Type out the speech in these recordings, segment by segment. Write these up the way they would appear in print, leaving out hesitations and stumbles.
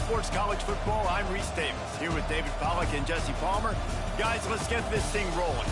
Sports College Football. I'm Reese Davis, here with David Pollack and Jesse Palmer. Guys, let's get this thing rolling.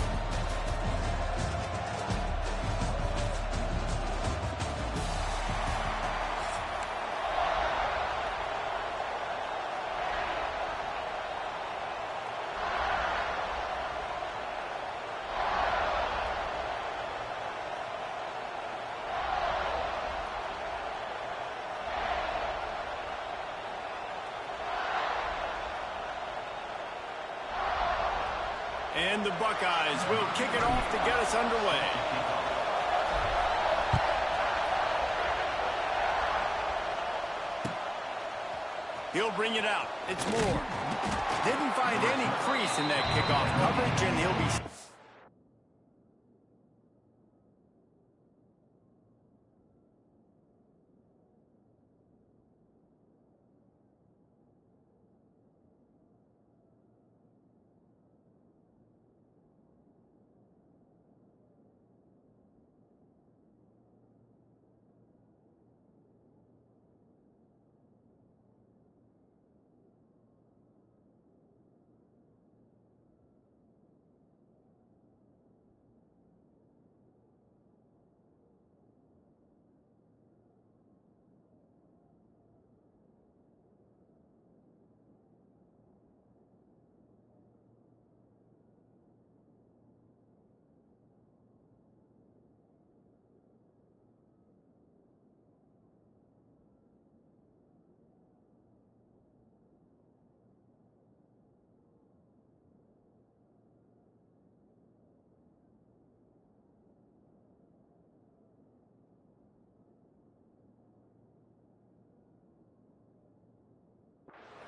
And the Buckeyes will kick it off to get us underway. He'll bring it out. It's Moore. Didn't find any crease in that kickoff coverage, and he'll be...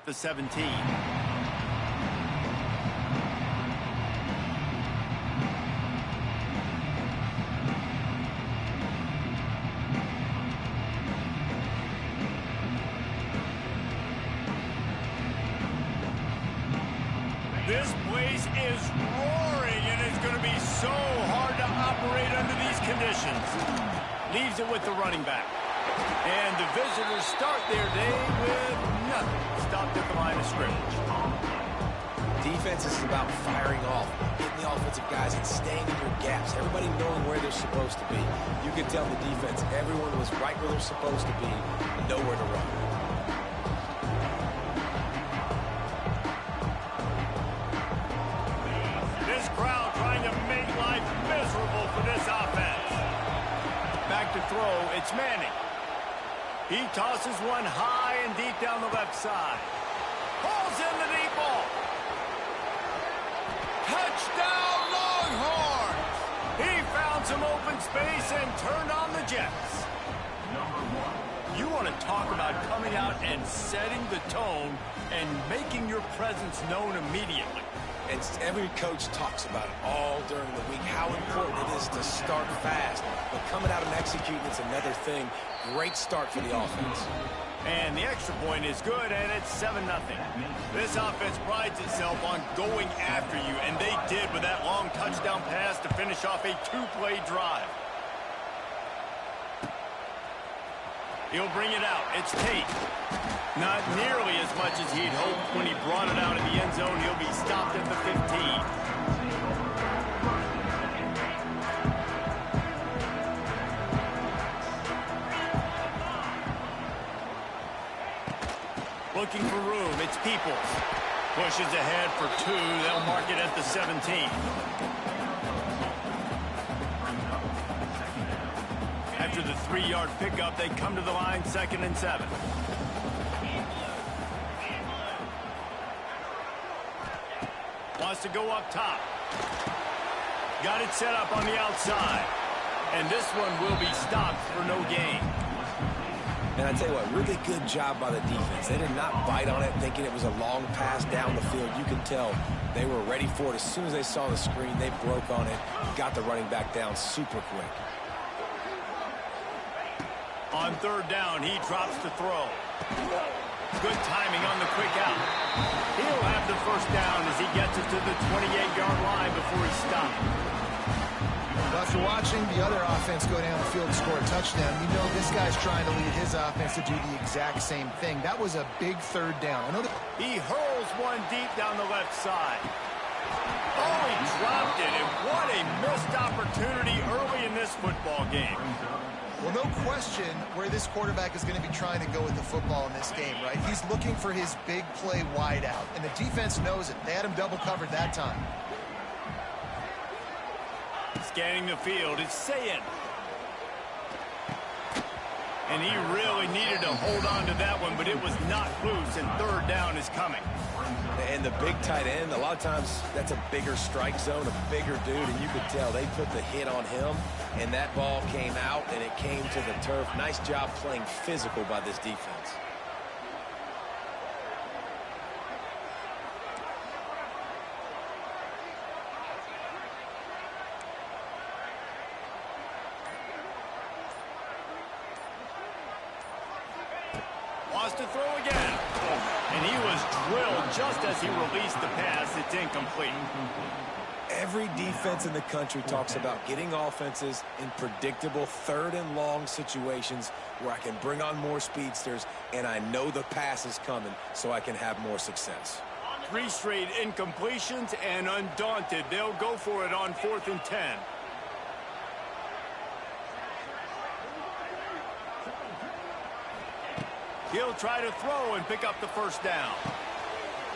The 17. This place is roaring, and it's going to be so hard to operate under these conditions. Leaves it with the running back. And the visitors start their day with nothing. Stopped at the line of scrimmage. Defense is about firing off, hitting the offensive guys and staying in your gaps. Everybody knowing where they're supposed to be. You can tell the defense, everyone was right where they're supposed to be, nowhere to run. This crowd trying to make life miserable for this offense. Back to throw, it's Manning. He tosses one high and deep down the left side. Pulls in the deep ball. Touchdown, Longhorns! He found some open space and turned on the Jets. You want to talk about coming out and setting the tone and making your presence known immediately. And every coach talks about it all during the week, how important it is to start fast. But coming out and executing is another thing. Great start for the offense. And the extra point is good, and it's 7-0. This offense prides itself on going after you, and they did with that long touchdown pass to finish off a two-play drive. He'll bring it out. It's Tate. Not nearly as much as he'd hoped when he brought it out in the end zone. He'll be stopped at the 15. Looking for room. It's Peoples. Pushes ahead for 2. They'll mark it at the 17. After the 3-yard pickup, they come to the line 2nd and 7. Wants to go up top. Got it set up on the outside. And this one will be stopped for no gain. And I tell you what, really good job by the defense. They did not bite on it thinking it was a long pass down the field. You can tell they were ready for it. As soon as they saw the screen, they broke on it, got the running back down super quick. On 3rd down, he drops to throw. Good timing on the quick out. He'll have the first down as he gets it to the 28-yard line before he stops. Well, after watching the other offense go down the field and score a touchdown, you know this guy's trying to lead his offense to do the exact same thing. That was a big third down. I know that he hurls one deep down the left side. Oh, he dropped it, and what a missed opportunity early in this football game. Well, no question where this quarterback is going to be trying to go with the football in this game, right? He's looking for his big play wide out, and the defense knows it. They had him double covered that time. Scanning the field, it's Sayin. And he really needed to hold on to that one, but it was not loose, and third down is coming. And the big tight end, a lot of times that's a bigger strike zone, a bigger dude, and you could tell they put the hit on him, and that ball came out, and it came to the turf. Nice job playing physical by this defense. Wants to throw again. And he was drilled just as he released the pass. It's incomplete. Every defense in the country talks about getting offenses in predictable third and long situations where I can bring on more speedsters and I know the pass is coming so I can have more success. 3 straight incompletions, and undaunted, they'll go for it on 4th and 10. He'll try to throw and pick up the first down.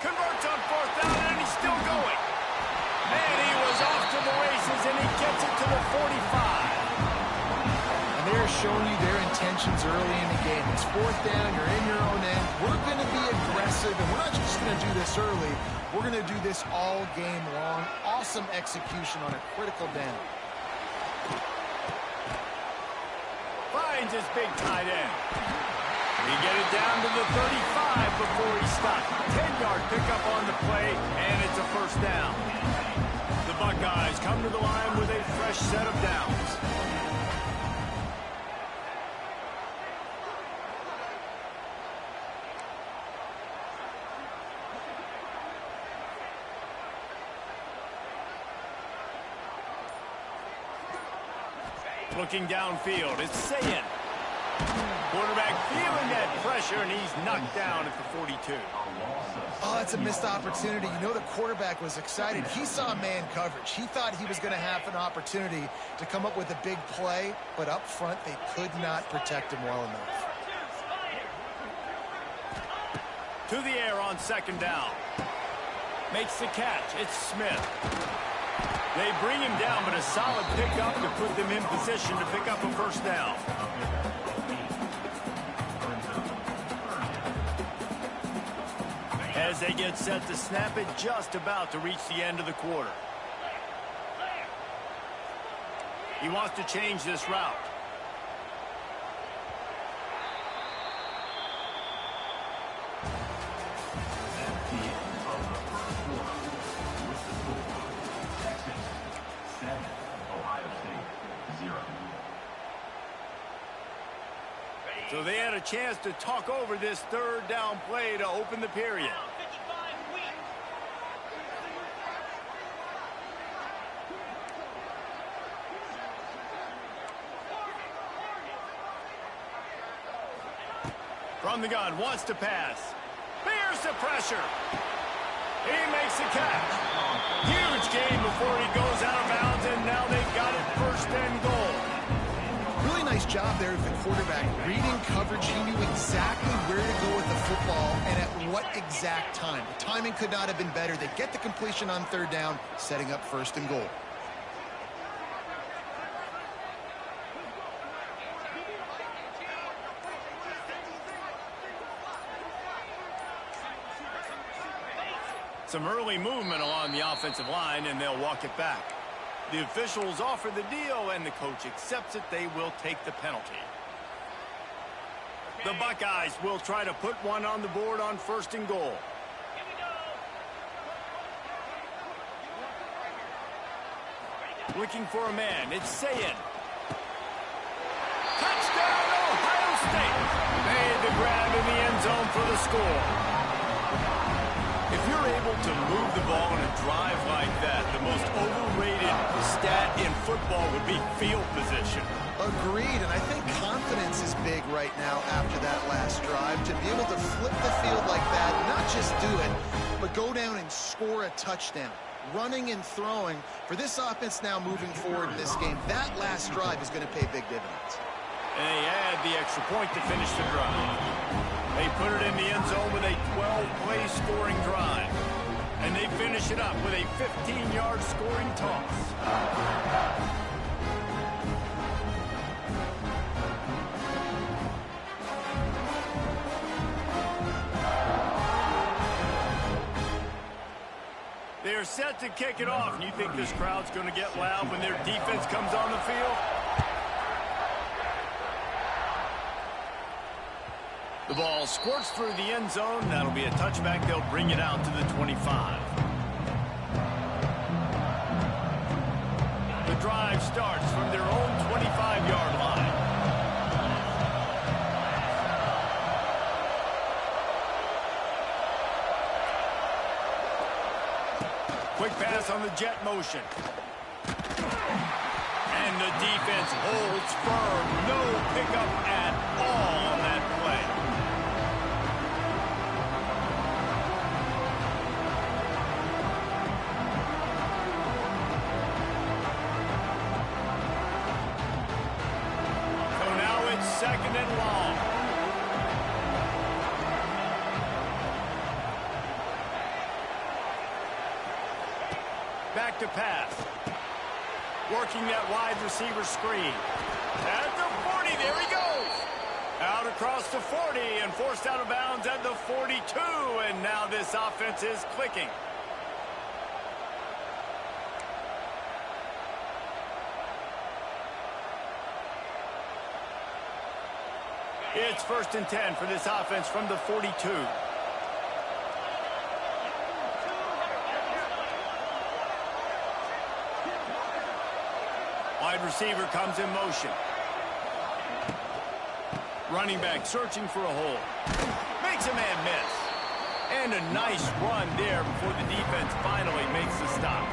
Converts on 4th down, and he's still going. And he was off to the races, and he gets it to the 45. And they're showing you their intentions early in the game. It's 4th down, you're in your own end. We're going to be aggressive, and we're not just going to do this early. We're going to do this all game long. Awesome execution on a critical down. Finds his big tight end. He get it down to the 35 before he stopped. 10-yard pickup on the play, and it's a first down. The Buckeyes come to the line with a fresh set of downs. Looking downfield, it's Sayin. Quarterback feeling that pressure, and he's knocked down at the 42. Oh, that's a missed opportunity. You know the quarterback was excited. He saw man coverage. He thought he was going to have an opportunity to come up with a big play, but up front they could not protect him well enough. To the air on 2nd down. Makes the catch. It's Smith. They bring him down, but a solid pickup to put them in position to pick up a first down. As they get set to snap it, just about to reach the end of the quarter. He wants to change this route. So they had a chance to talk over this 3rd down play to open the period. From the gun, wants to pass. Bears the pressure. He makes the catch. Huge gain before he goes out of bounds, and now they've got it 1st and goal. Really nice job there of the quarterback. Reading coverage, he knew exactly where to go with the football and at what exact time. The timing could not have been better. They get the completion on 3rd down, setting up 1st and goal. Some early movement along the offensive line, and they'll walk it back. The officials offer the deal, and the coach accepts it. They will take the penalty. The Buckeyes will try to put one on the board on 1st and goal. Looking for a man. It's Sayin. Touchdown, Ohio State. Made the grab in the end zone for the score. If you're able to move the ball in a drive like that, the most overrated stat in football would be field position. Agreed, and I think confidence is big right now after that last drive. To be able to flip the field like that, not just do it, but go down and score a touchdown. Running and throwing for this offense now moving forward in this game, that last drive is going to pay big dividends. And they add the extra point to finish the drive. They put it in the end zone with a 12-play scoring drive. And they finish it up with a 15-yard scoring toss. They're set to kick it off. And you think this crowd's going to get loud when their defense comes on the field? The ball squirts through the end zone. That'll be a touchback. They'll bring it out to the 25. The drive starts from their own 25-yard line. Quick pass on the jet motion. And the defense holds firm. No pickup at all on that play. Second and long. Back to pass. Working that wide receiver screen. At the 40, there he goes. Out across the 40 and forced out of bounds at the 42. And now this offense is clicking. It's 1st and 10 for this offense from the 42. Wide receiver comes in motion. Running back searching for a hole. Makes a man miss. And a nice run there before the defense finally makes the stop.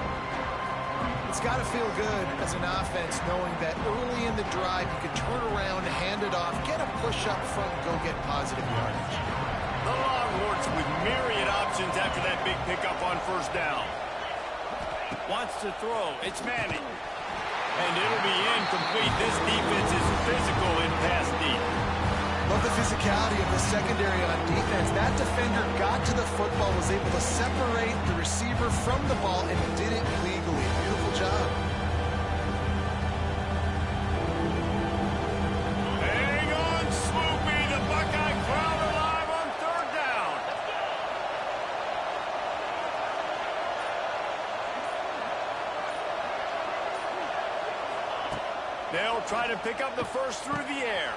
It's got to feel good as an offense knowing that early in the drive you can turn around, hand it off, get a push up front, and go get positive yardage. The Longhorns with myriad options after that big pickup on 1st down. Wants to throw. It's Manning. And it'll be incomplete. This defense is physical in pass deep. Love the physicality of the secondary on defense. That defender got to the football, was able to separate the receiver from the ball, and did it legally. Beautiful job. Hang on, Swoopy. The Buckeye crowd alive on 3rd down. They'll try to pick up the first through the air.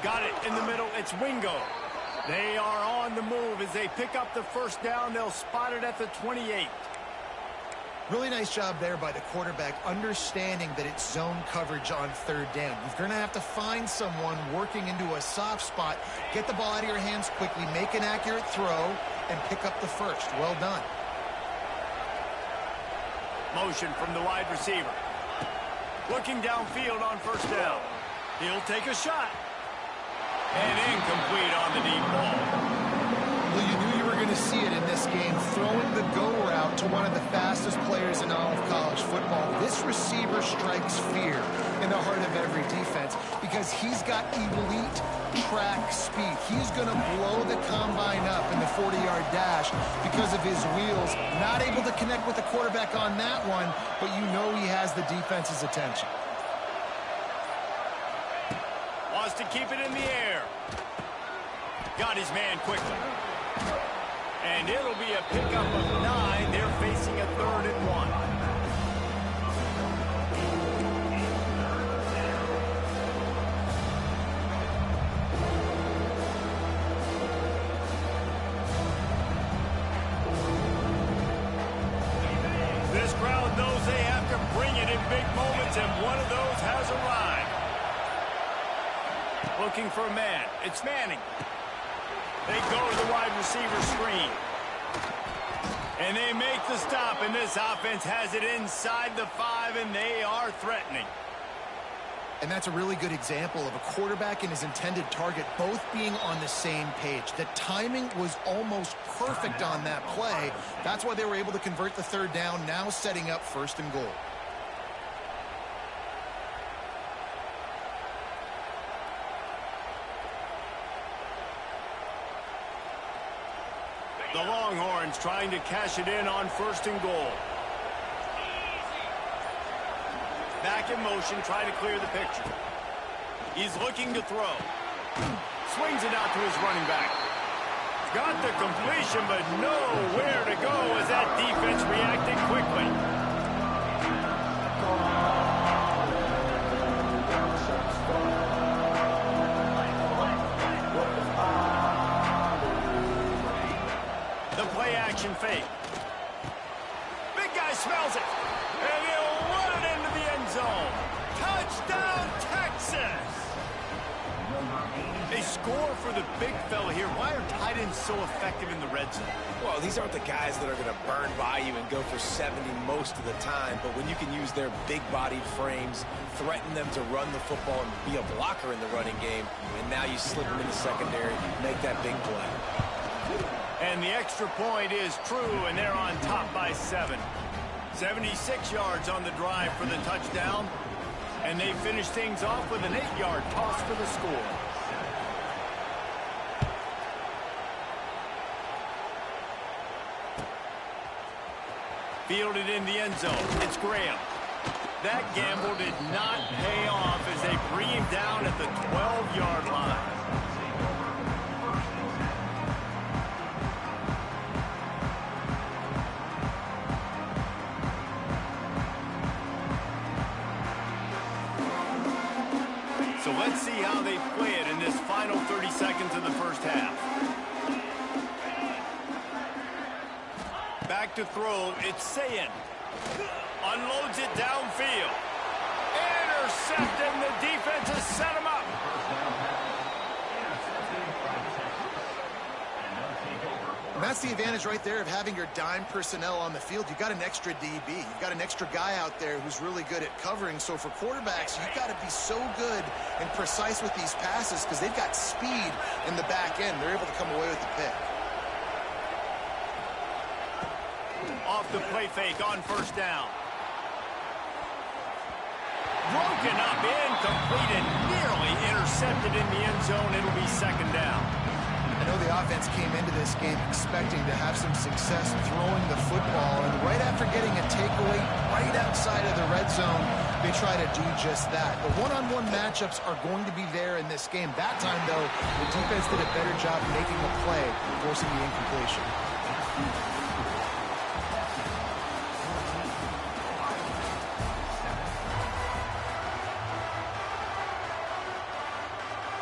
Got it in the middle. It's Wingo. They are on the move as they pick up the 1st down. They'll spot it at the 28. Really nice job there by the quarterback, understanding that it's zone coverage on 3rd down. You're going to have to find someone working into a soft spot, get the ball out of your hands quickly, make an accurate throw, and pick up the 1st. Well done. Motion from the wide receiver. Looking downfield on 1st down. He'll take a shot. And incomplete on the deep ball. Well, you knew you were going to see it in this game, throwing the go route to one of the fastest players in all of college football. This receiver strikes fear in the heart of every defense because he's got elite track speed. He's going to blow the combine up in the 40-yard dash because of his wheels. Not able to connect with the quarterback on that one, but you know he has the defense's attention. Wants to keep it in the air. Got his man quickly. And it'll be a pickup of 9. They're facing a 3rd and 1. This crowd knows they have to bring it in big moments, and one of those has arrived. Looking for a man. It's Manning. They go to the wide receiver screen. And they make the stop, and this offense has it inside the 5, and they are threatening. And that's a really good example of a quarterback and his intended target both being on the same page. The timing was almost perfect on that play. That's why they were able to convert the third down, now setting up 1st and goal. The Longhorns trying to cash it in on 1st and goal. Back in motion, trying to clear the picture. He's looking to throw. Swings it out to his running back. Got the completion, but nowhere to go as that defense reacted quickly. The play action fake. Big guy smells it. And he'll run it into the end zone. Touchdown, Texas! They score for the big fella here. Why are tight ends so effective in the red zone? Well, these aren't the guys that are going to burn by you and go for 70 most of the time, but when you can use their big-bodied frames, threaten them to run the football and be a blocker in the running game, and now you slip them in the secondary, make that big play. And the extra point is true, and they're on top by 7. 76 yards on the drive for the touchdown, and they finish things off with an 8-yard toss for the score. Fielded in the end zone. It's Graham. That gamble did not pay off as they bring him down at the 12-yard line. So let's see how they play it in this final 30 seconds of the first half. Back to throw, it's Sayin. Unloads it downfield. Intercepted, and the defense has set him up. And that's the advantage right there of having your dime personnel on the field. You've got an extra DB. You've got an extra guy out there who's really good at covering. So for quarterbacks, you've got to be so good and precise with these passes because they've got speed in the back end. They're able to come away with the pick. Off the play fake on first down. Broken up, incomplete, and nearly intercepted in the end zone. It'll be second down. I know the offense came into this game expecting to have some success throwing the football, and right after getting a takeaway right outside of the red zone, they try to do just that. The one-on-one matchups are going to be there in this game. That time, though, the defense did a better job making a play, forcing the incompletion.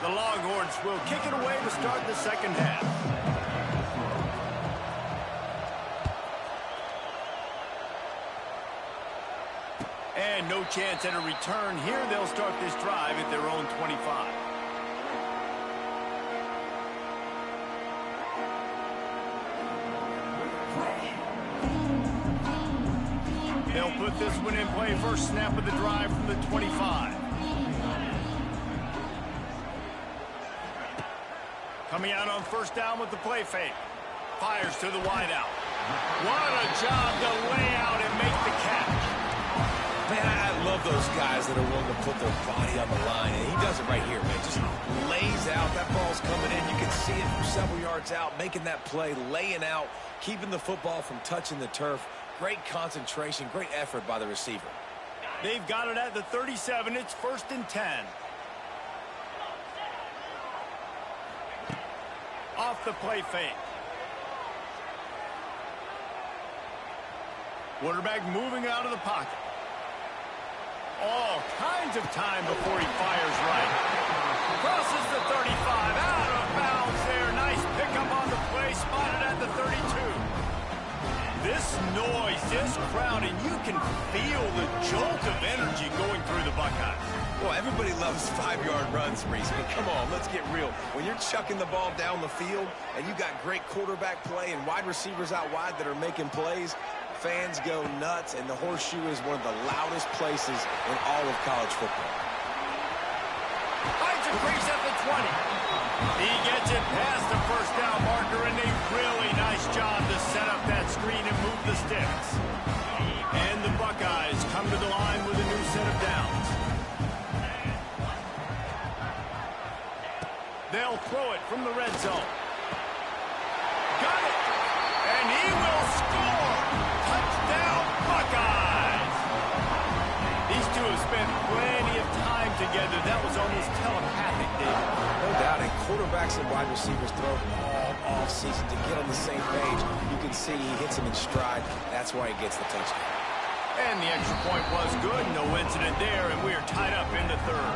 The Longhorns will kick it away to start the second half. And no chance at a return here. They'll start this drive at their own 25. They'll put this one in play. First snap of the drive from the 25. Coming out on first down with the play fake. Fires to the wideout. What a job to lay out and make the catch. Man, I love those guys that are willing to put their body on the line, and he does it right here, man. Just lays out. That ball's coming in. You can see it from several yards out, making that play, laying out, keeping the football from touching the turf. Great concentration, great effort by the receiver. They've got it at the 37. It's 1st and 10. Off the play fake. Quarterback moving out of the pocket. All kinds of time before he fires right. Crosses the 35. Out of bounds there. Nice pickup on the play. Spotted at the 32. This noise, this crowd, and you can feel the jolt of energy going through the Buckeyes. Well, everybody loves 5-yard runs, Reese, but come on, let's get real. When you're chucking the ball down the field and you got great quarterback play and wide receivers out wide that are making plays, fans go nuts, and the horseshoe is one of the loudest places in all of college football. Finds a crease at the 20. He gets it past the first down marker, and a really nice job to set up that screen and move the sticks. And the Buckeyes come to the line with a new set of downs. They'll throw it from the red zone. Got it! And he will score! Touchdown, Buckeyes! These two have spent plenty of time together. That was almost telepathic, David. No doubt, and quarterbacks and wide receivers throw all offseason to get on the same page. You can see he hits him in stride. That's why he gets the touchdown. And the extra point was good. No incident there, and we are tied up in the third.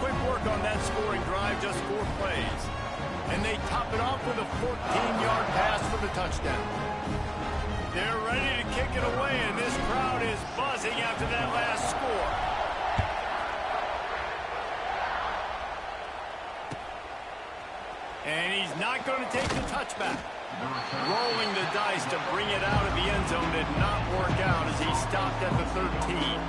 Quick work on that scoring drive, just 4 plays. And they top it off with a 14-yard pass for the touchdown. They're ready to kick it away, and this crowd is buzzing after that last score. And he's not going to take the touchback. Rolling the dice to bring it out of the end zone did not work out as he stopped at the 13.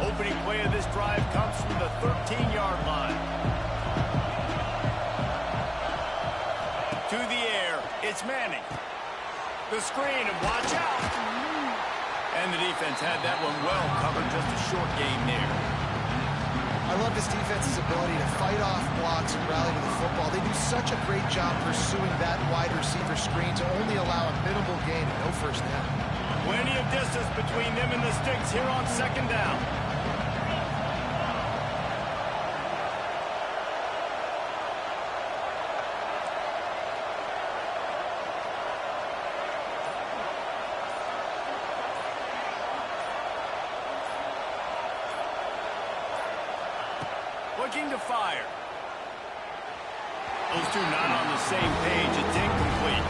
Opening play of this drive comes from the 13-yard line. To the air, it's Manning. The screen, and watch out. And the defense had that one well covered, just a short game there. I love this defense's ability to fight off blocks and rally to the football. They do such a great job pursuing that wide receiver screen to only allow a minimal gain and no first down. Plenty of distance between them and the sticks here on second down. Looking to fire. Those two not on the same page. It's incomplete.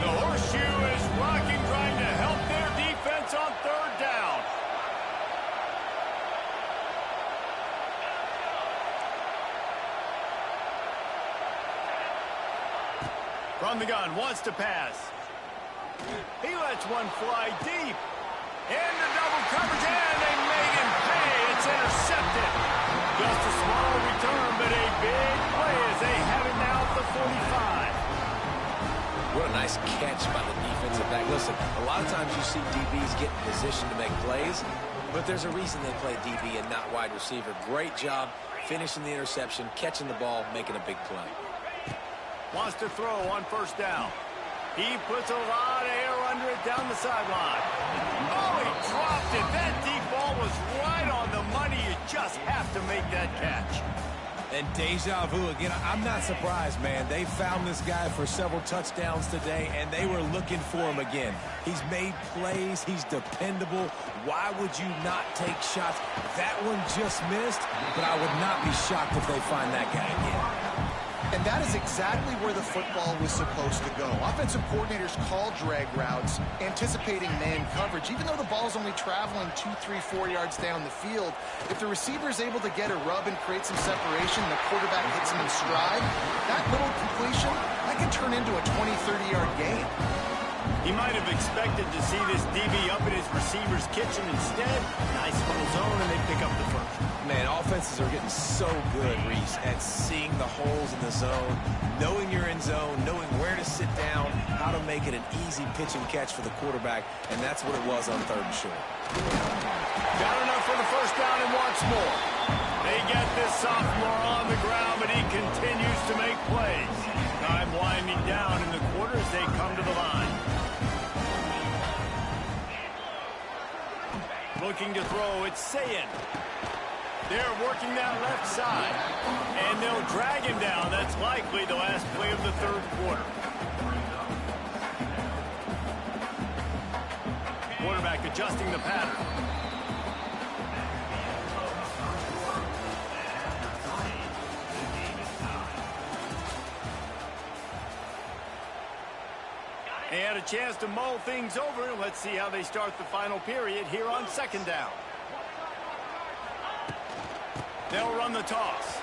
The horseshoe is rocking, trying to help their defense on third down. From the gun, wants to pass. He lets one fly deep. And the double coverage, and they made him pay. It's intercepted. Just a small return, but a big play as they have it now at the 45. What a nice catch by the defensive back. Listen, a lot of times you see DBs get in position to make plays, but there's a reason they play DB and not wide receiver. Great job finishing the interception, catching the ball, making a big play. Wants to throw on first down. He puts a lot of air under it down the sideline. Oh, he dropped it. That deep ball was right on the money. You just have to make that catch. And deja vu again. I'm not surprised, man. They found this guy for several touchdowns today, and they were looking for him again. He's made plays. He's dependable. Why would you not take shots? That one just missed, but I would not be shocked if they find that guy again. And that is exactly where the football was supposed to go. Offensive coordinators call drag routes, anticipating man coverage. Even though the ball's only traveling 2, 3, 4 yards down the field, if the receiver is able to get a rub and create some separation, the quarterback hits him in stride, that little completion, that can turn into a 20, 30-yard gain. He might have expected to see this DB up in his receiver's kitchen. Instead, nice little zone, and they pick up the first. Man, offenses are getting so good, Reese, at seeing the holes in the zone, knowing you're in zone, knowing where to sit down, how to make it an easy pitch and catch for the quarterback, and that's what it was on third and short. Got enough for the first down and wants more. They get this sophomore on the ground, but he continues to make plays. Time winding down in the quarter as they come to the line. Looking to throw, it's Sayin. They're working that left side, and they'll drag him down. That's likely the last play of the third quarter. Quarterback adjusting the pattern. They had a chance to mull things over. Let's see how they start the final period here on second down. They'll run the toss.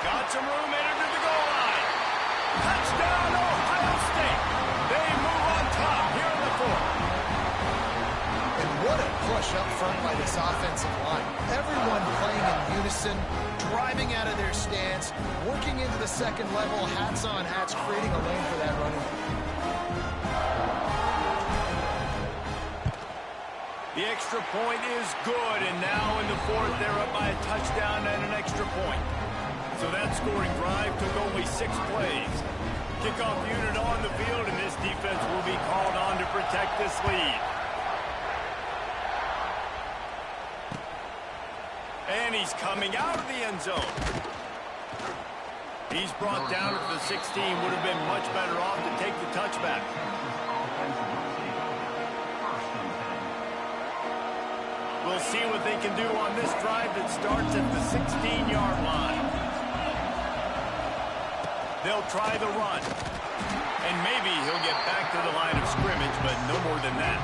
Got some room, entered to the goal line. Touchdown, Ohio State. They move on top here in the fourth. And what a push up front by this offensive line. Everyone playing in unison, driving out of their stance, working into the second level, hats on hats, creating a lane for that running back. The extra point is good, and now in the fourth, they're up by a touchdown and an extra point. So that scoring drive took only 6 plays. Kickoff unit on the field, and this defense will be called on to protect this lead. And he's coming out of the end zone. He's brought down at the 16. Would have been much better off to take the touchback. We'll see what they can do on this drive that starts at the 16-yard line. They'll try the run. And maybe he'll get back to the line of scrimmage, but no more than that.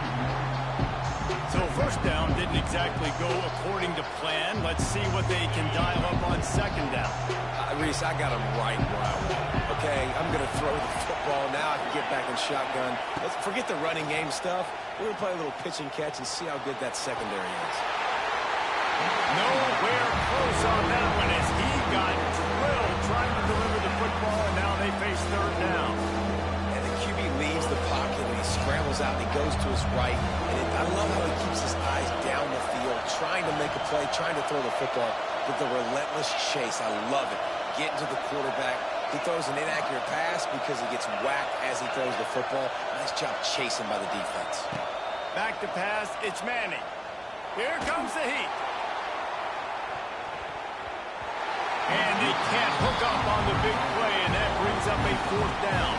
So first down didn't exactly go according to plan. Let's see what they can dial up on second down. Reese, I got him right where I want. Okay, I'm going to throw the football. Now I can get back in shotgun. Let's forget the running game stuff. We're going to play a little pitch and catch and see how good that secondary is. Nowhere close on that one as he got drilled trying to deliver the football, and now they face third down. And the QB leaves the pocket and he scrambles out and he goes to his right. And I love how he keeps his eyes down the field, trying to make a play, trying to throw the football with the relentless chase. I love it. Getting to the quarterback. He throws an inaccurate pass because he gets whacked as he throws the football. Nice job chasing by the defense. Back to pass, it's Manning. Here comes the heat. And they can't hook up on the big play, and that brings up a fourth down.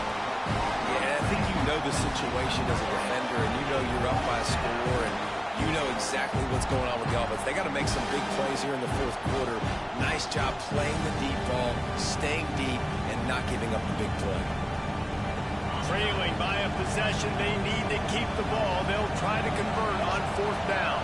Yeah, I think you know the situation as a defender, and you know you're up by a score, and you know exactly what's going on with the offense. They got to make some big plays here in the fourth quarter. Nice job playing the deep ball, staying deep, and not giving up the big play. Trailing by a possession, they need to keep the ball. They'll try to convert on fourth down.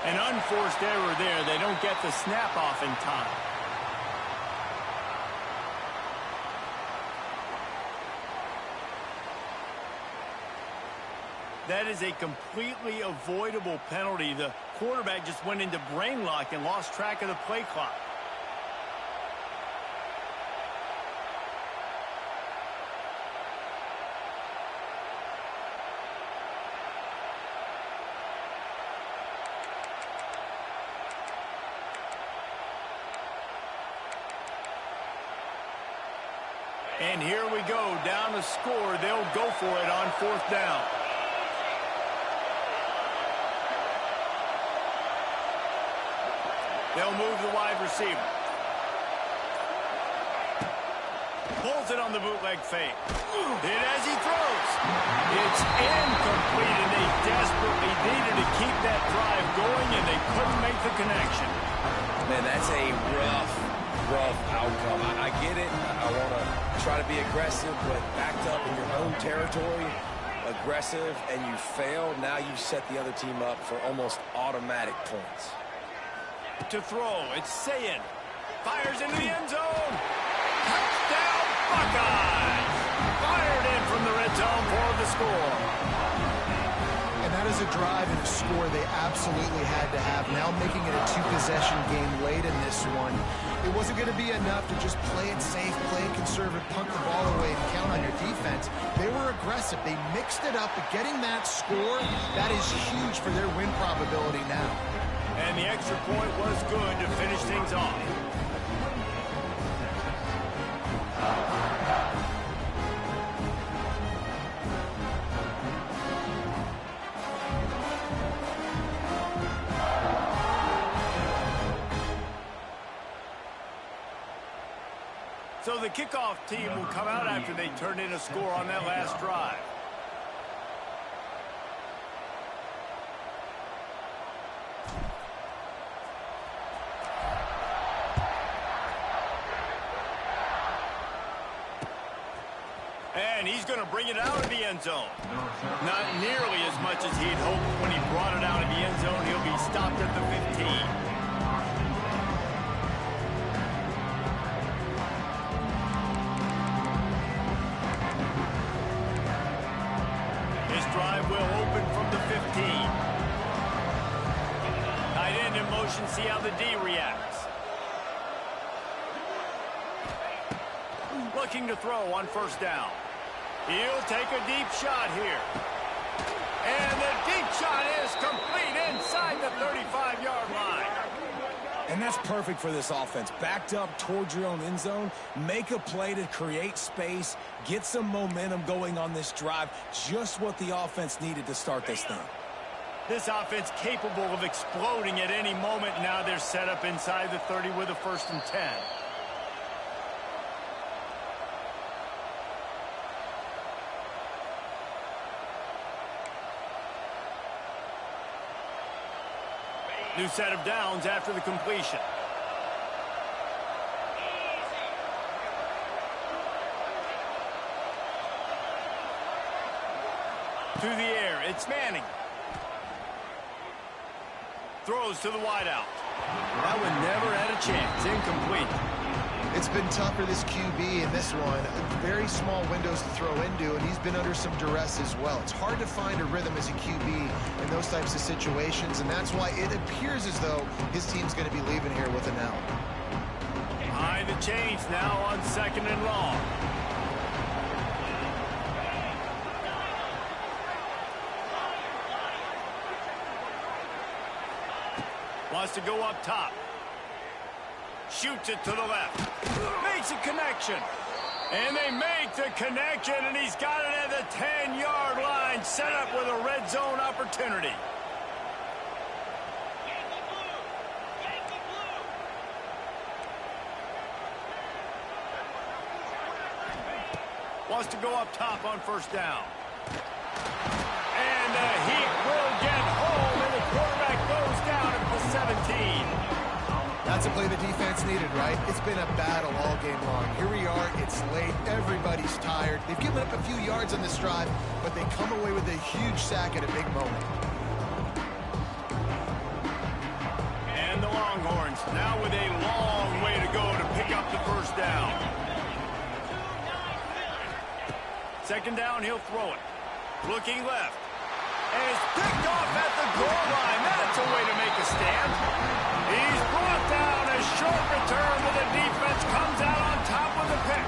An unforced error there. They don't get the snap off in time. That is a completely avoidable penalty. The quarterback just went into brain lock and lost track of the play clock. And here we go, down to score. They'll go for it on fourth down. They'll move the wide receiver. Pulls it on the bootleg fake. Hit as he throws. It's incomplete, and they desperately needed to keep that drive going, and they couldn't make the connection. Man, that's a rough outcome. I get it. I want to try to be aggressive, but backed up in your own territory, aggressive, and you fail. Now you set the other team up for almost automatic points. To throw, it's Sayin. Fires into the end zone. Touchdown, Buckeyes! Fired in from the red zone for the score. And that is a drive and a score they absolutely had to have. Now making it a two-possession game late in this one. It wasn't going to be enough to just play it safe, play it conservative, punt the ball away, and count on your defense. They were aggressive. They mixed it up, but getting that score, that is huge for their win probability now. And the extra point was good to finish things off. So the kickoff team will come out after they turn in a score on that last drive. And he's going to bring it out of the end zone. Not nearly as much as he'd hoped when he brought it out of the end zone. He'll be stopped at the 15. Drive will open from the 15. Tight end in motion, see how the D reacts. Looking to throw on first down. He'll take a deep shot here. And the deep shot is complete inside the 35-yard line. And that's perfect for this offense. Backed up towards your own end zone, make a play to create space, get some momentum going on this drive. Just what the offense needed to start this thing. This offense capable of exploding at any moment. Now they're set up inside the 30 with a 1st and 10. New set of downs after the completion. To the air, it's Manning. Throws to the wideout. That one never had a chance. Incomplete. It's been tough for this QB in this one. Very small windows to throw into, and he's been under some duress as well. It's hard to find a rhythm as a QB in those types of situations, and that's why it appears as though his team's going to be leaving here with an L. Behind the chains now on 2nd and long. Wants to go up top. Shoots it to the left. Makes a connection. And they make the connection, and he's got it at the 10-yard line, set up with a red zone opportunity. Wants to go up top on first down. And the Heat will get home, and the quarterback goes down at the 17. That's a play the defense needed, right? It's been a battle all game long. Here we are. It's late. Everybody's tired. They've given up a few yards on this drive, but they come away with a huge sack at a big moment. And the Longhorns now with a long way to go to pick up the first down. 2nd down, he'll throw it. Looking left. And it's picked off at the goal line. That's a way to make a stand. He's brought down. A short return, but the defense comes out on top with the pick.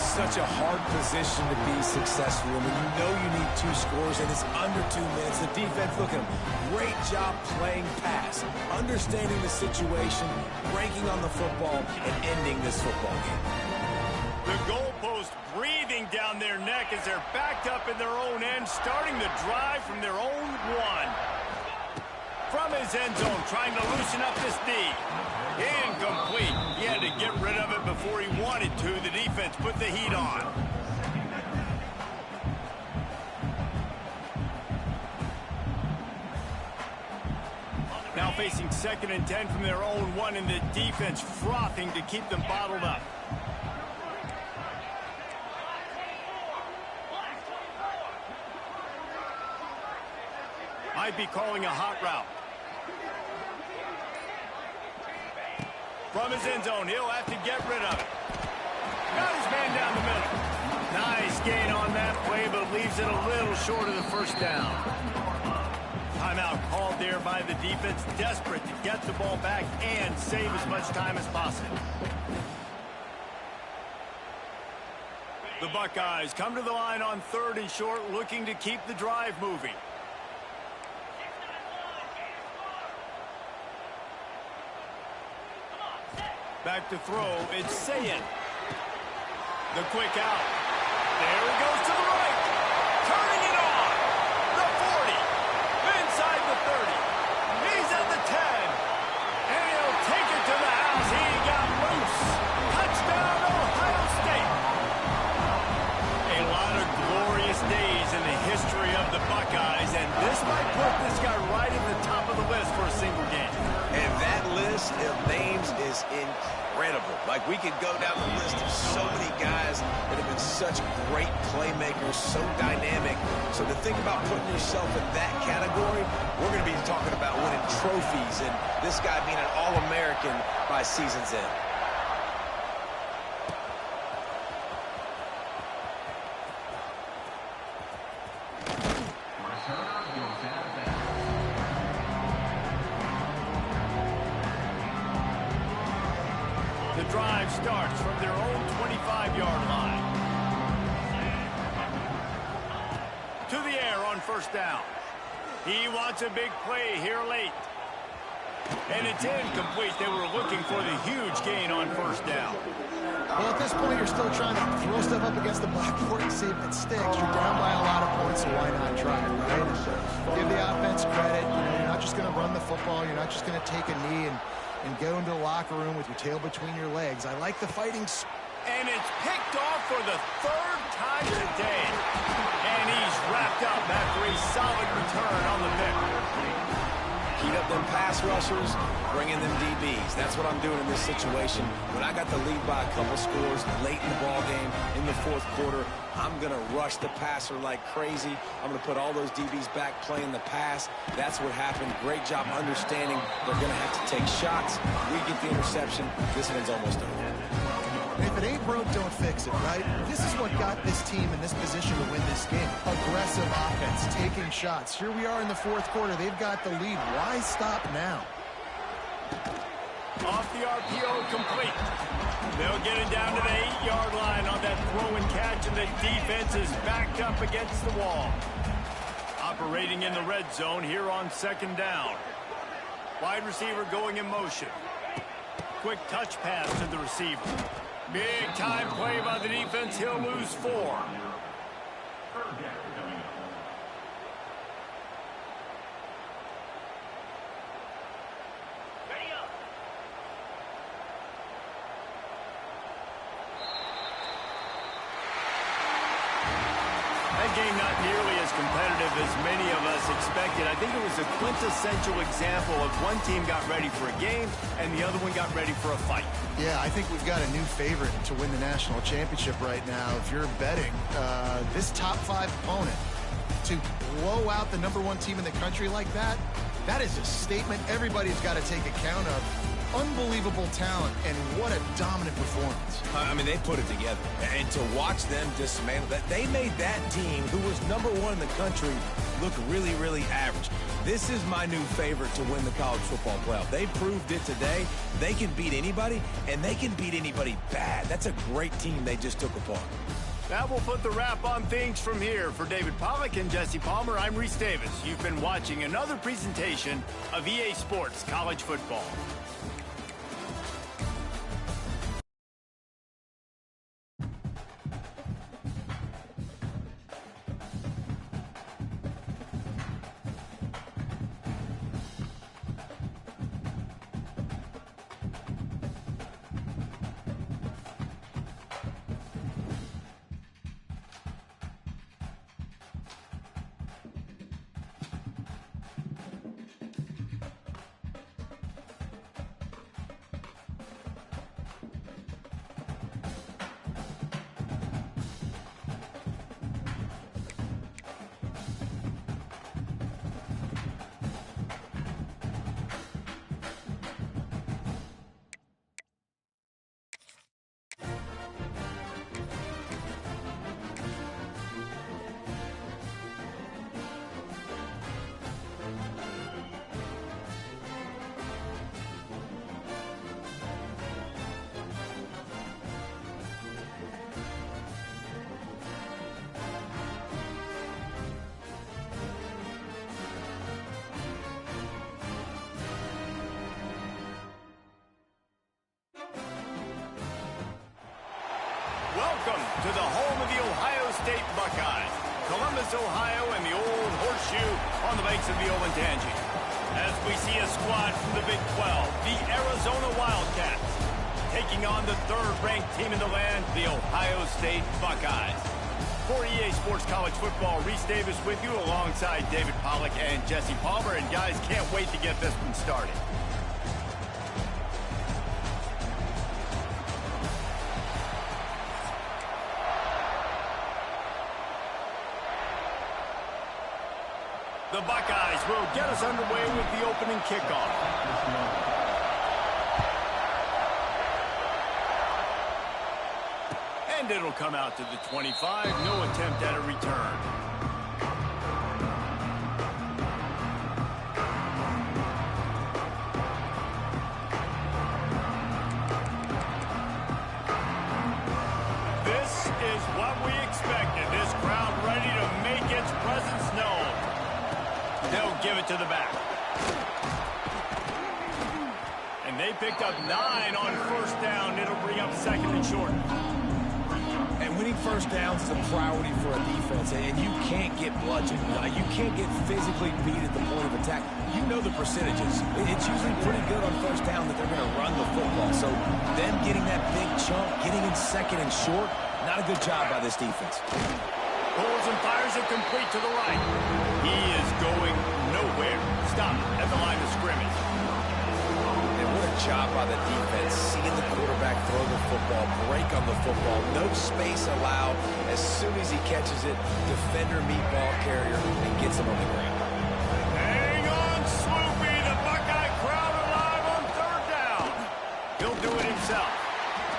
Such a hard position to be successful in when you know you need 2 scores and it's under 2 minutes. The defense, look at him. Great job playing pass, understanding the situation, breaking on the football, and ending this football game. The goalpost breathing down their neck as they're backed up in their own end, starting the drive from their own 1. From his end zone, trying to loosen up this D. Incomplete. He had to get rid of it before he wanted to. The defense put the heat on. Now facing 2nd and 10 from their own 1, and the defense frothing to keep them bottled up. Might be calling a hot route. From his end zone, he'll have to get rid of it. Got his man down the middle. Nice gain on that play, but leaves it a little short of the first down. Timeout called there by the defense, desperate to get the ball back and save as much time as possible. The Buckeyes come to the line on 3rd and short, looking to keep the drive moving. Back to throw, it's Sayin. The quick out. There he goes to the right. Turning it on. The 40. Inside the 30. He's at the 10. And he'll take it to the house. He got loose. Touchdown, Ohio State. A lot of glorious days in the history of the Buckeyes, and this might put this guy right at the top of the list for a single game. And that list of names is incredible. Like, we could go down the list of so many guys that have been such great playmakers, so dynamic. So to think about putting yourself in that category, we're going to be talking about winning trophies and this guy being an All-American by season's end. The drive starts from their own 25-yard line. To the air on first down. He wants a big play here late. And it's incomplete. They were looking for the huge gain on first down. Well, at this point, you're still trying to throw stuff up against the blackboard and see if it sticks. You're down by a lot of points, so why not try it, right? Give the offense credit. You know, you're not just going to run the football. You're not just going to take a knee and go into the locker room with your tail between your legs. I like the fighting. And it's picked off for the third time today. And he's wrapped up after a solid return on the pick. Heat up them pass rushers, bring in them DBs. That's what I'm doing in this situation. When I got the lead by a couple scores late in the ball game, in the fourth quarter, I'm going to rush the passer like crazy. I'm going to put all those DBs back playing the pass. That's what happened. Great job understanding they're going to have to take shots. We get the interception. This one's almost over. If it ain't broke, don't fix it, right? This is what got this team in this position to win this game. Aggressive offense, taking shots. Here we are in the fourth quarter. They've got the lead. Why stop now? Off the RPO, complete. They'll get it down to the 8-yard line on that throw and catch, and the defense is backed up against the wall. Operating in the red zone here on second down. Wide receiver going in motion. Quick touch pass to the receiver. Big time play by the defense. He'll lose 4. That game not nearly as competitive as many of us expected. I think it was a quintessential example of one team got ready for a game and the other one got ready for a fight. Yeah, I think we've got a new favorite to win the national championship right now. If you're betting this top 5 opponent to blow out the #1 team in the country like that, that is a statement everybody's got to take account of. Unbelievable talent, and what a dominant performance. I mean, they put it together. And to watch them dismantle that, they made that team, who was #1 in the country, look really, really average. This is my new favorite to win the college football playoff. They proved it today. They can beat anybody, and they can beat anybody bad. That's a great team they just took apart. That will put the wrap on things from here. For David Pollack and Jesse Palmer, I'm Reese Davis. You've been watching another presentation of EA Sports College Football. Welcome to the home of the Ohio State Buckeyes, Columbus, Ohio, and the old horseshoe on the banks of the Olentangy. As we see a squad from the Big 12, the Arizona Wildcats, taking on the third-ranked team in the land, the Ohio State Buckeyes. For EA Sports College Football, Reese Davis with you alongside David Pollack and Jesse Palmer. And guys, can't wait to get this one started. The Buckeyes will get us underway with the opening kickoff. And it'll come out to the 25. No attempt at a return. This is what we expected. This crowd ready to make its presence known. They'll give it to the back. And they picked up 9 on first down. It'll bring up second and short. And winning first downs is a priority for a defense, and you can't get bludgeoned. You can't get physically beat at the point of attack. You know the percentages. It's usually pretty good on first down that they're going to run the football. So them getting that big chunk, getting in second and short, not a good job by this defense. Pulls and fires it complete to the right. He is going nowhere. Stop at the line of scrimmage. And what a job by the defense, seeing the quarterback throw the football, break on the football, no space allowed. As soon as he catches it, defender meet ball carrier and gets him on the ground. Hang on, Swoopy. The Buckeye crowd alive on third down. He'll do it himself.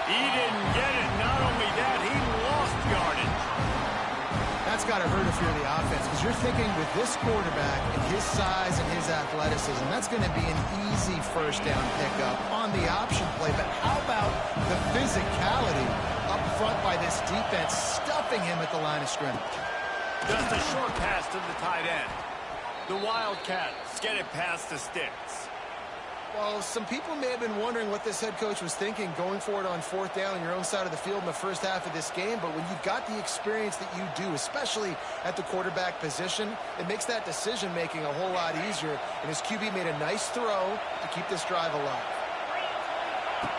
He didn't get it. Not only that, he lost yardage. That's got to hurt if you're the offense, because you're thinking with this quarterback and his size and his athleticism, that's going to be an easy first down pickup on the option play. But how about the physicality up front by this defense, stuffing him at the line of scrimmage? Just a short pass to the tight end. The Wildcats get it past the sticks. Well, some people may have been wondering what this head coach was thinking going for it on fourth down on your own side of the field in the first half of this game. But when you've got the experience that you do, especially at the quarterback position, it makes that decision-making a whole lot easier. And his QB made a nice throw to keep this drive alive.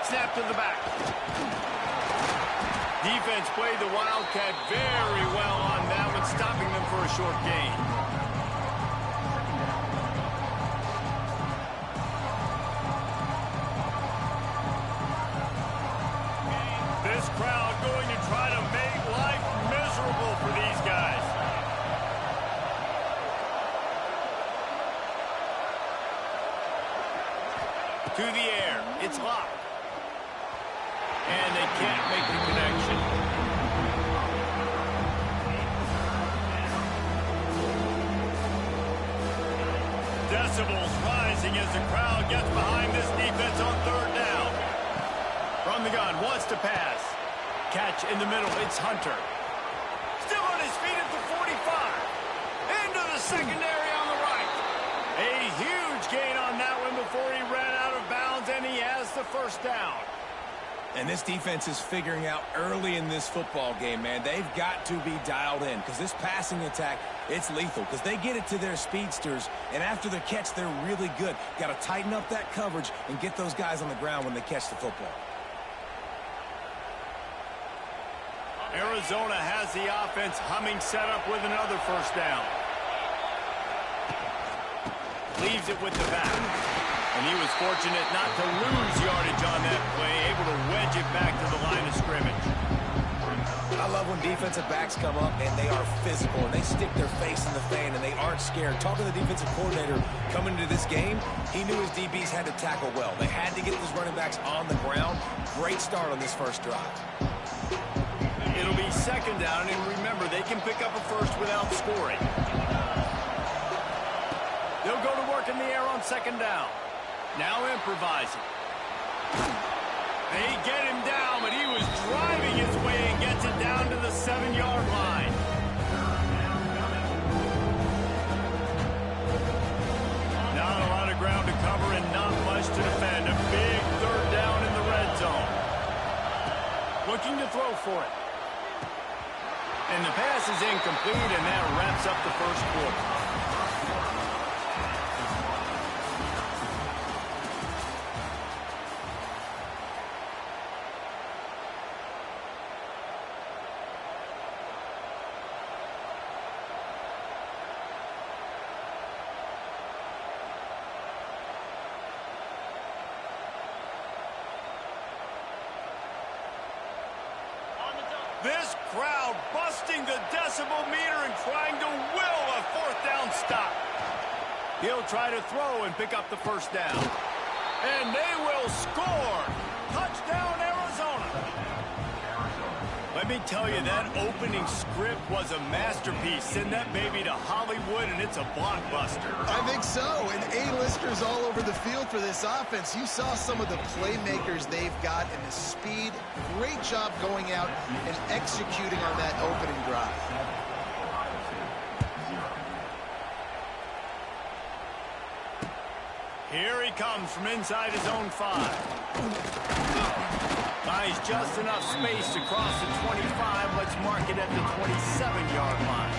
Snap to the back. Defense played the Wildcat very well on that one, stopping them for a short gain. This crowd going to try to make life miserable for these guys. To the air. It's locked. And they can't make the connection. Decibels rising as the crowd gets behind this defense on third down. From the gun, wants to pass. Catch in the middle, it's Hunter. Still on his feet at the 45. Into the secondary on the right. A huge gain on that one before he ran out of bounds, and he has the first down. And this defense is figuring out early in this football game, man, they've got to be dialed in because this passing attack, it's lethal because they get it to their speedsters, and after the catch, they're really good. Got to tighten up that coverage and get those guys on the ground when they catch the football. Arizona has the offense humming, set up with another first down. Leaves it with the back. And he was fortunate not to lose yardage on that play, able to wedge it back to the line of scrimmage. I love when defensive backs come up and they are physical and they stick their face in the fan and they aren't scared. Talking to the defensive coordinator coming into this game, he knew his DBs had to tackle well. They had to get those running backs on the ground. Great start on this first drive. It'll be second down, and remember, they can pick up a first without scoring. They'll go to work in the air on second down. Now improvising. They get him down, but he was driving his way and gets it down to the 7-yard line. Not a lot of ground to cover and not much to defend. A big third down in the red zone. Looking to throw for it. And the pass is incomplete, and that wraps up the first quarter. This crowd busting the decibel meter and trying to will a fourth down stop. He'll try to throw and pick up the first down. And they will score. Touchdown, Arizona. Let me tell you, that opening script was a masterpiece. Send that baby to Hollywood, and it's a blockbuster. I think so, and A-listers all over the field for this offense. You saw some of the playmakers they've got and the speed. Great job going out and executing on that opening drive. Here he comes from inside his own 5. Finds just enough space to cross the 25. Let's mark it at the 27-yard line.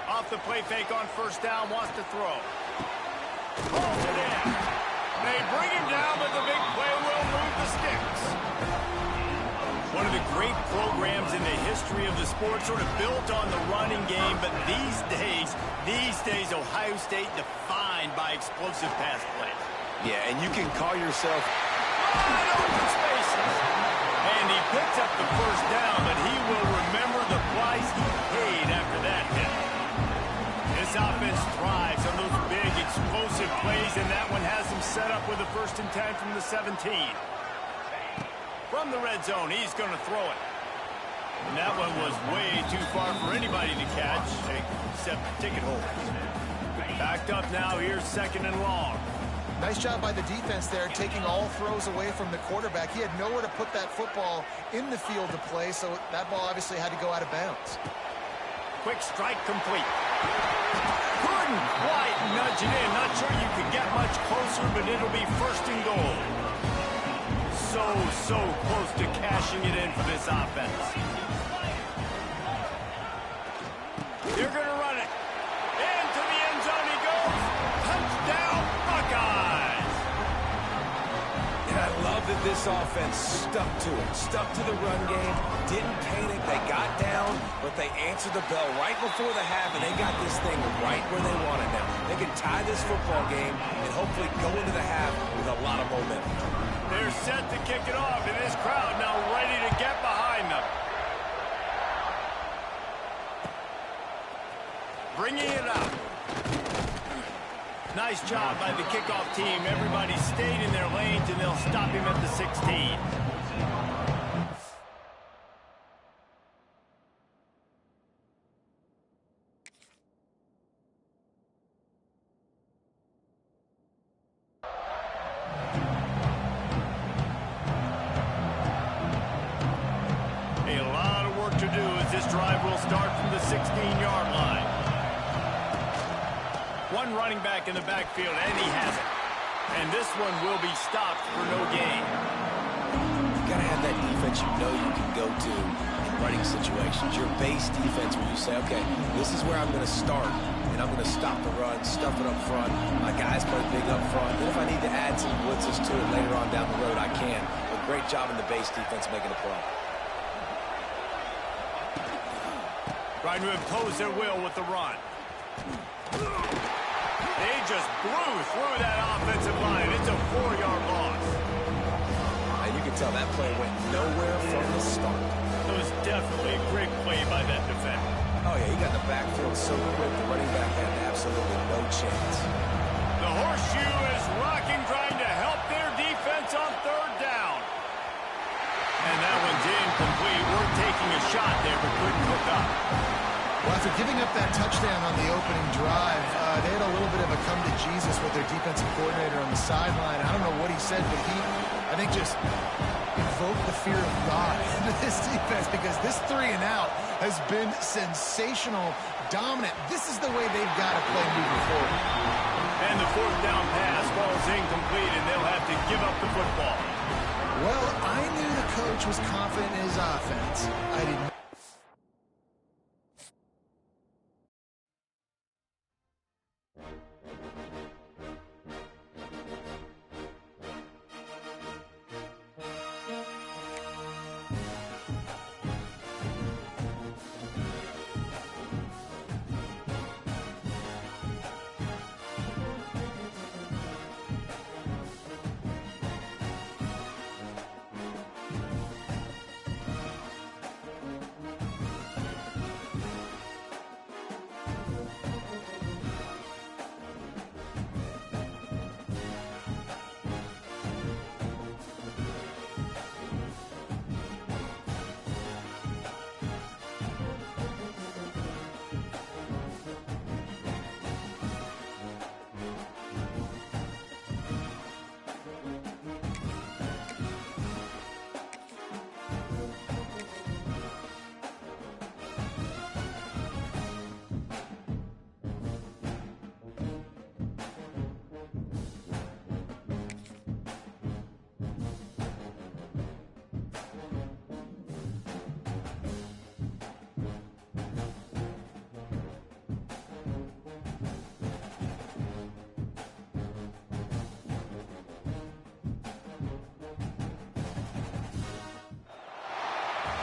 Off the play fake on first down, wants to throw. Pulls it in. They bring him down, but the big play will move the sticks. One of the great programs in the history of the sport, sort of built on the running game, but these days, Ohio State defined by explosive pass plays. Yeah, and you can call yourself wide open spaces. And he picks up the first down, but he will remember the price he paid after that hit. This offense thrives on those big, explosive plays, and that one has him set up with a 1st and 10 from the 17. From the red zone, he's going to throw it. And that one was way too far for anybody to catch, except ticket holders. Backed up now, here's 2nd and long. Nice job by the defense there, taking all throws away from the quarterback. He had nowhere to put that football in the field to play, so that ball obviously had to go out of bounds. Quick strike complete. Couldn't quite nudge it in. Not sure you could get much closer, but it'll be 1st and goal. So close to cashing it in for this offense. They're going to run it. Into the end zone he goes. Touchdown, Buckeyes. And I love that this offense stuck to it. Stuck to the run game. Didn't panic. They got down, but they answered the bell right before the half, and they got this thing right where they want it now. They can tie this football game and hopefully go into the half with a lot of momentum. They're set to kick it off, and this crowd now ready to get behind them. Bringing it up. Nice job by the kickoff team. Everybody stayed in their lanes, and they'll stop him at the 16. To do as this drive will start from the 16-yard line. One running back in the backfield, and he has it. And this one will be stopped for no gain. You got to have that defense you know you can go to in running situations. Your base defense where you say, okay, this is where I'm going to start, and I'm going to stop the run, stuff it up front. My guys play big up front. Then if I need to add some blitzes to it later on down the road, I can. But great job in the base defense making a play. Trying to impose their will with the run. They just blew through that offensive line. It's a 4-yard loss. And you can tell that play went nowhere from the start. It was definitely a great play by that defender. Oh, yeah, he got the backfield so quick, the running back had absolutely no chance. The horseshoe is rocking, trying to help their defense on 3rd down. And that one's incomplete. We're taking a shot there, but couldn't hook up. Well, after giving up that touchdown on the opening drive, they had a little bit of a come-to-Jesus with their defensive coordinator on the sideline. I don't know what he said, but he, I think, just invoked the fear of God into this defense, because this 3-and-out has been sensational, dominant. This is the way they've got to play moving forward. And the fourth down pass falls incomplete, and they'll have to give up the football. Well, I knew the coach was confident in his offense. I didn't.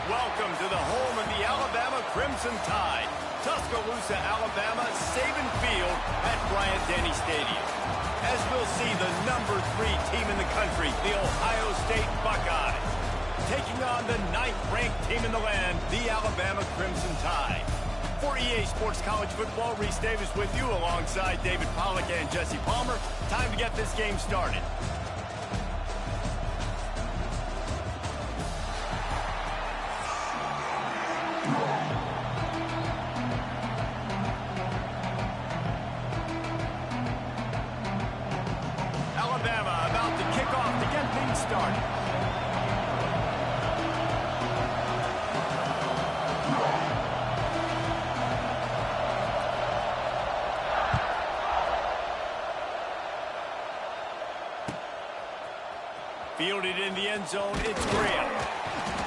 Welcome to the home of the Alabama Crimson Tide. Tuscaloosa, Alabama, Saban Field at Bryant-Denny Stadium. As we'll see, the number 3 team in the country, the Ohio State Buckeyes, taking on the 9th-ranked team in the land, the Alabama Crimson Tide. For EA Sports College Football, Reese Davis with you alongside David Pollack and Jesse Palmer. Time to get this game started. Alabama about to kick off to get things started. Fielded in the end zone, it's Graham.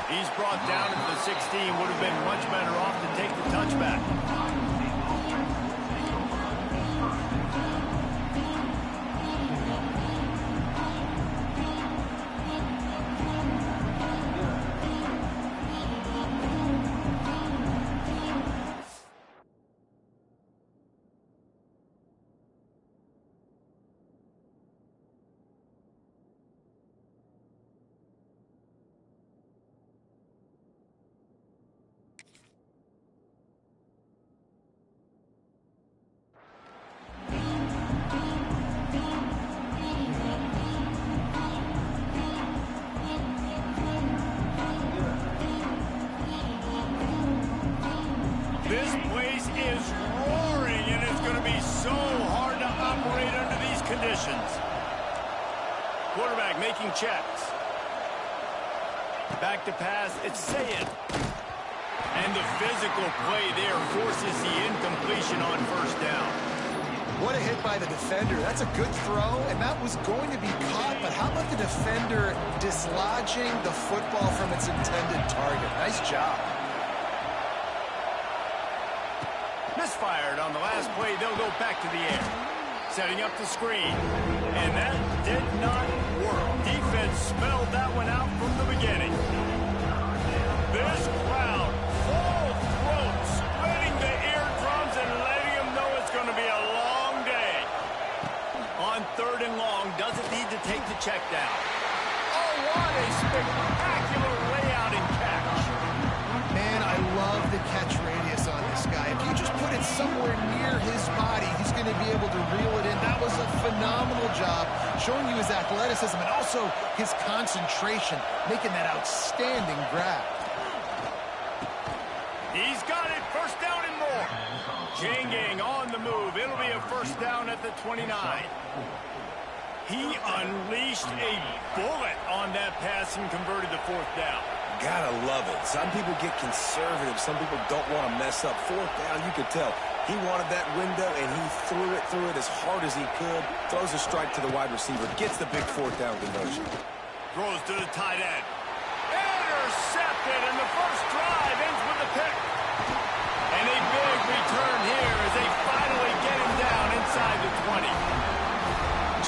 He's brought down at the 16, would have been much better off to take the touchback. This place is roaring, and it's going to be so hard to operate under these conditions. Quarterback making checks. Back to pass, it's Sayed. And the physical play there forces the incompletion on first down. What a hit by the defender. That's a good throw, and that was going to be caught, but how about the defender dislodging the football from its intended target? Nice job. Misfired on the last play. They'll go back to the air. Setting up the screen. And that did not work. Defense spelled that one out from the beginning. This crowd, full throat, splitting the eardrums and letting them know it's going to be a long day. On 3rd and long, doesn't need to take the check down. Oh, what a spectacular layout and catch. Man, I love the catch radius on this guy. If you just put it somewhere near his body, he's going to be able to reel it in. That was a phenomenal job, showing you his athleticism and also his concentration, making that outstanding grab. He's got it. First down and more. Janging on the move. It'll be a first down at the 29. He unleashed a bullet on that pass and converted the 4th down. Gotta love it. Some people get conservative. Some people don't want to mess up. 4th down, you could tell He wanted that window, and he threw it as hard as he could. Throws a strike to the wide receiver. Gets the big fourth down conversion. Throws to the tight end. Intercepted, and the first drive ends with a pick. And a big return here as they finally get him down inside the 20.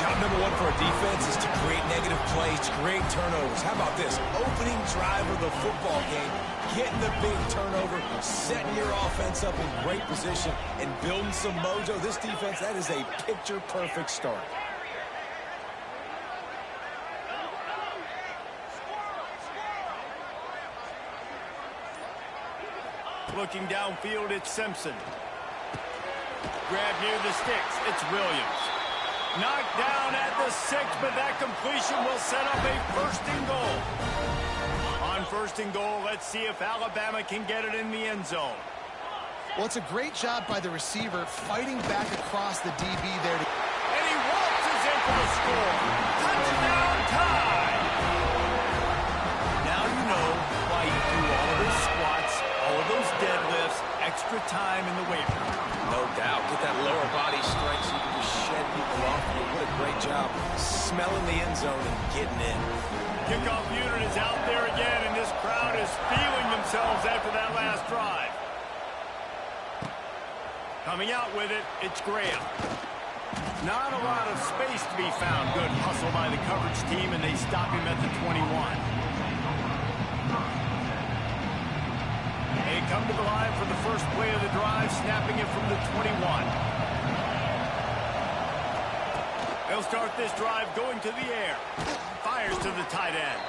Job number one for a defense is to create negative plays, to create turnovers. How about this? Opening drive of the football game, getting the big turnover, setting your offense up in great position, and building some mojo. This defense, that is a picture-perfect start. Looking downfield, it's Simpson. Grab near the sticks, it's Williams. Knocked down at the 6, but that completion will set up a first and goal. On first and goal, let's see if Alabama can get it in the end zone. Well, it's a great job by the receiver fighting back across the DB there. And he waltzes in for the score. Touchdown tie. Now you know why you do all of those squats, all of those deadlifts, extra time in the weight room. No doubt. Get that lower body strength so you can just shed people off you. What a great job smelling the end zone and getting in. Kickoff unit is out there again, and this crowd is feeling themselves after that last drive. Coming out with it, it's Graham. Not a lot of space to be found. Good hustle by the coverage team, and they stop him at the 21. They come to the line for the first play of the drive, snapping it from the 21. They'll start this drive going to the air. Fires to the tight end.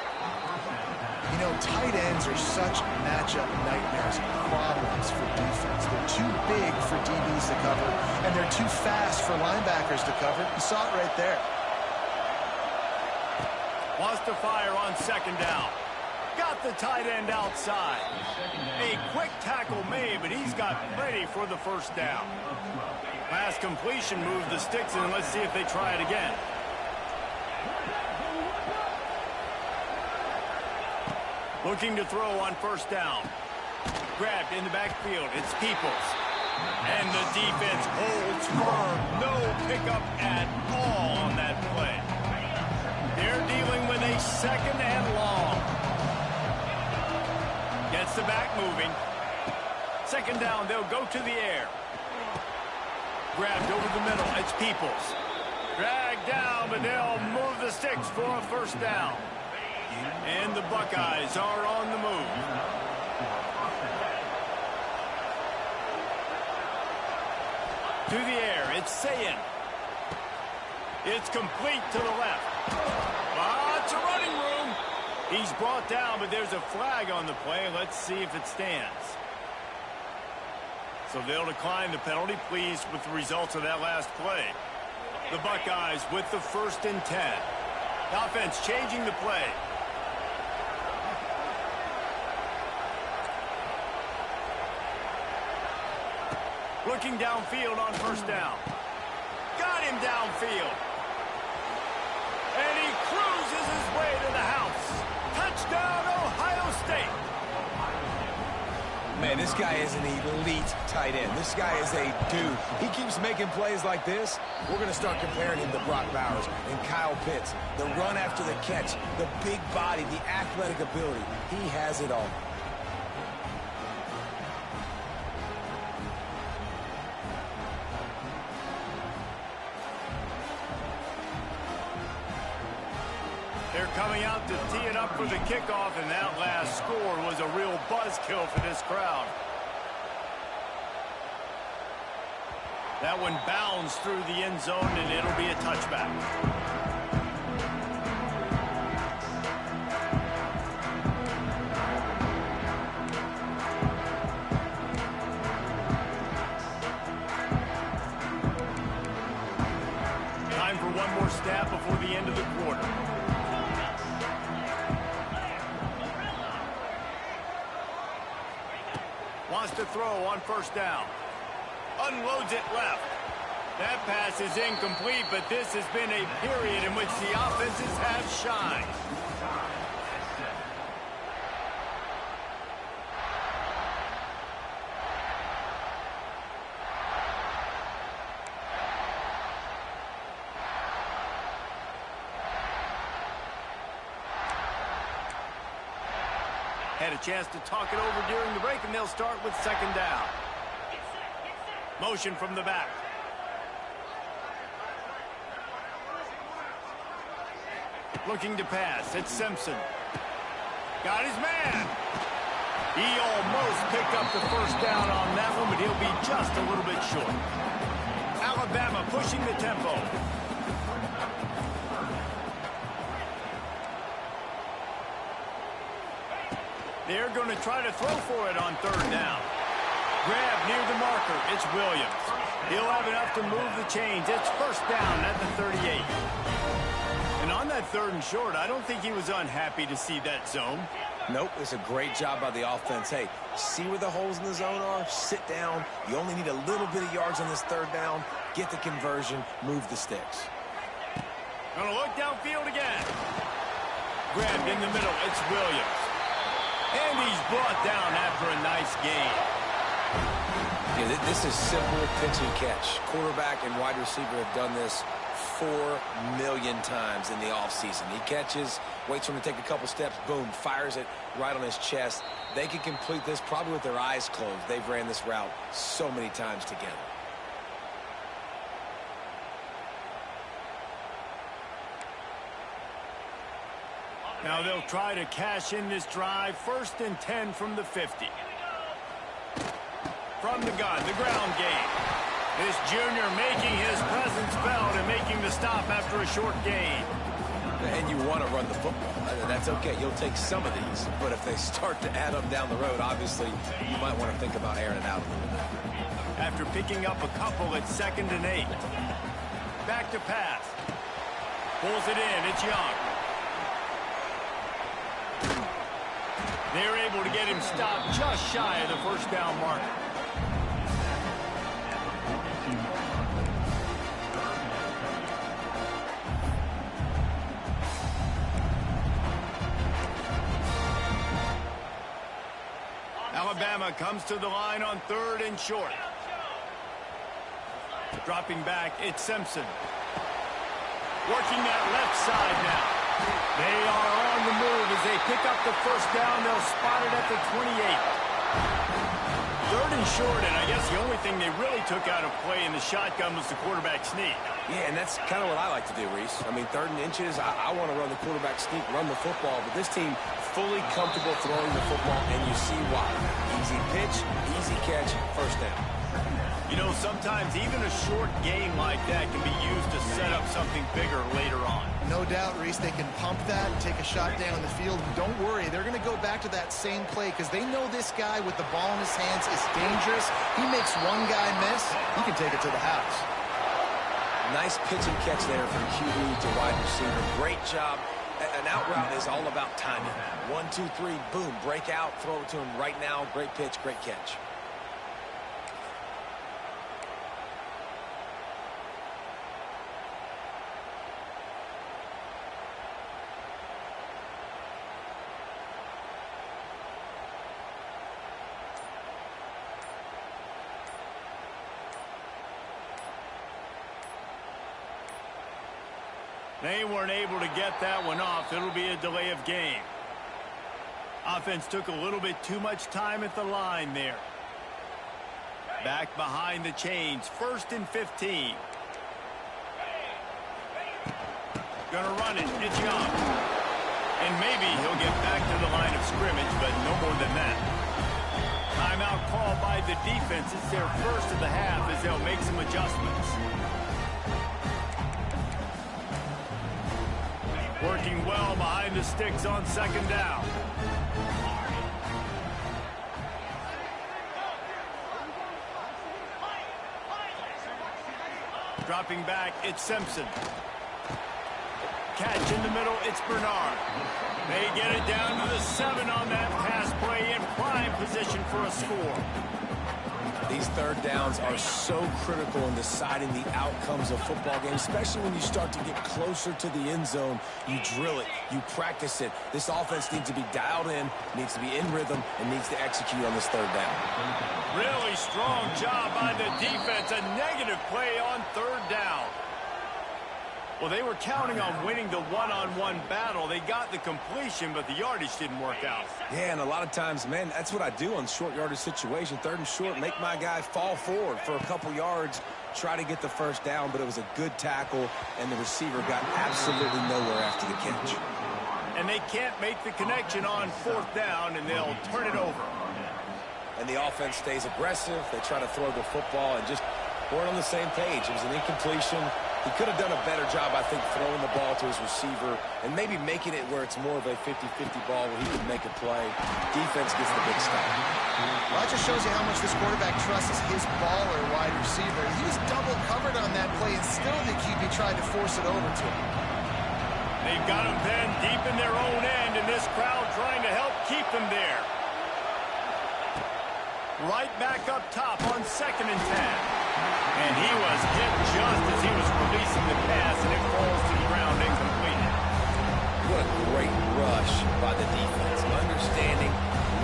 You know, tight ends are such matchup nightmares and problems for defense. They're too big for DBs to cover, and they're too fast for linebackers to cover. You saw it right there. Wants to fire on second down. Got the tight end outside. A quick tackle made, but he's got ready for the first down. Last completion moved the sticks, and let's see if they try it again. Looking to throw on first down. Grabbed in the backfield. It's Peoples. And the defense holds firm. No pickup at all on that play. They're dealing with a second and long. Gets the back moving. Second down, they'll go to the air. Grabbed over the middle, it's Peoples. Dragged down, but they'll move the sticks for a first down. And the Buckeyes are on the move. To the air, it's Sayin. It's complete to the left. Lots of running room. He's brought down, but there's a flag on the play. Let's see if it stands. So they'll decline the penalty, pleased with the results of that last play. The Buckeyes with the 1st and 10. The offense changing the play. Looking downfield on first down. Got him downfield. And he cruises his way to the house. Touchdown, Ohio State. Man, this guy is an elite tight end. This guy is a dude. He keeps making plays like this. We're going to start comparing him to Brock Bowers and Kyle Pitts. The run after the catch, the big body, the athletic ability. He has it all. They're coming out to tee it up for the kickoff, and that last score was a real buzzkill for this crowd. That one bounds through the end zone, and it'll be a touchback. Time for one more snap before the end of the quarter. Wants to throw on first down. Unloads it left. That pass is incomplete, but this has been a period in which the offenses have shined. Had a chance to talk it over during the break, and they'll start with second down. Motion from the back. Looking to pass. It's Simpson. Got his man. He almost picked up the first down on that one, but he'll be just a little bit short. Alabama pushing the tempo. They're going to try to throw for it on third down. Grab near the marker. It's Williams. He'll have enough to move the chains. It's first down at the 38. And on that third and short, I don't think he was unhappy to see that zone. Nope, it's a great job by the offense. Hey, see where the holes in the zone are? Sit down. You only need a little bit of yards on this third down. Get the conversion. Move the sticks. Gonna look downfield again. Grabbed in the middle. It's Williams. And he's brought down after a nice gain. Yeah, this is simple pitch and catch. Quarterback and wide receiver have done this 4 million times in the offseason. He catches, waits for him to take a couple steps, boom, fires it right on his chest. They can complete this probably with their eyes closed. They've ran this route so many times together. Now they'll try to cash in this drive. First and 10 from the 50. From the gun, the ground game. This junior making his presence felt and making the stop after a short gain. And you want to run the football. That's okay. You'll take some of these. But if they start to add up down the road, obviously, you might want to think about airing it out a little bit. After picking up a couple at 2nd and 8. Back to pass. Pulls it in. It's Young. They're able to get him stopped just shy of the first down mark. Alabama comes to the line on 3rd and short. Dropping back, it's Simpson. Working that left side now. They are on the move as they pick up the first down. They'll spot it at the 28. 3rd and short, and I guess the only thing they really took out of play in the shotgun was the quarterback sneak. Yeah, and that's kind of what I like to do, Reese. I mean, 3rd and inches, I want to run the quarterback sneak, run the football, but this team fully comfortable throwing the football, and you see why. Easy pitch, easy catch, first down. You know, sometimes even a short game like that can be used to set up something bigger later on. No doubt, Reese, they can pump that, take a shot down the field. Don't worry, they're going to go back to that same play because they know this guy with the ball in his hands is dangerous. He makes one guy miss, he can take it to the house. Nice pitch and catch there from QB to wide receiver. Great job. An out route is all about timing. 1, 2, 3, boom, break out, throw it to him right now. Great pitch, great catch. They weren't able to get that one off. It'll be a delay of game. Offense took a little bit too much time at the line there. Back behind the chains. 1st and 15. Gonna run it. It's Young. And maybe he'll get back to the line of scrimmage, but no more than that. Timeout called by the defense. It's their first of the half as they'll make some adjustments. Working well behind the sticks on 2nd down. Dropping back, it's Simpson. Catch in the middle, it's Bernard. They get it down to the 7 on that pass play in prime position for a score. These third downs are so critical in deciding the outcomes of football games, especially when you start to get closer to the end zone. You drill it, you practice it. This offense needs to be dialed in, needs to be in rhythm, and needs to execute on this third down. Really strong job by the defense. A negative play on 3rd down. Well, they were counting on winning the one-on-one battle. They got the completion, but the yardage didn't work out. Yeah, and a lot of times, man, that's what I do on short yardage situation. 3rd and short, make my guy fall forward for a couple yards, try to get the first down, but it was a good tackle, and the receiver got absolutely nowhere after the catch. And they can't make the connection on 4th down, and they'll turn it over. And the offense stays aggressive. They try to throw the football and just weren't on the same page. It was an incompletion. He could have done a better job, I think, throwing the ball to his receiver and maybe making it where it's more of a 50-50 ball where he can make a play. Defense gets the big stop. Well, that just shows you how much this quarterback trusts his baller wide receiver. He was double covered on that play, and still the QB tried to force it over to him. They've got him pinned deep in their own end, and this crowd trying to help keep them there. Right back up top on 2nd and 10. And he was hit just as he was releasing the pass, and it falls to the ground incomplete. What a great rush by the defense. Understanding,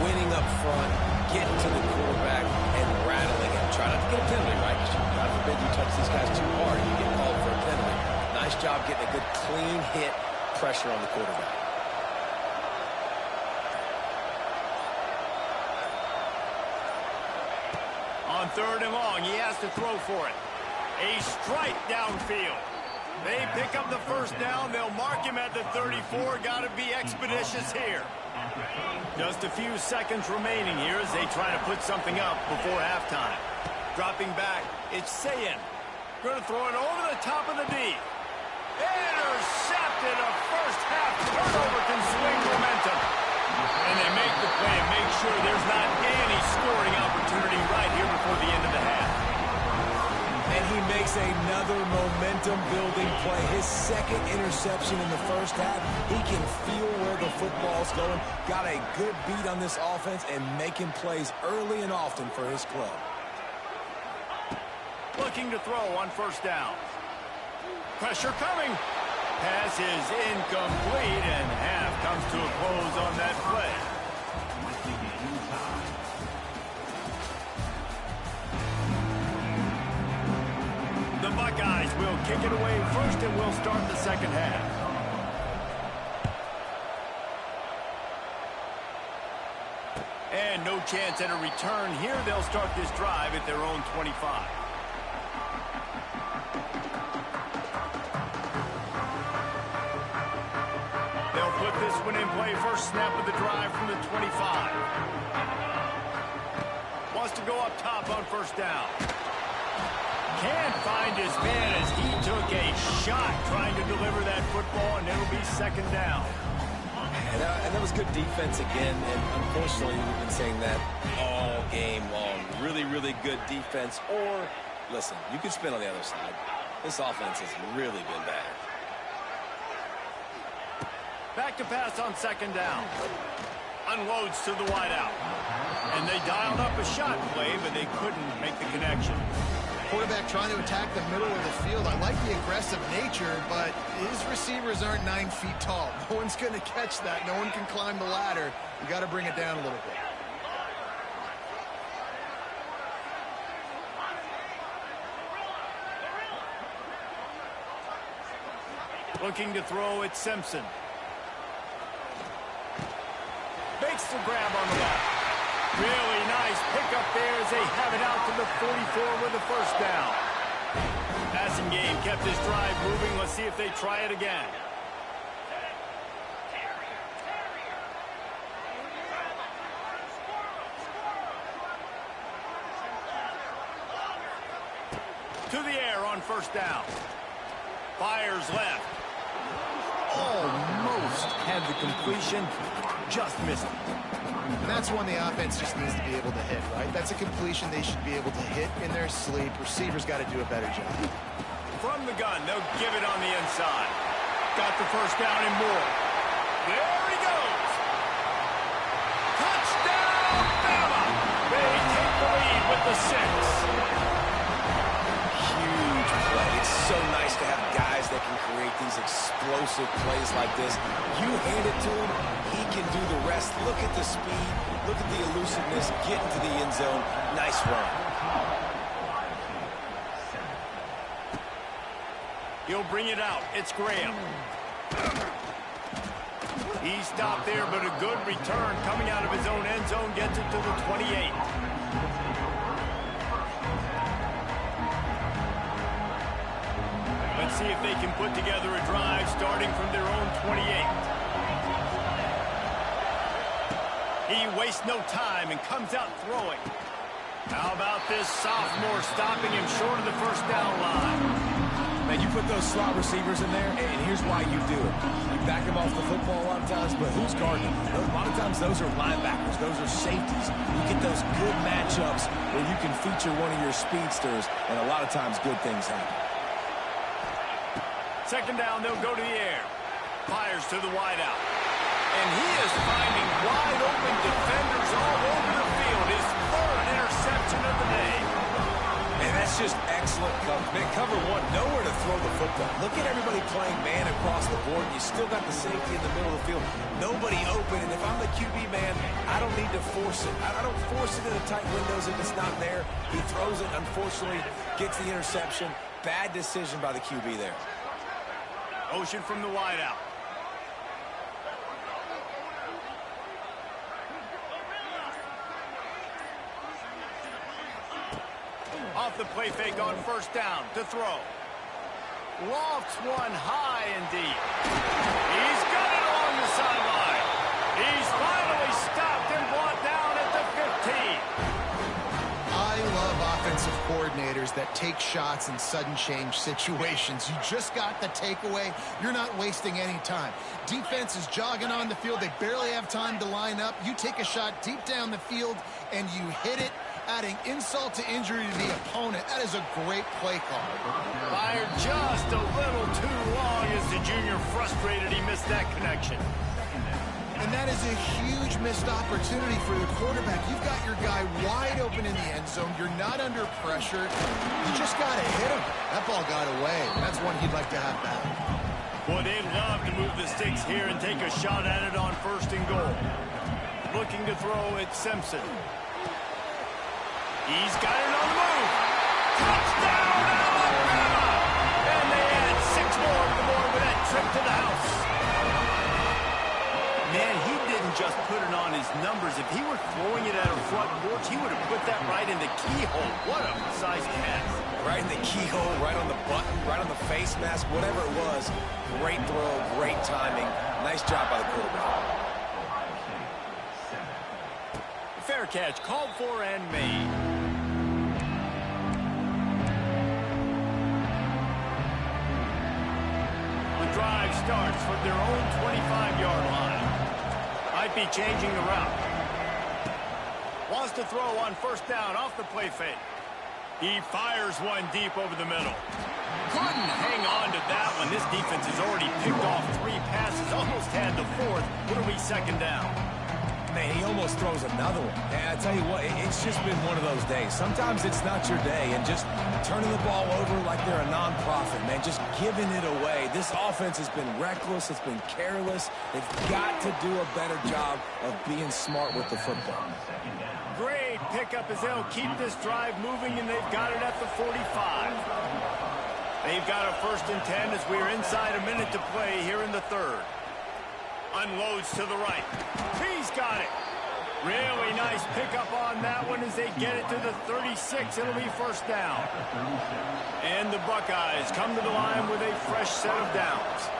winning up front, getting to the quarterback, and rattling him. Try not to get a penalty, right? God forbid you touch these guys too hard, you get called for a penalty. Nice job getting a good clean hit, pressure on the quarterback. On 3rd and long, he has to throw for it. A strike downfield. They pick up the first down. They'll mark him at the 34. Got to be expeditious here. Just a few seconds remaining here as they try to put something up before halftime. Dropping back, it's Sayin. Going to throw it over the top of the D. Intercepted. A first-half turnover can swing momentum. And they make the play and make sure there's not any scoring opportunity right here before the end of the half. And he makes another momentum-building play. His 2nd interception in the first half. He can feel where the football's going. Got a good beat on this offense and making plays early and often for his club. Looking to throw on 1st down. Pressure coming. Pass is incomplete, and half comes to a close on that play. The Buckeyes will kick it away first, and we'll start the 2nd half. And no chance at a return here. They'll start this drive at their own 25. Put this one in play. First snap of the drive from the 25. Wants to go up top on 1st down. Can't find his man as he took a shot trying to deliver that football, and it'll be 2nd down. And that was good defense again, and unfortunately we've been saying that all game long. Really, really good defense. Or, listen, you can spin on the other side. This offense has really been bad. Back to pass on 2nd down. Unloads to the wideout. And they dialed up a shot play, but they couldn't make the connection. Quarterback trying to attack the middle of the field. I like the aggressive nature, but his receivers aren't 9 feet tall. No one's going to catch that. No one can climb the ladder. You got to bring it down a little bit. Looking to throw at Simpson. Makes the grab on the left. Really nice pickup there as they have it out to the 44 with the 1st down. Passing game kept this drive moving. Let's see if they try it again. To the air on 1st down. Fires left. Almost had the completion. Just missed it. And that's one the offense just needs to be able to hit, right? That's a completion they should be able to hit in their sleep. Receivers got to do a better job. From the gun, they'll give it on the inside. Got the 1st down and more. There he goes. Touchdown, Bama. They take the lead with the 6. Huge play. It's so nice to have guys that can create these explosive plays like this. You hand it to him, he can do the rest. Look at the speed. Look at the elusiveness. Get into the end zone. Nice run. He'll bring it out. It's Graham. He stopped there, but a good return coming out of his own end zone gets it to the 28. Let's see if they can put together a drive starting from their own 28. He wastes no time and comes out throwing. How about this sophomore stopping him short of the first down line? Man, you put those slot receivers in there, and here's why you do it. You back them off the football a lot of times, but who's guarding them? A lot of times those are linebackers. Those are safeties. You get those good matchups where you can feature one of your speedsters, and a lot of times good things happen. Second down, they'll go to the air. Fires to the wideout. And he is finding wide open defenders all over the field. His third interception of the day. And that's just excellent coverage. Man, cover one, nowhere to throw the football. Look at everybody playing man across the board. You still got the safety in the middle of the field. Nobody open, and if I'm the QB man, I don't need to force it. I don't force it into tight windows if it's not there. He throws it, unfortunately, gets the interception. Bad decision by the QB there. Motion from the wideout. Off the play fake on first down to throw. Lofts one high and deep. He's got it along the sideline. He's finally stopped and brought down at the 15. I love offensive coordinators that take shots in sudden change situations. You just got the takeaway. You're not wasting any time. Defense is jogging on the field. They barely have time to line up. You take a shot deep down the field, and you hit it, adding insult to injury to the opponent. That is a great play call. Fired just a little too long as the junior frustrated. He missed that connection. And that is a huge missed opportunity for the quarterback. You've got your guy wide open in the end zone. You're not under pressure. You just got to hit him. That ball got away. That's one he'd like to have back. Well, they'd love to move the sticks here and take a shot at it on first and goal. Looking to throw at Simpson. He's got it on the move. Touchdown, Alabama! And they add 6 more to the board with that trip to the house. Man, he didn't just put it on his numbers. If he were throwing it at a front porch, he would have put that right in the keyhole. What a precise pass. Right in the keyhole, right on the button, right on the face mask, whatever it was. Great throw, great timing. Nice job by the quarterback. Fair catch, called for and made. The drive starts from their own 25-yard line. Might be changing the route. Wants to throw on first down off the play fake. He fires one deep over the middle. Couldn't hang on to that one. This defense has already picked off 3 passes, almost had the 4th. What are we, second down? Man, he almost throws another one. And I tell you what, it's just been one of those days. Sometimes it's not your day, and just turning the ball over like they're a non-profit, man, just giving it away. This offense has been reckless. It's been careless. They've got to do a better job of being smart with the football. Great pickup as they'll keep this drive moving, and they've got it at the 45. They've got a 1st and 10 as we're inside a minute to play here in the 3rd. Unloads to the right. He's got it. Really nice pickup on that one as they get it to the 36. It'll be first down. And the Buckeyes come to the line with a fresh set of downs.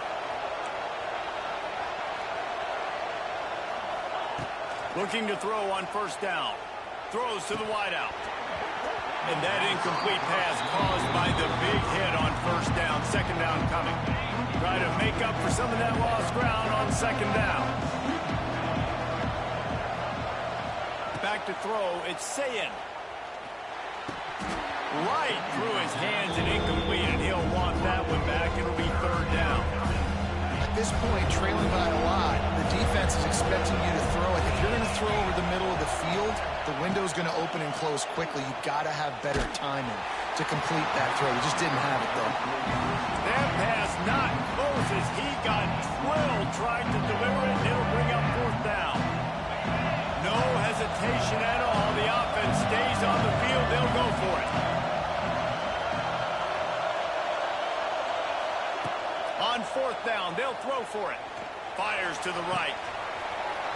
Looking to throw on first down. Throws to the wideout. And that incomplete pass caused by the big hit on first down. Second down coming. Try to make up for some of that lost ground on second down. Back to throw. It's Sayin. Right through his hands and incomplete, and he'll want that one back. It'll be 3rd down. At this point, trailing by a lot, the defense is expecting you to throw it. If you're going to throw over the middle of the field, the window's going to open and close quickly. You've got to have better timing to complete that throw. You just didn't have it, though. That pass not close as he got drilled trying to deliver it, and it'll bring up 4th down. No hesitation at all. The offense stays on the field. They'll go for it. fourth down. They'll throw for it. Fires to the right.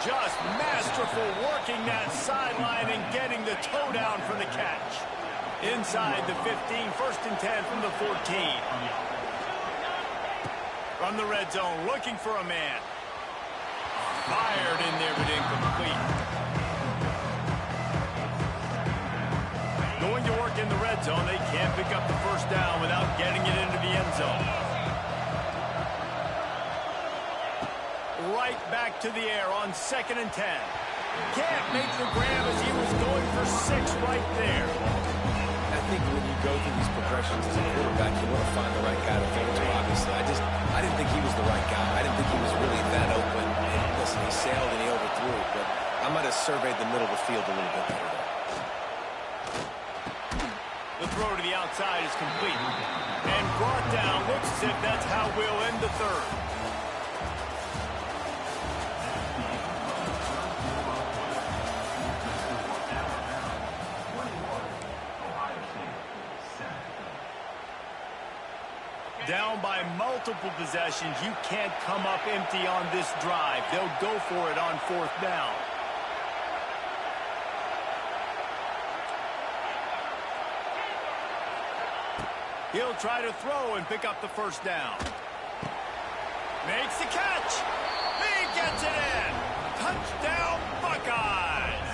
Just masterful working that sideline and getting the toe down for the catch. Inside the 15, 1st and 10 from the 14. From the red zone, looking for a man. Fired in there, but incomplete. Going to work in the red zone. They can't pick up the first down without getting it into the end zone. Right back to the air on 2nd and 10. Can't make the grab as he was going for 6 right there. I think when you go through these progressions as a quarterback, you want to find the right guy to throw to, obviously. I didn't think he was the right guy. I didn't think he was really that open. And listen, he sailed and he overthrew it, but I might have surveyed the middle of the field a little bit better there. The throw to the outside is complete. And brought down. Looks as if that's how we'll end the third. Down by multiple possessions. You can't come up empty on this drive. They'll go for it on 4th down. He'll try to throw and pick up the first down. Makes the catch. He gets it in. Touchdown, Buckeyes.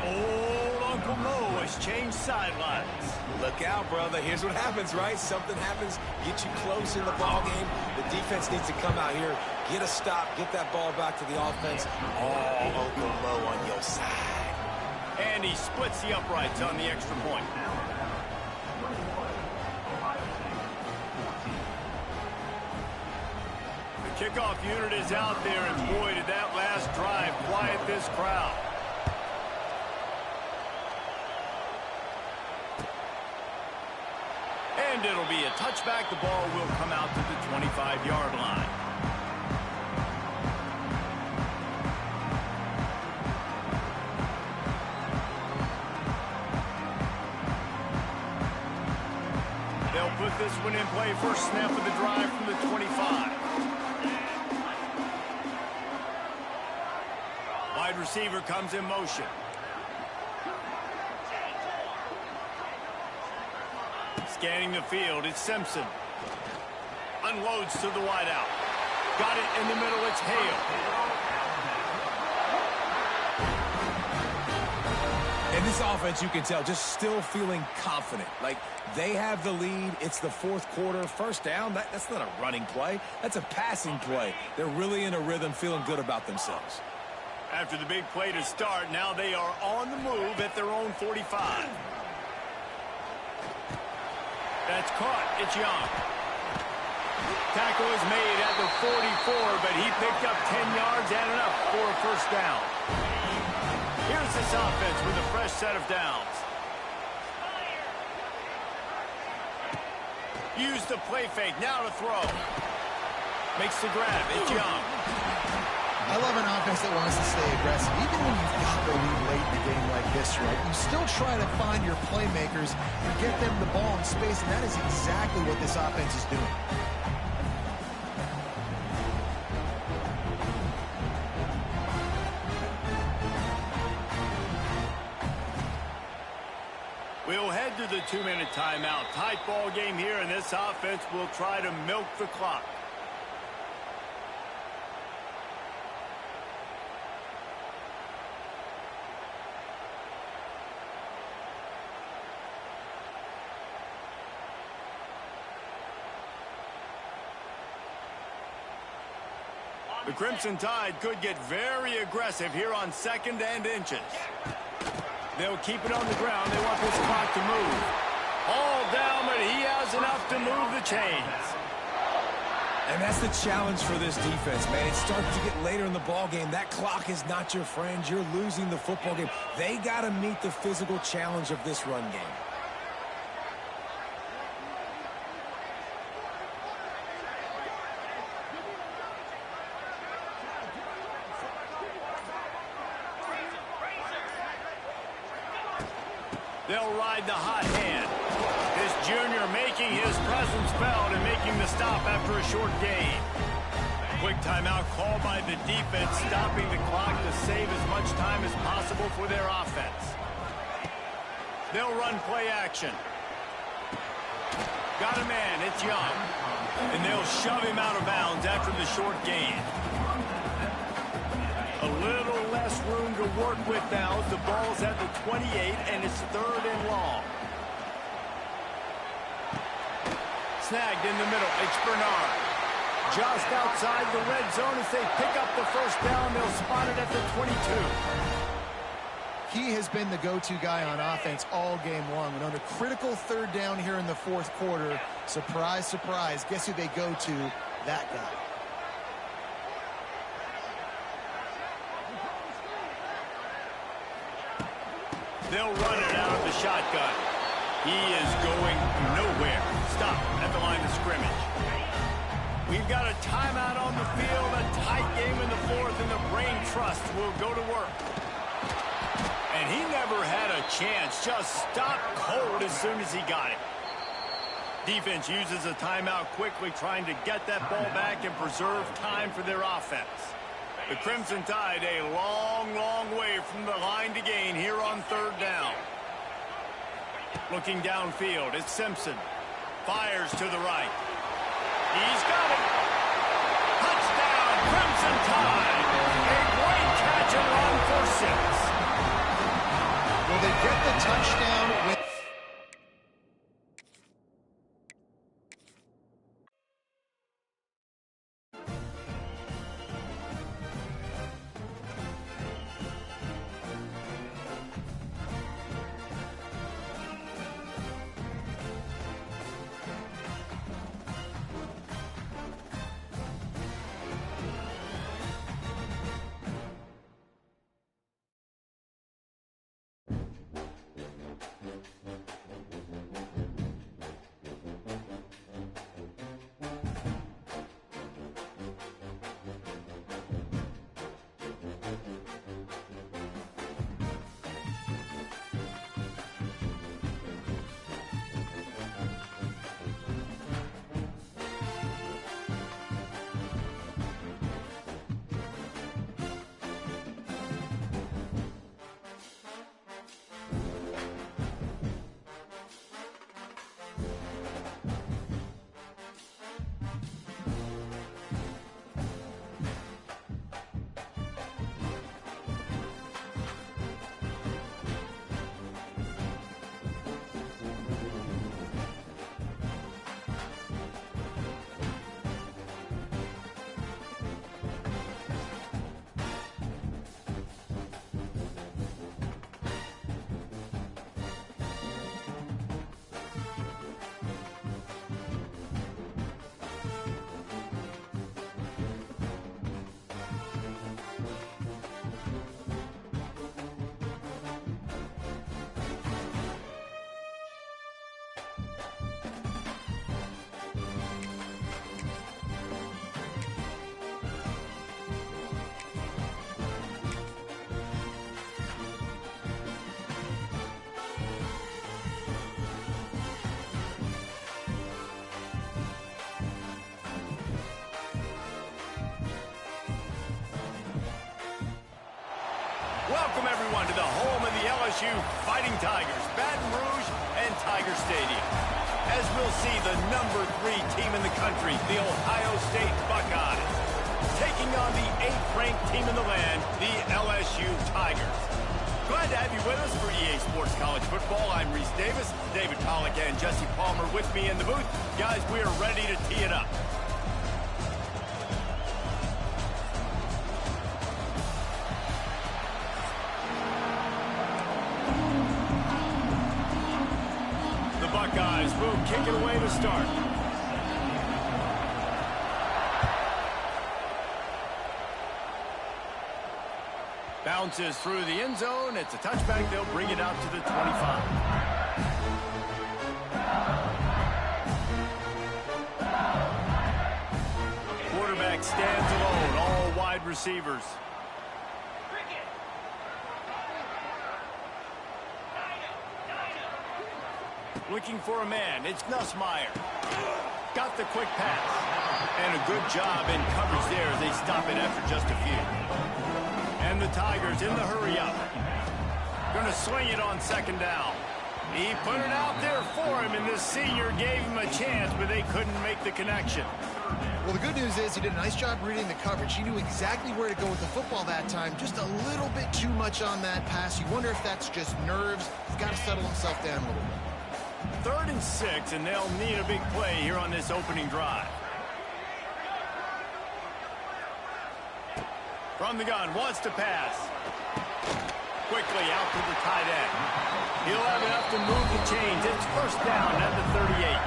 Old Uncle Mo has changed sidelines. Look out, brother. Here's what happens, right? Something happens, get you close in the ball game. The defense needs to come out here, get a stop, get that ball back to the offense. All Uncle Mo on your side. And he splits the uprights on the extra point. The kickoff unit is out there, and boy, did that last drive quiet this crowd. And it'll be a touchback. The ball will come out to the 25-yard line. They'll put this one in play. First snap of the drive from the 25. Wide receiver comes in motion. Scanning the field, it's Simpson. Unloads to the wideout. Got it in the middle, it's Hale. In this offense, you can tell, just still feeling confident. Like, they have the lead. It's the 4th quarter. First down, that's not a running play. That's a passing play. They're really in a rhythm, feeling good about themselves. After the big play to start, now they are on the move at their own 45. That's caught. It's Young. Tackle is made at the 44, but he picked up 10 yards and enough for a first down. Here's this offense with a fresh set of downs. Use the play fake. Now to throw. Makes the grab. It's Young. I love an offense that wants to stay aggressive. Even when you've got the lead late in a game like this, right, you still try to find your playmakers and get them the ball in space, and that is exactly what this offense is doing. We'll head to the 2-minute timeout. Tight ball game here, and this offense will try to milk the clock. The Crimson Tide could get very aggressive here on 2nd and inches. They'll keep it on the ground. They want this clock to move. All down, but he has enough to move the chains. And that's the challenge for this defense, man. It starts to get later in the ball game. That clock is not your friend. You're losing the football game. They got to meet the physical challenge of this run game. They'll ride the hot hand. This junior making his presence felt and making the stop after a short gain. Quick timeout called by the defense, stopping the clock to save as much time as possible for their offense. They'll run play action. Got a man, it's Young. And they'll shove him out of bounds after the short gain. A little less room to work with now as the ball's at the 28 and it's 3rd and long. Snagged in the middle, it's Bernard. Just outside the red zone as they pick up the first down. They'll spot it at the 22. He has been the go-to guy on offense all game long. And on a critical 3rd down here in the 4th quarter, surprise, surprise, guess who they go to? That guy. They'll run it out of the shotgun. He is going nowhere. Stop at the line of scrimmage. We've got a timeout on the field, a tight game in the 4th, and the Brain Trust will go to work. And he never had a chance, just stopped cold as soon as he got it. Defense uses a timeout quickly, trying to get that ball back and preserve time for their offense. The Crimson Tide a long, long way from the line to gain here on 3rd down. Looking downfield, it's Simpson. Fires to the right. He's got it. Touchdown, Crimson Tide. A great catch and run for 6. Well, they get the touchdown with... Welcome, everyone, to the home of the LSU Fighting Tigers, Baton Rouge and Tiger Stadium. As we'll see, the number 3 team in the country, the Ohio State Buckeyes, taking on the 8th-ranked team in the land, the LSU Tigers. Glad to have you with us for EA Sports College Football. I'm Reese Davis, David Pollack and Jesse Palmer with me in the booth. Guys, we are ready to tee it up. Buckeyes will kick it away to start. Bounces through the end zone. It's a touchback. They'll bring it out to the 25. Quarterback stands alone. All wide receivers. Looking for a man. It's Nussmeier. Got the quick pass. And a good job in coverage there as they stop it after just a few. And the Tigers in the hurry-up. Going to swing it on second down. He put it out there for him, and the senior gave him a chance, but they couldn't make the connection. Well, the good news is he did a nice job reading the coverage. He knew exactly where to go with the football that time. Just a little bit too much on that pass. You wonder if that's just nerves. He's got to settle himself down a little bit. 3rd and 6, and they'll need a big play here on this opening drive. From the gun, wants to pass. Quickly out to the tight end. He'll have enough to move the chains. It's first down at the 38.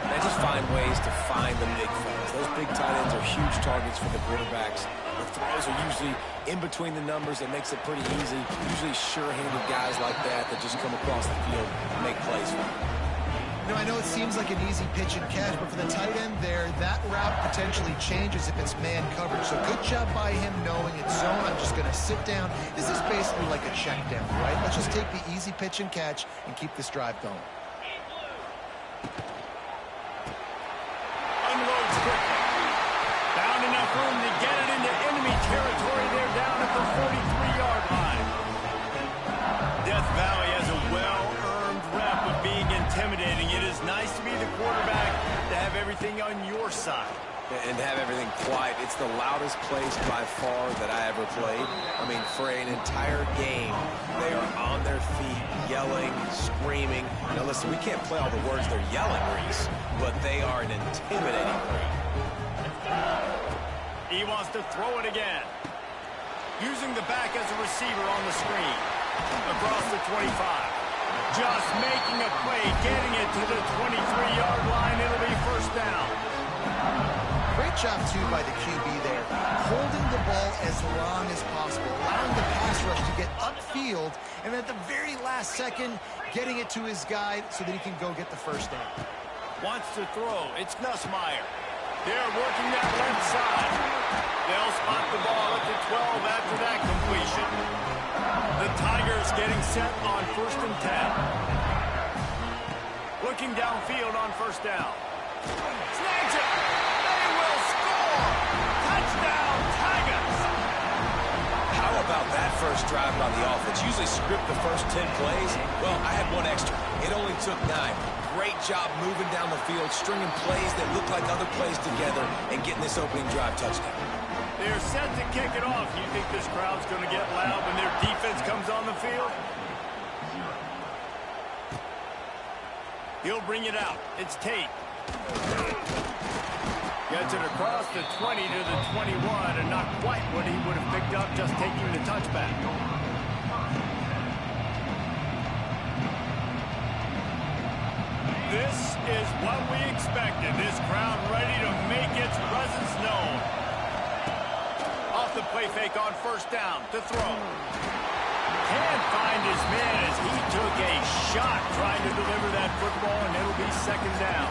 They just find ways to find the big fellas. Those big tight ends are huge targets for the quarterbacks. The throws are usually in between the numbers. That makes it pretty easy. Usually sure-handed guys like that just come across the field and make plays for them. You know, I know it seems like an easy pitch and catch, but for the tight end there, that route potentially changes if it's man coverage. So good job by him knowing it's zone. I'm just going to sit down. This is basically like a check down, right? Let's just take the easy pitch and catch and keep this drive going. Unloads quickly. Found enough room to get it into enemy territory. They're down at the 43-yard line. Death Valley has a well-earned rep of being intimidating. It is nice to be the quarterback, to have everything on your side. And to have everything quiet. It's the loudest place by far that I ever played. I mean, for an entire game, they are on their feet, yelling, screaming. Now, listen, we can't play all the words they're yelling, Reese, but they are an intimidating group. He wants to throw it again. Using the back as a receiver on the screen. Across the 25. Just making a play, getting it to the 23-yard line. It'll be first down. Great job, too, by the QB there. Holding the ball as long as possible. Allowing the pass rush to get upfield. And at the very last second, getting it to his guy so that he can go get the first down. Wants to throw. It's Nussmeier. They're working that left side. They'll spot the ball at the 12 after that completion. The Tigers getting set on 1st and 10. Looking downfield on first down. Snags it. They will score. Touchdown, Tigers. How about that first drive by the offense? Usually script the first 10 plays. Well, I had one extra. It only took 9. Great job moving down the field, stringing plays that look like other plays together, and getting this opening drive touchdown. They're set to kick it off. You think this crowd's going to get loud when their defense comes on the field? He'll bring it out. It's Tate. Gets it across the 20 to the 21, and not quite what he would have picked up just taking the touchback. This is what we expected. This crowd ready to make its presence known. Off the play fake on first down to throw. Can't find his man as he took a shot trying to deliver that football, and it'll be second down.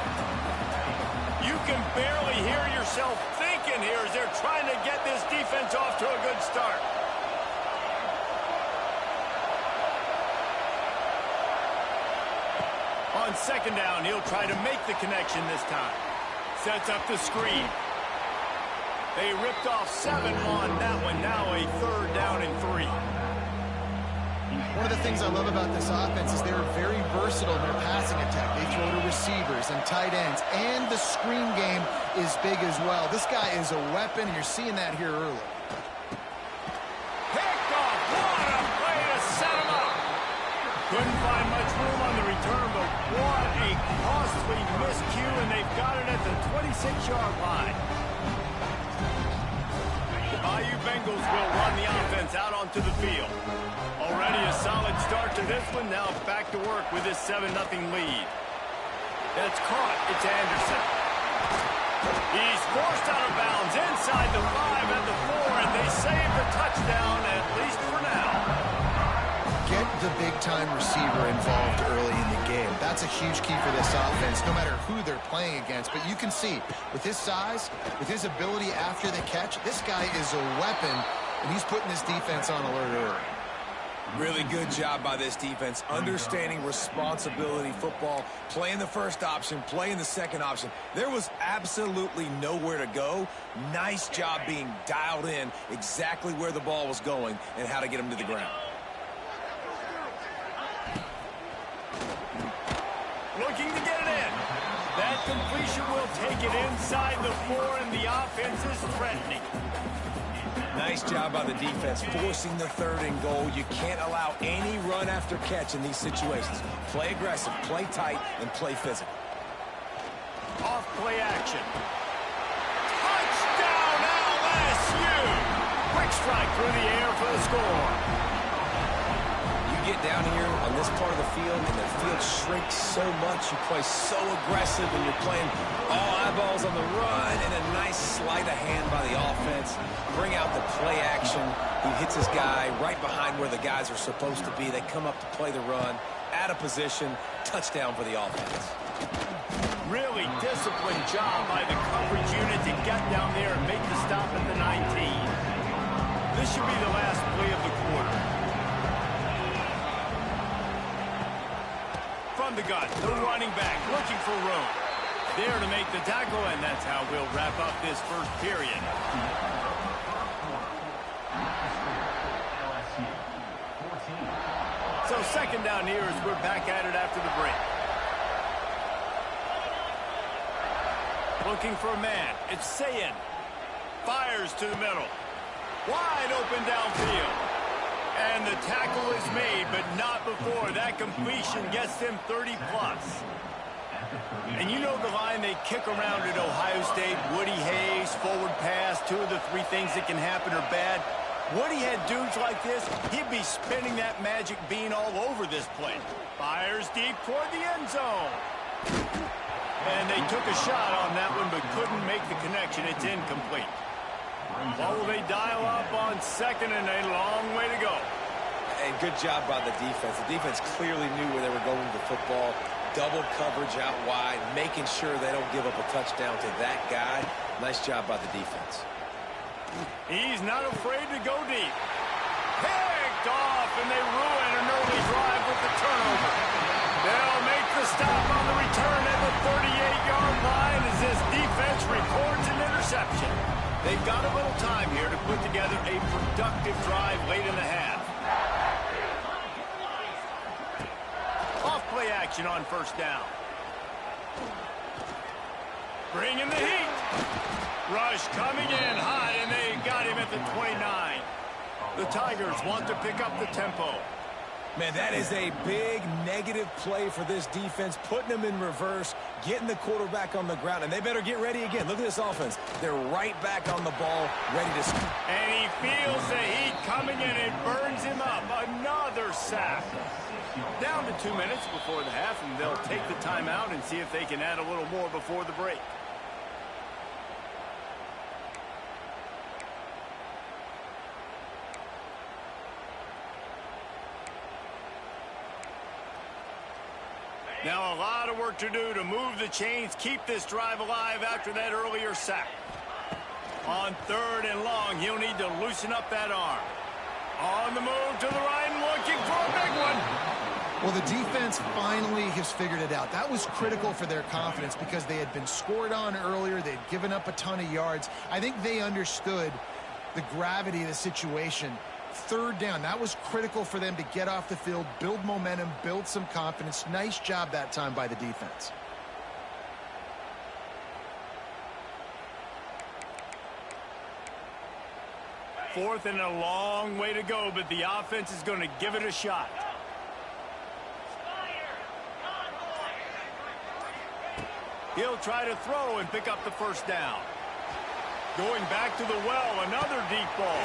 You can barely hear yourself thinking here as they're trying to get this defense off to a good start. On second down, he'll try to make the connection this time. Sets up the screen. They ripped off 7 on that one. Now a 3rd down and 3. One of the things I love about this offense is they're very versatile in their passing attack. They throw to receivers and tight ends, and the screen game is big as well. This guy is a weapon, and you're seeing that here early. Picked off. What a play to set him up. Couldn't find much room on the return, but what a costly miscue, and they've got it at the 26-yard line. The Bayou Bengals will run the offense out onto the field. Already a solid start to this one. Now back to work with this 7-0 lead. That's caught. It's Anderson. He's forced out of bounds inside the 5 and the 4, and they save the touchdown, at least for now. Get the big-time receiver involved early in the game. That's a huge key for this offense, no matter who they're playing against. But you can see, with his size, with his ability after the catch, this guy is a weapon, and he's putting his defense on alert early. Really good job by this defense, understanding responsibility football, playing the first option, playing the second option. There was absolutely nowhere to go. Nice job being dialed in exactly where the ball was going and how to get him to the ground. Looking to get it in. That completion will take it inside the 4, and the offense is threatening. Nice job by the defense, forcing the 3rd and goal. You can't allow any run after catch in these situations. Play aggressive, play tight, and play physical. Off play action. Touchdown LSU! Quick strike through the air for the score. You get down here on this part of the field, and the field shrinks so much. You play so aggressive, and you're playing all eyeballs on the run, and a nice sleight of hand by the offense. Bring out the play action. He hits his guy right behind where the guys are supposed to be. They come up to play the run, out of position, touchdown for the offense. Really disciplined job by the coverage unit to get down there and make the stop at the 19. This should be the last play of the quarter. From the gun, the running back looking for room. There to make the tackle, and that's how we'll wrap up this first period. So second down here as we're back at it after the break. Looking for a man. It's Sayin. Fires to the middle. Wide open downfield. And the tackle is made, but not before. That completion gets them 30+. And you know the line they kick around at Ohio State, Woody Hayes, forward pass, 2 of the 3 things that can happen are bad. Woody had dudes like this, he'd be spinning that magic bean all over this play. Fires deep toward the end zone. And they took a shot on that one, but couldn't make the connection. It's incomplete. What will they dial up on second, and a long way to go. And good job by the defense. The defense clearly knew where they were going with the football. Double coverage out wide, making sure they don't give up a touchdown to that guy. Nice job by the defense. He's not afraid to go deep. Picked off, and they ruin an early drive with the turnover. They'll make the stop on the return at the 38-yard line as this defense records an interception. They've got a little time here to put together a productive drive late in the half. Off-play action on first down. Bringing the heat. Rush coming in high, and they got him at the 29. The Tigers want to pick up the tempo. Man, that is a big negative play for this defense, putting them in reverse, getting the quarterback on the ground, and they better get ready again. Look at this offense. They're right back on the ball, ready to score. And he feels the heat coming in. It burns him up. Another sack. Down to 2 minutes before the half, and they'll take the timeout and see if they can add a little more before the break. Now a lot of work to do to move the chains, keep this drive alive after that earlier sack. On 3rd and long, he'll need to loosen up that arm. On the move to the right and looking for a big one. Well, the defense finally has figured it out. That was critical for their confidence because they had been scored on earlier. They'd given up a ton of yards. I think they understood the gravity of the situation. 3rd down, that was critical for them to get off the field, build momentum, build some confidence. Nice job that time by the defense. Fourth and a long way to go, but the offense is going to give it a shot. He'll try to throw and pick up the first down. Going back to the well, another deep ball.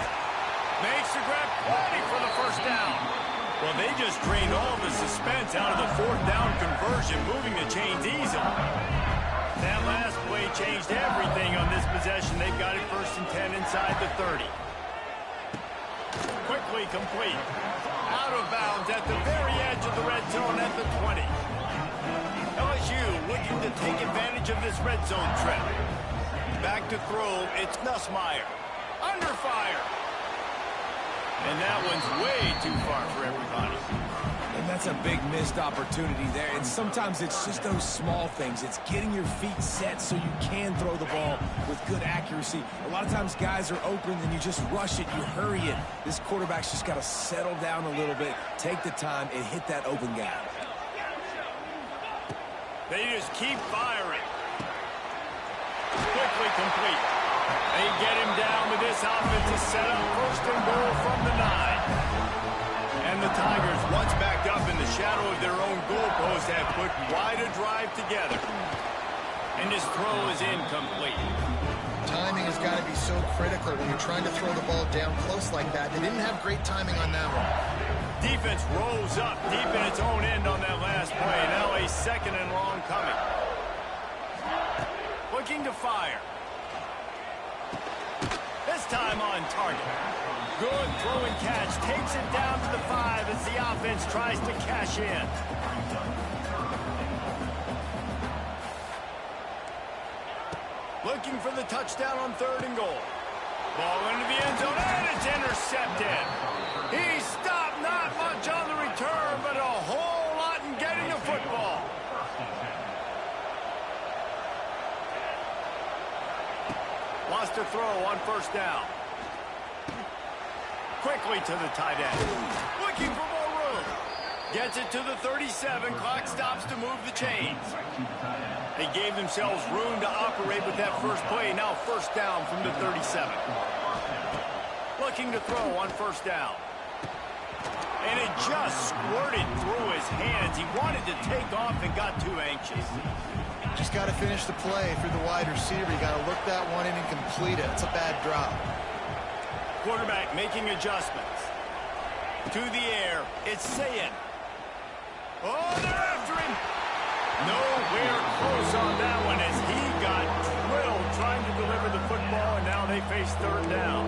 Makes the grab, plenty for the first down. Well, they just drained all the suspense out of the 4th down conversion, moving the chains easily. That last play changed everything on this possession. They've got it 1st and 10 inside the 30. Quickly complete. Out of bounds at the very edge of the red zone at the 20. LSU looking to take advantage of this red zone trap. Back to throw, it's Nussmeier. Under fire. And that one's way too far for everybody. And that's a big missed opportunity there. And sometimes it's just those small things. It's getting your feet set so you can throw the ball with good accuracy. A lot of times guys are open and you just rush it, you hurry it. This quarterback's just got to settle down a little bit, take the time, and hit that open gap. They just keep firing. Quickly complete. They get him down with this offensive setup. First and goal from the 9. And the Tigers, once backed up in the shadow of their own goalpost, have put quite a drive together. And his throw is incomplete. Timing has got to be so critical when you're trying to throw the ball down close like that. They didn't have great timing on that one. Defense rolls up deep in its own end on that last play. Now a second and long coming. Looking to fire. This time on target. Good throw and catch. Takes it down to the 5 as the offense tries to cash in. Looking for the touchdown on 3rd and goal. Ball into the end zone, and it's intercepted. He stopped, not much on the return, but a whole lot in getting the football. Lost a throw on 1st down. Quickly to the tight end. Looking for more room. Gets it to the 37. Clock stops to move the chains. They gave themselves room to operate with that first play. Now 1st down from the 37. Looking to throw on 1st down. And it just squirted through his hands. He wanted to take off and got too anxious. Just got to finish the play for the wide receiver. You got to look that one in and complete it. It's a bad drop. Quarterback making adjustments. To the air, it's Sayin. Oh, they're after him. Nowhere close on that one as he got drilled trying to deliver the football, and now they face 3rd down.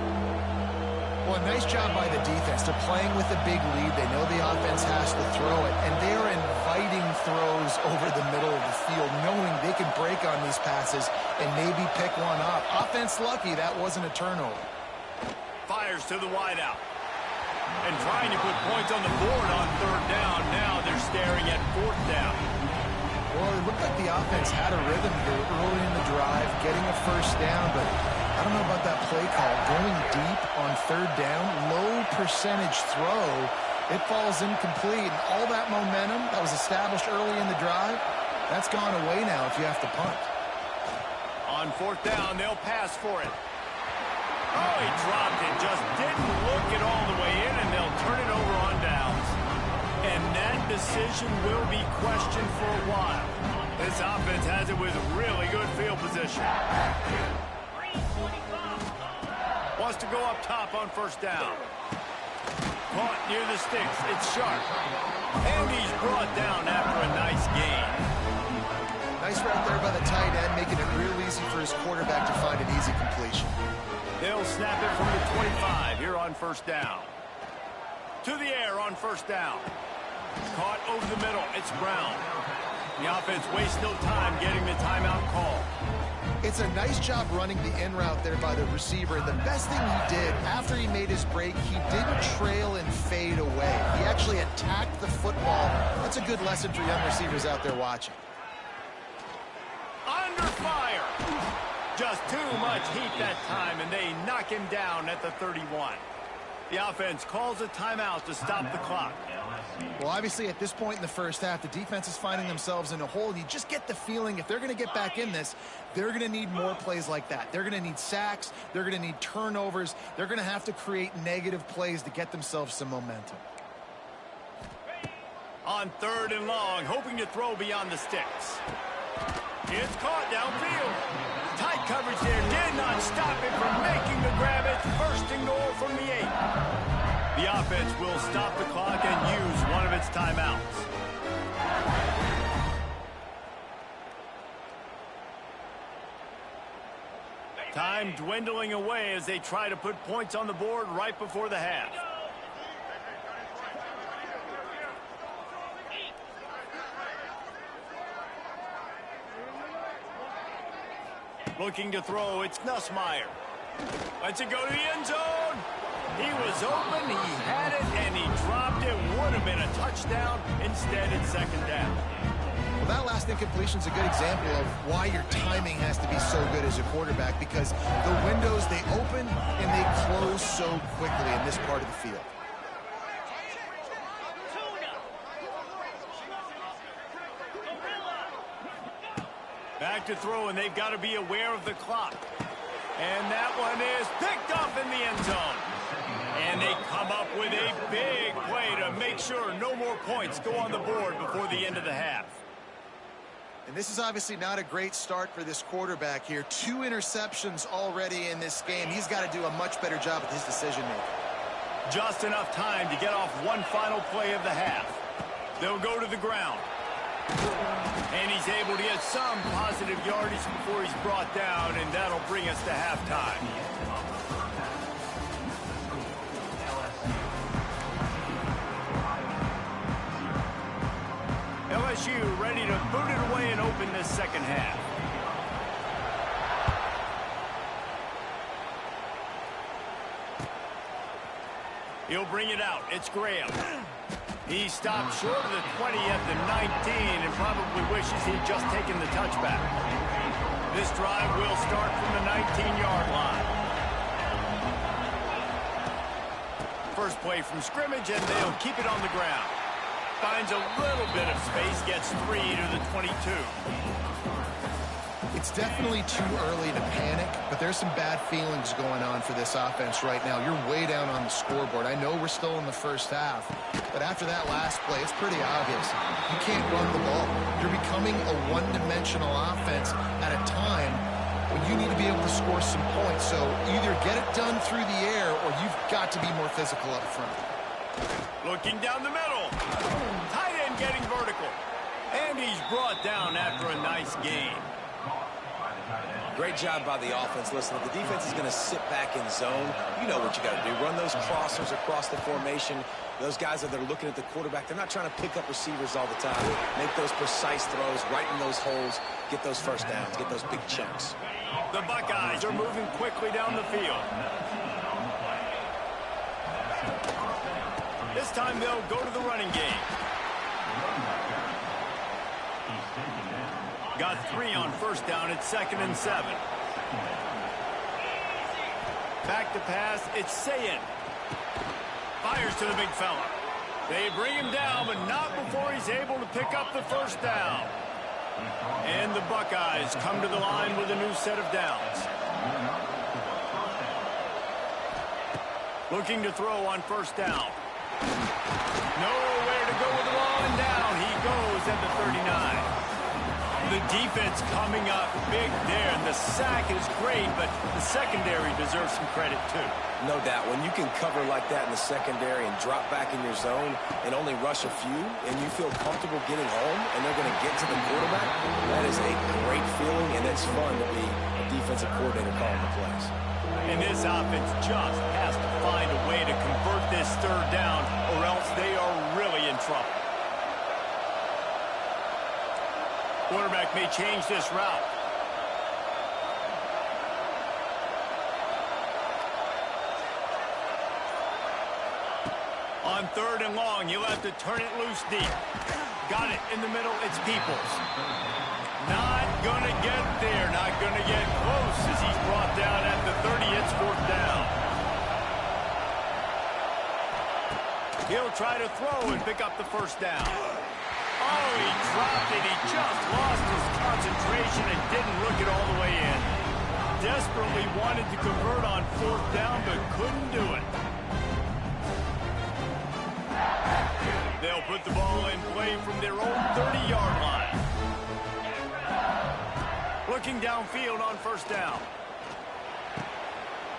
Well, nice job by the defense. They're playing with a big lead. They know the offense has to throw it, and they are inviting throws over the middle of the field, knowing they can break on these passes and maybe pick one up. Offense lucky that wasn't a turnover. Fires to the wideout. And trying to put points on the board on 3rd down. Now they're staring at 4th down. Well, it looked like the offense had a rhythm here early in the drive, getting a 1st down, but I don't know about that play call. Going deep on 3rd down, low percentage throw, it falls incomplete. And all that momentum that was established early in the drive, that's gone away now if you have to punt. On 4th down, they'll pass for it. Oh, he dropped it. Just didn't look it all the way in, and they'll turn it over on downs. And that decision will be questioned for a while. This offense has it with really good field position. Wants to go up top on 1st down. Caught near the sticks. It's Sharp. And he's brought down after a nice gain. Nice right there by the tight end, making it real easy for his quarterback to find an easy completion. They'll snap it from the 25 here on 1st down. To the air on 1st down. Caught over the middle. It's Brown. The offense wastes no time getting the timeout call. It's a nice job running the in route there by the receiver. And the best thing he did after he made his break, he didn't trail and fade away. He actually attacked the football. That's a good lesson for young receivers out there watching. Under fire. Just too much heat that time, and they knock him down at the 31. The offense calls a timeout to stop the clock. Well, obviously, at this point in the 1st half, the defense is finding themselves in a hole. And you just get the feeling if they're going to get back in this, they're going to need more plays like that. They're going to need sacks. They're going to need turnovers. They're going to have to create negative plays to get themselves some momentum. On 3rd and long, hoping to throw beyond the sticks. It's caught downfield. Tight coverage there did not stop it from making the grab. It's 1st and goal from the 8. The offense will stop the clock and use one of its timeouts. Time dwindling away as they try to put points on the board right before the half. Looking to throw, it's Nussmeier. Lets it go to the end zone. He was open, he had it, and he dropped it. Would have been a touchdown. Instead, it's second down. Well, that last incompletion is a good example of why your timing has to be so good as a quarterback, because the windows, they open and they close so quickly in this part of the field. Back to throw, and they've got to be aware of the clock. And that one is picked up in the end zone. And they come up with a big play to make sure no more points go on the board before the end of the half. And this is obviously not a great start for this quarterback here. 2 interceptions already in this game. He's got to do a much better job with his decision-making. Just enough time to get off one final play of the half. They'll go to the ground. And he's able to get some positive yardage before he's brought down, and that'll bring us to halftime. LSU ready to boot it away and open this second half. He'll bring it out. It's Graham. He stopped short of the 20 at the 19 and probably wishes he'd just taken the touchback. This drive will start from the 19-yard line. First play from scrimmage, and they'll keep it on the ground. Finds a little bit of space, gets 3 to the 22. It's definitely too early to panic, but there's some bad feelings going on for this offense right now. You're way down on the scoreboard. I know we're still in the first half, but after that last play, it's pretty obvious. You can't run the ball. You're becoming a one-dimensional offense at a time when you need to be able to score some points. So either get it done through the air or you've got to be more physical up front. Looking down the middle. Tight end getting vertical. And he's brought down after a nice gain. Great job by the offense. Listen, if the defense is going to sit back in zone, you know what you got to do. Run those crossers across the formation. Those guys that are looking at the quarterback, they're not trying to pick up receivers all the time. Make those precise throws, right in those holes, get those first downs, get those big chunks. The Buckeyes are moving quickly down the field. This time they'll go to the running game. Got 3 on first down. It's 2nd and 7. Back to pass. It's Sayin. Fires to the big fella. They bring him down, but not before he's able to pick up the first down. And the Buckeyes come to the line with a new set of downs. Looking to throw on first down. Nowhere to go with the ball, and down he goes at the 39. The defense coming up big there, and the sack is great, but the secondary deserves some credit too. No doubt. When you can cover like that in the secondary and drop back in your zone and only rush a few, and you feel comfortable getting home, and they're going to get to the quarterback, that is a great feeling, and it's fun to be a defensive coordinator calling the plays. And this offense just has to find a way to convert this third down, or else they are really in trouble. Quarterback may change this route. On 3rd and long, he'll have to turn it loose deep. Got it in the middle. It's Peoples. Not going to get there. Not going to get close as he's brought down at the 30. It's 4th down. He'll try to throw and pick up the first down. Oh, he dropped it. He just lost his concentration and didn't look it all the way in. Desperately wanted to convert on 4th down, but couldn't do it. They'll put the ball in play from their own 30-yard line. Looking downfield on first down.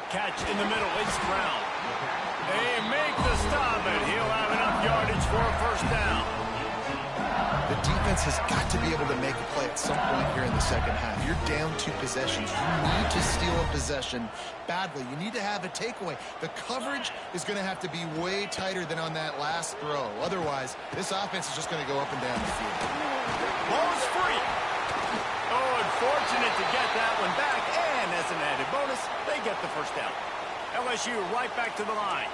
Catch in the middle. It's Brown. They make the stop, and he'll have enough yardage for a first down. The defense has got to be able to make a play at some point here in the second half. You're down 2 possessions. You need to steal a possession badly. You need to have a takeaway. The coverage is going to have to be way tighter than on that last throw. Otherwise, this offense is just going to go up and down the field. Ball's free. Oh, unfortunate to get that one back. And as an added bonus, they get the first down. LSU right back to the line.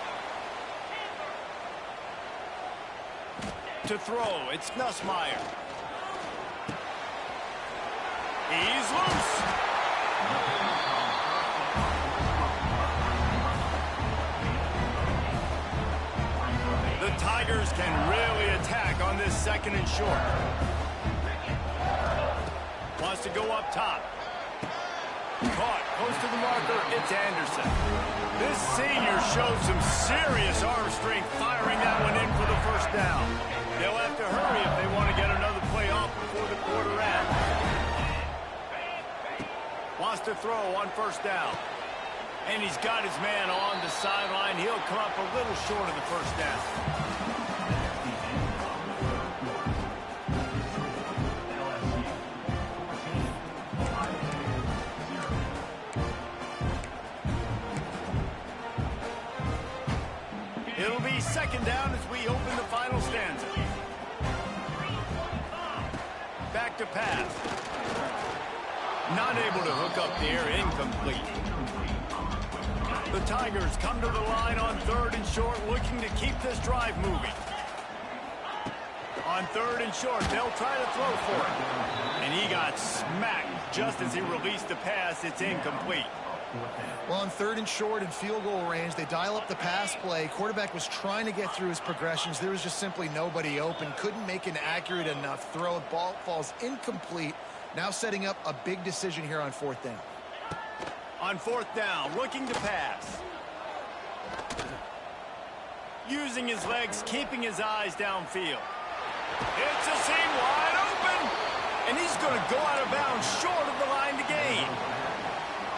To throw, it's Nussmeier. He's loose. The Tigers can really attack on this 2nd and short. Wants to go up top. Caught, close to the marker, it's Anderson. This senior showed some serious arm strength firing that one in for the first down. They'll have to hurry if they want to get another play off before the quarter ends. Wants to throw on 1st down. And he's got his man on the sideline. He'll come up a little short of the 1st down. It'll be 2nd down as we open the final stanza. Back to pass. Not able to hook up there, incomplete. The Tigers come to the line on 3rd and short, looking to keep this drive moving. On 3rd and short, they'll try to throw for it. And he got smacked just as he released the pass. It's incomplete. Well, on 3rd and short and field goal range, they dial up the pass play. Quarterback was trying to get through his progressions. There was just simply nobody open. Couldn't make an accurate enough throw. The ball falls incomplete. Now setting up a big decision here on 4th down. On 4th down, looking to pass. Using his legs, keeping his eyes downfield. It's a seam wide open. And he's going to go out of bounds short of the line to gain.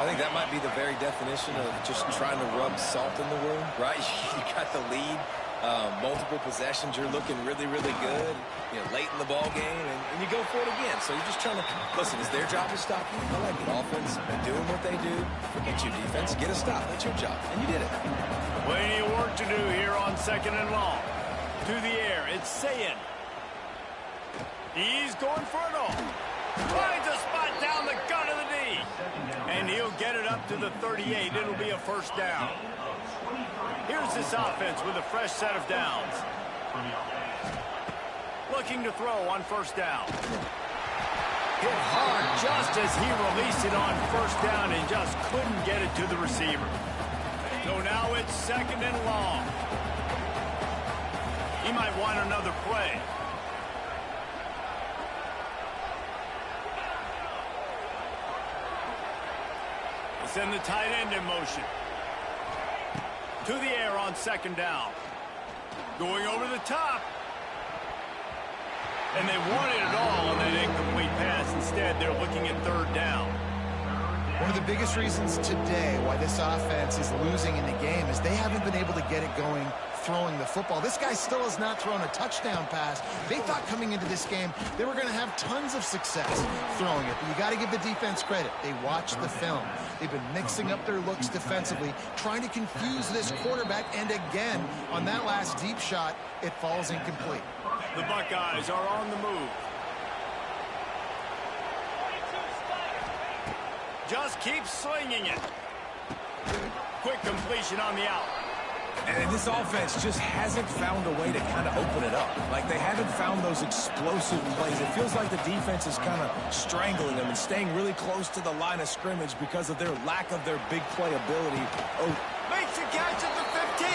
I think that might be the very definition of just trying to rub salt in the wound, right? You got the lead, multiple possessions, you're looking really, really good, late in the ball game, and you go for it again. So you're just trying to, listen, it's their job to stop you. I like it. Offense, doing what they do. Forget your defense, get a stop. That's your job, and you did it. Plenty of work to do here on 2nd and long. To the air, it's Sayin. He's going for it all. Finds a spot down the gut of the knee. And he'll get it up to the 38. It'll be a 1st down. Here's this offense with a fresh set of downs. Looking to throw on 1st down. Hit hard just as he released it on 1st down and just couldn't get it to the receiver. So now it's 2nd and long. He might want another play. Send the tight end in motion. To the air on 2nd down. Going over the top. And they wanted it all on that incomplete pass. Instead, they're looking at 3rd down. One of the biggest reasons today why this offense is losing in the game is they haven't been able to get it going throwing the football. This guy still has not thrown a touchdown pass. They thought coming into this game they were going to have tons of success throwing it. But you got to give the defense credit. They watched the film. They've been mixing up their looks defensively, trying to confuse this quarterback. And again, on that last deep shot, it falls incomplete. The Buckeyes are on the move. Just keep slinging it. Quick completion on the out. And this offense just hasn't found a way to kind of open it up. Like, they haven't found those explosive plays. It feels like the defense is kind of strangling them and staying really close to the line of scrimmage because of their lack of their big play ability. Oh, makes a catch at the 15.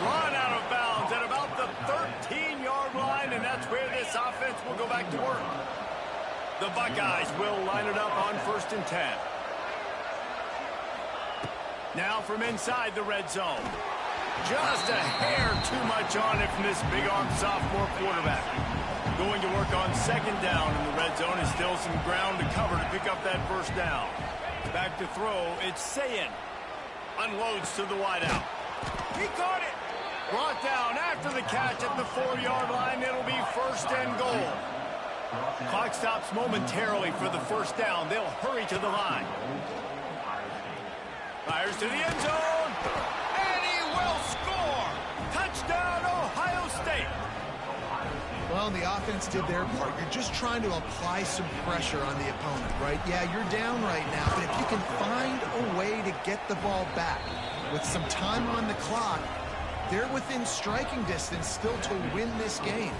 Run out of bounds at about the 13-yard line, and that's where this offense will go back to work. The Buckeyes will line it up on 1st and 10. Now from inside the red zone. Just a hair too much on it from this big-arm sophomore quarterback. Going to work on 2nd down in the red zone is still some ground to cover to pick up that 1st down. Back to throw, it's Sayin. Unloads to the wideout. He caught it. Brought down after the catch at the 4-yard line. It'll be 1st and goal. Clock stops momentarily for the 1st down. They'll hurry to the line. Fires to the end zone. And he will score. Touchdown, Ohio State. Well, the offense did their part. You're just trying to apply some pressure on the opponent, right? Yeah, you're down right now, but if you can find a way to get the ball back, with some time on the clock, they're within striking distance still to win this game.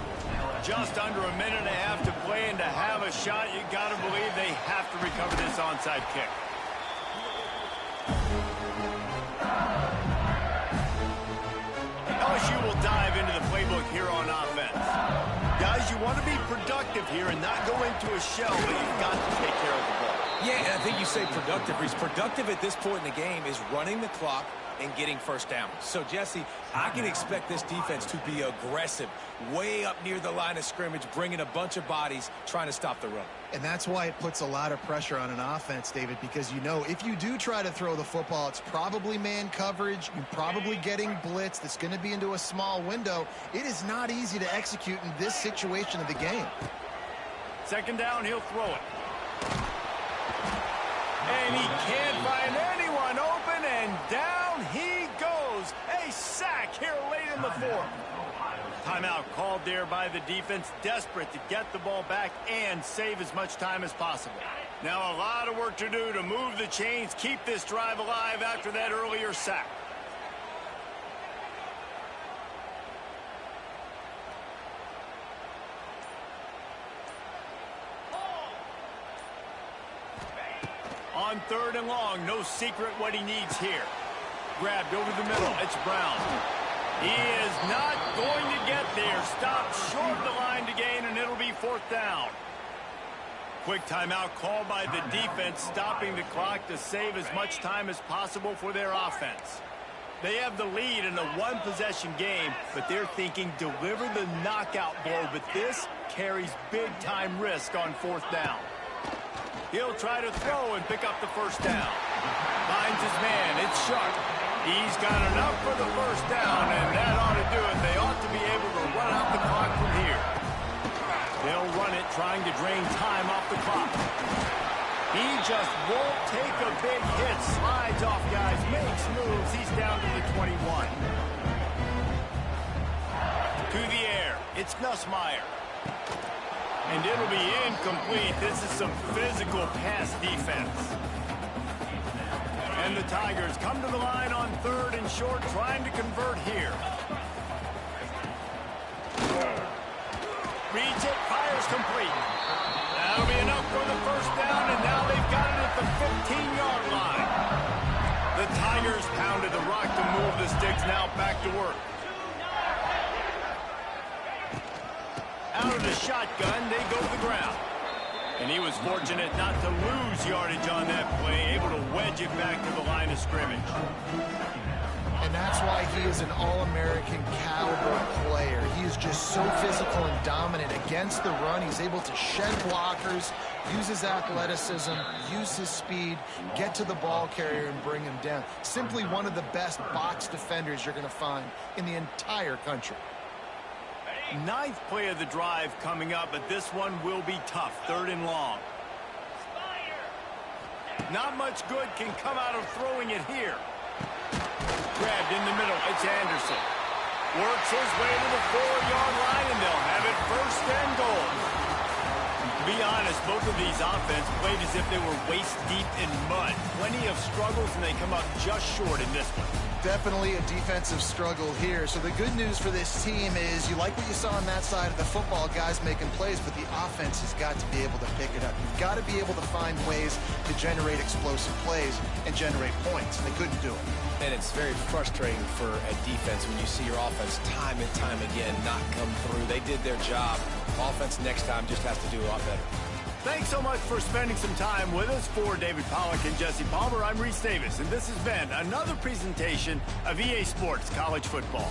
Just under a minute and a half to play, and to have a shot, you got to believe they have to recover this onside kick. LSU will dive into the playbook here on offense. Guys, you want to be productive here and not go into a shell, but you've got to take care of the ball. Yeah, and I think you say productive. Reese, productive at this point in the game is running the clock and getting first down. So, Jesse, I can expect this defense to be aggressive, way up near the line of scrimmage, bringing a bunch of bodies, trying to stop the run. And that's why it puts a lot of pressure on an offense, David, because you know if you do try to throw the football, it's probably man coverage. You're probably getting blitz. That's going to be into a small window. It is not easy to execute in this situation of the game. Second down, he'll throw it. And he can't find anyone open, and down he goes. A sack here late in the fourth. Timeout called there by the defense, desperate to get the ball back and save as much time as possible. Now a lot of work to do to move the chains, keep this drive alive after that earlier sack. On third and long, no secret what he needs here. Grabbed over the middle, it's Brown. He is not going to get there. Stopped short of the line to gain, and it'll be fourth down. Quick timeout called by the defense, stopping the clock to save as much time as possible for their offense. They have the lead in a one-possession game, but they're thinking deliver the knockout blow, but this carries big-time risk on fourth down. He'll try to throw and pick up the first down. Finds his man. It's Sharp. He's got enough for the first down, and that ought to do it. They ought to be able to run out the clock from here. They'll run it, trying to drain time off the clock. He just won't take a big hit. Slides off, guys. Makes moves. He's down to the 21. To the air. It's Nussmeier. And it'll be incomplete. This is some physical pass defense. And the Tigers come to the line on third and short, trying to convert here. Reads it, fires complete. That'll be enough for the first down, and now they've got it at the 15-yard line. The Tigers pounded the rock to move the sticks, now back to work. Out of the shotgun, they go to the ground. And he was fortunate not to lose yardage on that play, able to wedge it back to the line of scrimmage. And that's why he is an All-American caliber player. He is just so physical and dominant against the run. He's able to shed blockers, use his athleticism, use his speed, get to the ball carrier and bring him down. Simply one of the best box defenders you're going to find in the entire country. Ninth play of the drive coming up, but this one will be tough. Third and long. Not much good can come out of throwing it here. Grabbed in the middle. It's Anderson. Works his way to the 4-yard line, and they'll have it first and goal. To be honest, both of these offenses played as if they were waist-deep in mud. Plenty of struggles, and they come up just short in this one. Definitely a defensive struggle here. So the good news for this team is you like what you saw on that side of the football, guys making plays, but the offense has got to be able to pick it up. You've got to be able to find ways to generate explosive plays and generate points, and they couldn't do it. And it's very frustrating for a defense when you see your offense time and time again not come through. They did their job. Offense next time just has to do a lot better. Thanks so much for spending some time with us. For David Pollack and Jesse Palmer, I'm Reese Davis, and this has been another presentation of EA Sports College Football.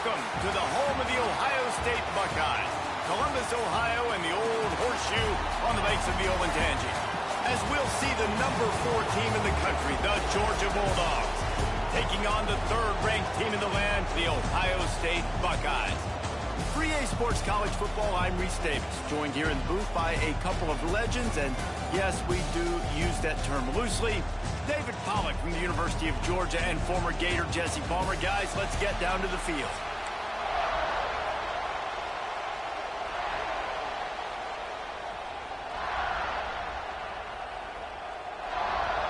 Welcome to the home of the Ohio State Buckeyes, Columbus, Ohio, and the old horseshoe on the banks of the Olentangy. As we'll see the number 4 team in the country, the Georgia Bulldogs, taking on the 3rd-ranked team in the land, the Ohio State Buckeyes. 3A Sports College Football, I'm Reese Davis, joined here in the booth by a couple of legends, and yes, we do use that term loosely. David Pollack from the University of Georgia and former Gator Jesse Palmer. Guys, let's get down to the field.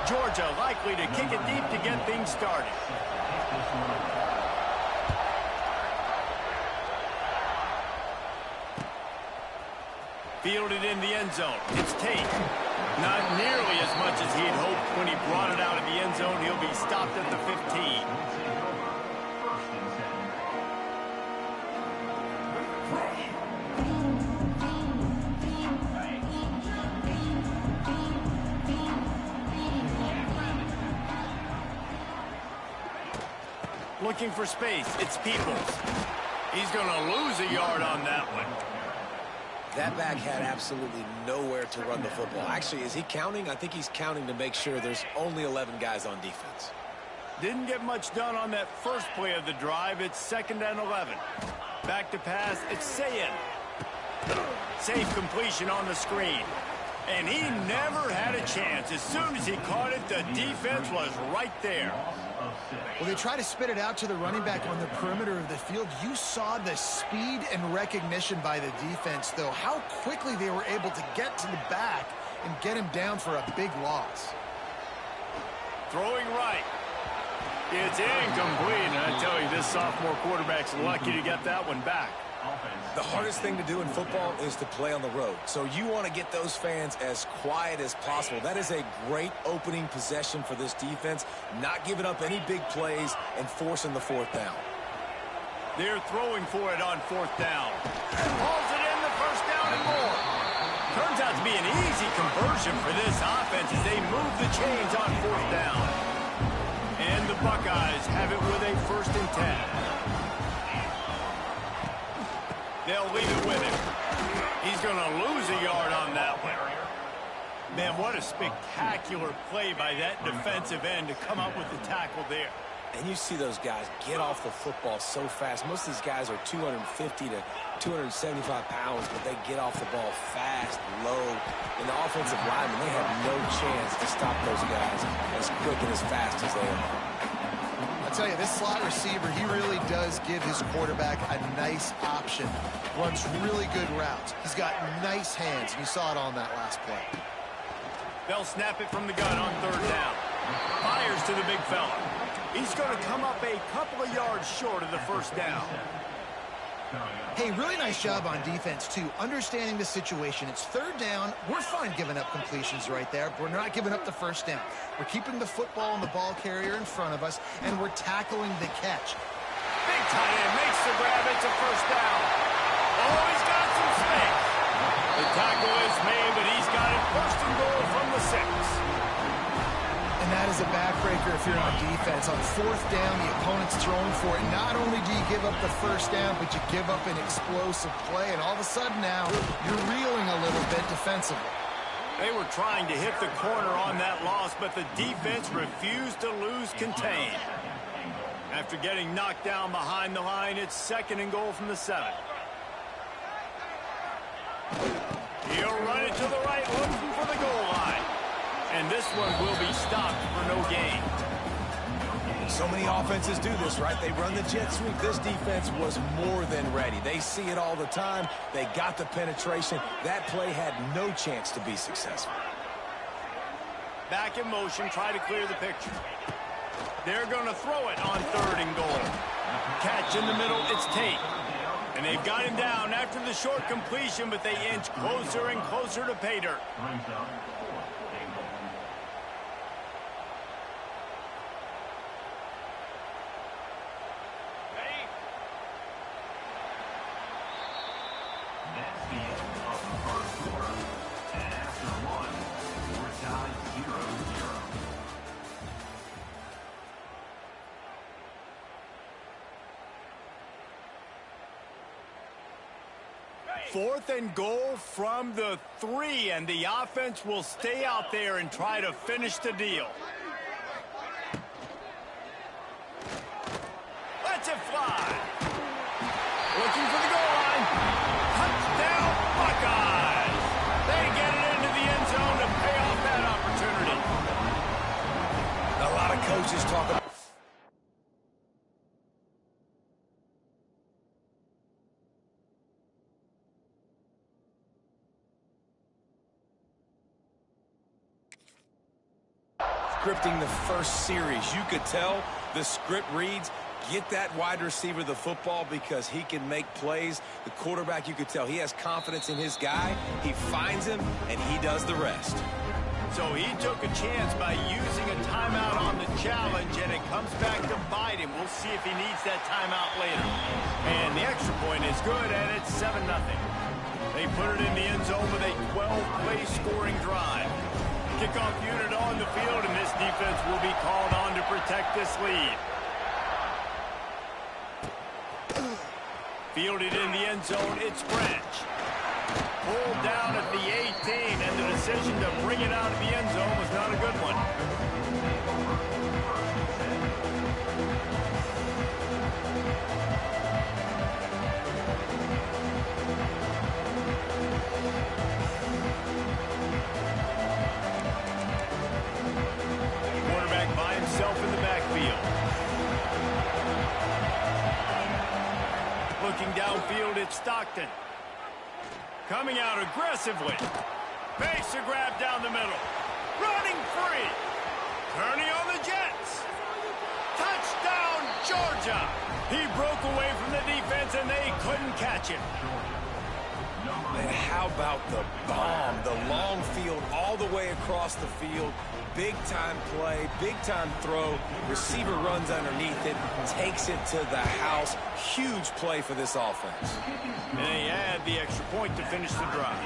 Georgia likely to kick it deep to get things started. Fielded in the end zone. It's Tate. Not nearly as much as he'd hoped when he brought it out of the end zone. He'll be stopped at the 15. Looking for space. It's Peoples. He's going to lose a yard on that one. That back had absolutely nowhere to run the football. Actually, is he counting? I think he's counting to make sure there's only 11 guys on defense. Didn't get much done on that first play of the drive. It's 2nd and 11. Back to pass. It's Sayin. Safe completion on the screen. And he never had a chance. As soon as he caught it, the defense was right there. Well, they try to spit it out to the running back on the perimeter of the field. You saw the speed and recognition by the defense, though. How quickly they were able to get to the back and get him down for a big loss. Throwing right. It's incomplete. And I tell you, this sophomore quarterback's lucky to get that one back. The hardest thing to do in football is to play on the road. So you want to get those fans as quiet as possible. That is a great opening possession for this defense, not giving up any big plays and forcing the 4th down. They're throwing for it on 4th down. Hauls it in, the 1st down and more. Turns out to be an easy conversion for this offense as they move the chains on 4th down. And the Buckeyes have it with a 1st and 10. They'll leave it with him. He's going to lose a yard on that one. Man, what a spectacular play by that defensive end to come up with the tackle there. And you see those guys get off the football so fast. Most of these guys are 250 to 275 pounds, but they get off the ball fast, low. And the offensive linemen, they have no chance to stop those guys as quick and as fast as they are. I'll tell you, this slot receiver, he really does give his quarterback a nice option. Runs really good routes. He's got nice hands, and you saw it on that last play. They'll snap it from the gun on 3rd down. Fires to the big fella. He's going to come up a couple of yards short of the 1st down. Hey, really nice job on defense, too. Understanding the situation. It's 3rd down. We're fine giving up completions right there, but we're not giving up the 1st down. We're keeping the football and the ball carrier in front of us, and we're tackling the catch. Big tight end makes the grab. It's a 1st down. Oh, he's got some space. The tackle is made, but he's got it 1st and goal from the 6. And that is a backbreaker if you're on defense. On 4th down, the opponent's throwing for it. Not only do you give up the 1st down, but you give up an explosive play. And all of a sudden now, you're reeling a little bit defensively. They were trying to hit the corner on that loss, but the defense refused to lose contain. After getting knocked down behind the line, it's 2nd and goal from the 7. He'll run it to the right, looking for the goal line. And this one will be stopped for no gain. So many offenses do this, right? They run the jet sweep. This defense was more than ready. They see it all the time. They got the penetration. That play had no chance to be successful. Back in motion, try to clear the picture. They're going to throw it on 3rd and goal. Catch in the middle, it's Tate. And they've got him down after the short completion, but they inch closer and closer to pay dirt. 4th and goal from the 3, and the offense will stay out there and try to finish the deal. Lets it fly. Looking for the goal line. Touchdown, Buckeyes. They get it into the end zone to pay off that opportunity. A lot of coaches talk about scripting the first series. You could tell the script reads, get that wide receiver the football because he can make plays. The quarterback, you could tell he has confidence in his guy. He finds him, and he does the rest. So he took a chance by using a timeout on the challenge, and it comes back to bite him. We'll see if he needs that timeout later. And the extra point is good, and it's 7-0. They put it in the end zone with a 12-play scoring drive. Kickoff unit on the field, and this defense will be called on to protect this lead. Fielded in the end zone, it's Branch. Pulled down at the 18, and the decision to bring it out of the end zone was not a good one. Quarterback by himself in the backfield. Looking downfield, it's Stockton. Coming out aggressively. Makes a grab down the middle. Running free. Turning on the Jets. Touchdown, Georgia. He broke away from the defense, and they couldn't catch him. Man, how about the bomb? The long field all the way across the field. Big-time play, big-time throw. Receiver runs underneath it, takes it to the house. Huge play for this offense. And they add the extra point to finish the drive.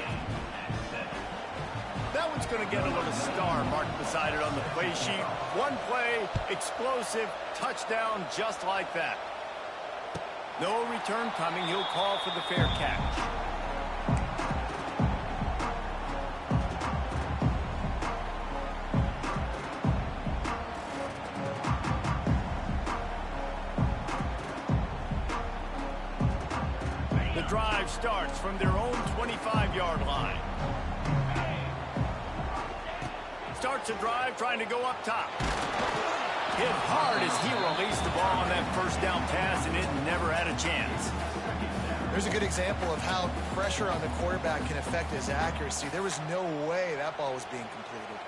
That one's going to get a little star marked beside it on the play sheet. One play, explosive, touchdown just like that. No return coming. He'll call for the fair catch. The drive starts from their own 25-yard line. Starts a drive trying to go up top. Hit hard as he released the ball on that first down pass, and it never had a chance. There's a good example of how pressure on the quarterback can affect his accuracy. There was no way that ball was being completed.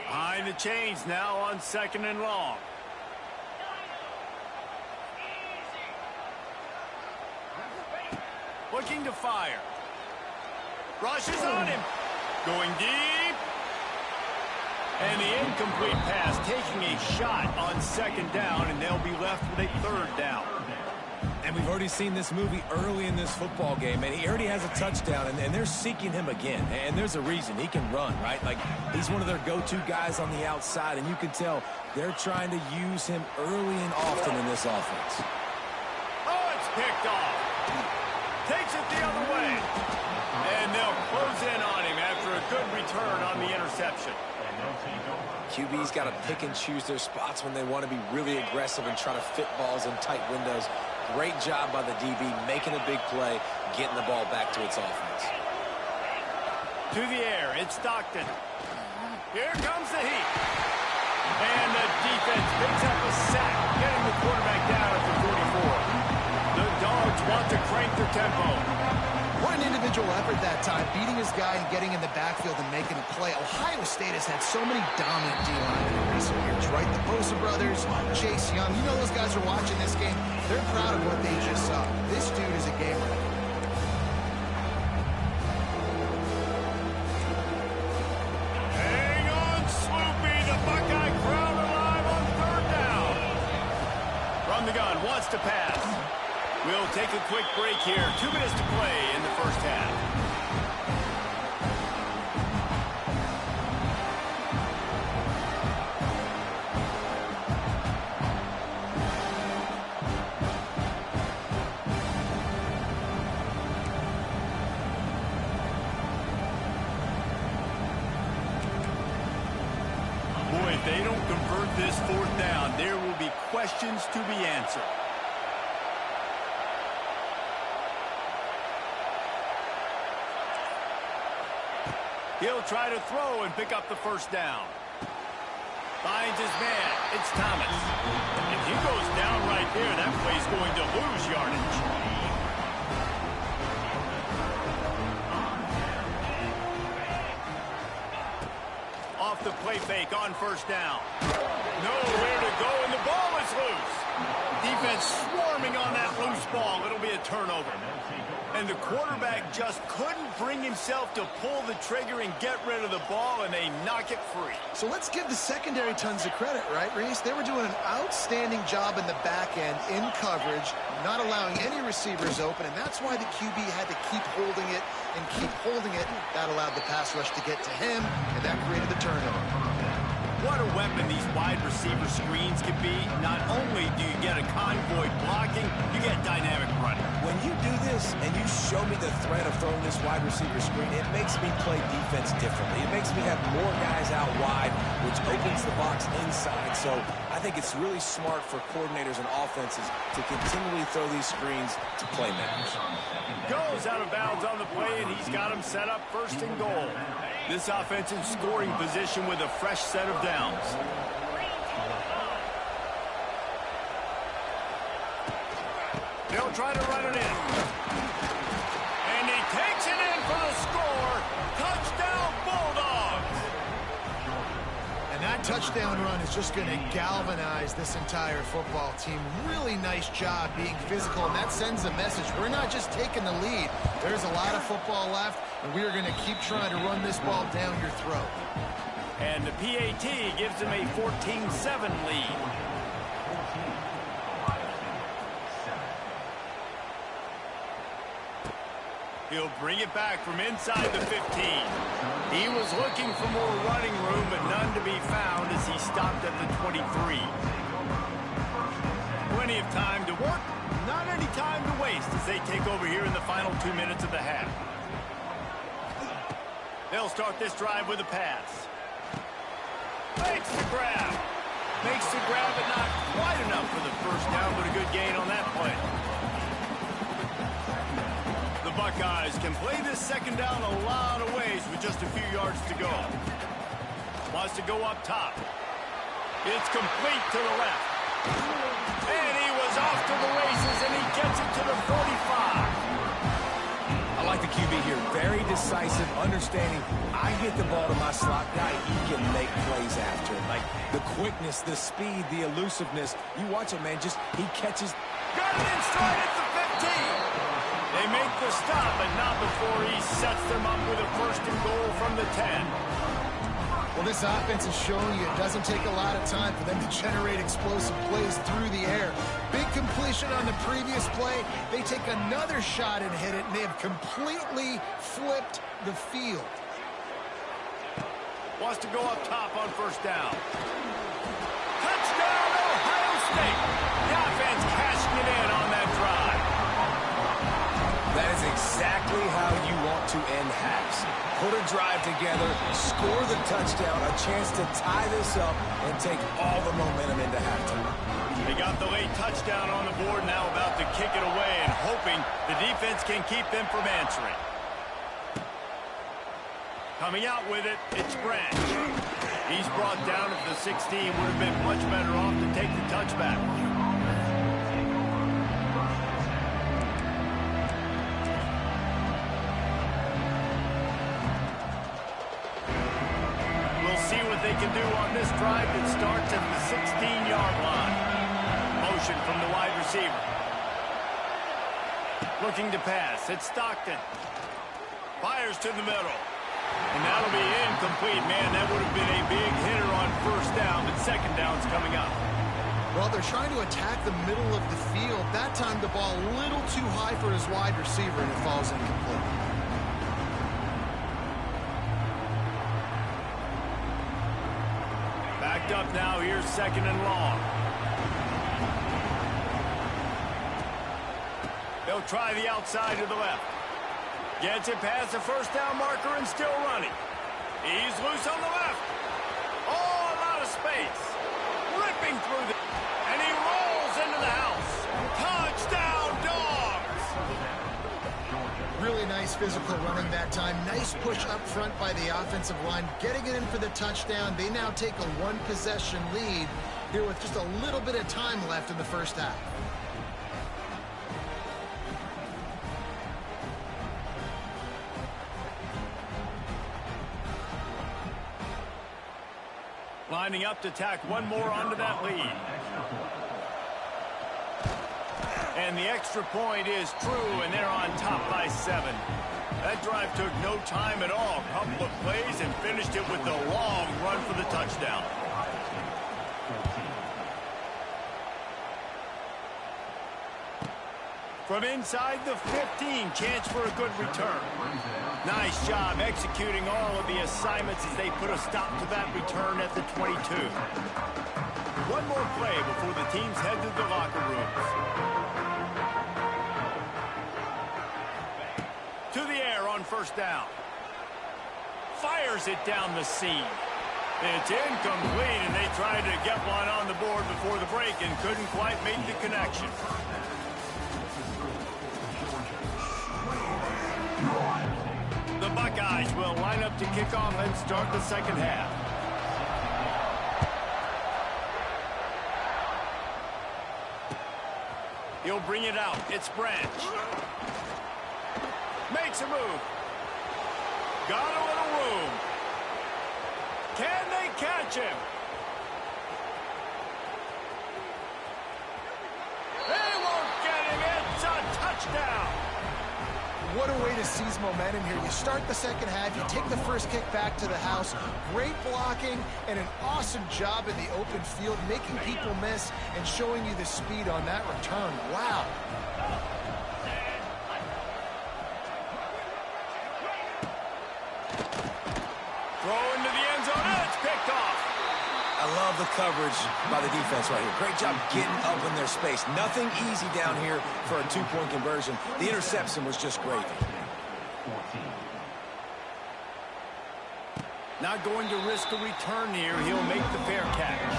Behind the chains now on 2nd and long. Looking to fire. Rushes on him. Going deep. And the incomplete pass, taking a shot on 2nd down, and they'll be left with a 3rd down. And we've already seen this movie early in this football game, and he already has a touchdown, and they're seeking him again. And there's a reason. He can run, right? Like, he's one of their go-to guys on the outside, and you can tell they're trying to use him early and often in this offense. Oh, it's picked off. Takes it the other way. And they'll close in on him after a good return on the interception. QB's got to pick and choose their spots when they want to be really aggressive and try to fit balls in tight windows. Great job by the DB, making a big play, getting the ball back to its offense. To the air, it's Stockton. Here comes the heat. And the defense picks up a sack, getting the quarterback down at the 44. The Dogs want to crank their tempo. What an individual effort that time, beating his guy and getting in the backfield and making a play. Ohio State has had so many dominant D-linemen in recent years, right? The Bosa brothers, Chase Young. You know those guys are watching this game. They're proud of what they just saw. This dude is a game winner. Hang on, Sloopy. The Buckeye crowd alive on 3rd down. From the gun, wants to pass. We'll take a quick break here. 2 minutes to play in the first half. If they don't convert this fourth down, there will be questions to be answered. He'll try to throw and pick up the first down. Finds his man. It's Thomas. If he goes down right there, that play's going to lose yardage. Off the play fake on first down. Nowhere to go, and the ball is loose. Defense swarming on that loose ball. It'll be a turnover. And the quarterback just couldn't bring himself to pull the trigger and get rid of the ball, and they knock it free. So let's give the secondary tons of credit, right, Reese? They were doing an outstanding job in the back end, in coverage, not allowing any receivers open, and that's why the QB had to keep holding it and keep holding it. That allowed the pass rush to get to him, and that created the turnover. What a weapon these wide receiver screens can be. Not only do you get a convoy blocking, you get dynamic running. When you do this and you show me the threat of throwing this wide receiver screen, it makes me play defense differently. It makes me have more guys out wide, which opens the box inside. So I think it's really smart for coordinators and offenses to continually throw these screens to playmakers. Goes out of bounds on the play, and he's got him set up first and goal. This offense in scoring position with a fresh set of downs. They'll try to run it in. And he takes it in for the score. Touchdown, Bulldogs. And that touchdown run is just going to galvanize this entire football team. Really nice job being physical, and that sends a message. We're not just taking the lead. There's a lot of football left, and we are going to keep trying to run this ball down your throat. And the PAT gives them a 14-7 lead. He'll bring it back from inside the 15. He was looking for more running room, but none to be found as he stopped at the 23. Plenty of time to work, not any time to waste as they take over here in the final 2 minutes of the half. They'll start this drive with a pass. Makes the grab. Makes the grab, but not quite enough for the first down, but a good gain on that play. The Buckeyes can play this second down a lot of ways with just a few yards to go. Wants to go up top. It's complete to the left. And he was off to the races, and he gets it to the 45. I like the QB here. Very decisive, understanding I get the ball to my slot guy, he can make plays after it. Like the quickness, the speed, the elusiveness. You watch it, man, just he catches. Got it in stride at the 15. They make the stop, but not before he sets them up with a first and goal from the 10. Well, this offense is showing you it doesn't take a lot of time for them to generate explosive plays through the air. Big completion on the previous play. They take another shot and hit it, and they have completely flipped the field. Wants to go up top on first down. Touchdown, Ohio State. The offense cashing it in on that drive. That is exactly how you want to end halves. Put a drive together, score the touchdown, a chance to tie this up and take all the momentum into halftime. They got the late touchdown on the board, now about to kick it away and hoping the defense can keep them from answering. Coming out with it, it's Branch. He's brought down at the 16, would have been much better off to take the touchback. They can do on this drive that starts at the 16-yard line. Motion from the wide receiver. Looking to pass. It's Stockton. Fires to the middle. And that'll be incomplete. Man, that would have been a big hitter on first down, but second down's coming up. Well, they're trying to attack the middle of the field. That time the ball a little too high for his wide receiver, and it falls incomplete. Backed up now, here's second and long. They'll try the outside to the left. Gets it past the first down marker and still running. He's loose on the left. Oh, a lot of space. Ripping through the... And he rolls into the house. Touchdown, Dogs! Really nice physical running that time. Nice push up front by the offensive line. Getting it in for the touchdown. They now take a one-possession lead here with just a little bit of time left in the first half. Lining up to tack one more onto that lead. And the extra point is true, and they're on top by 7. That drive took no time at all. Couple of plays and finished it with a long run for the touchdown. From inside the 15, chance for a good return. Nice job executing all of the assignments as they put a stop to that return at the 22. One more play before the teams head to the locker rooms. To the air on first down. Fires it down the seam. It's incomplete, and they tried to get one on the board before the break and couldn't quite make the connection. The Buckeyes will line up to kick off and start the second half. He'll bring it out. It's Branch. Makes a move. Got a little room. Can they catch him? They won't get him. It's a touchdown. What a way to seize momentum here. You start the second half, you take the first kick back to the house. Great blocking and an awesome job in the open field, making people miss and showing you the speed on that return. Wow. Throw into the end zone, and it's picked off. I love the coverage by the defense right here. Great job getting up in their space. Nothing easy down here for a two-point conversion. The interception was just great. Not going to risk a return here. He'll make the fair catch.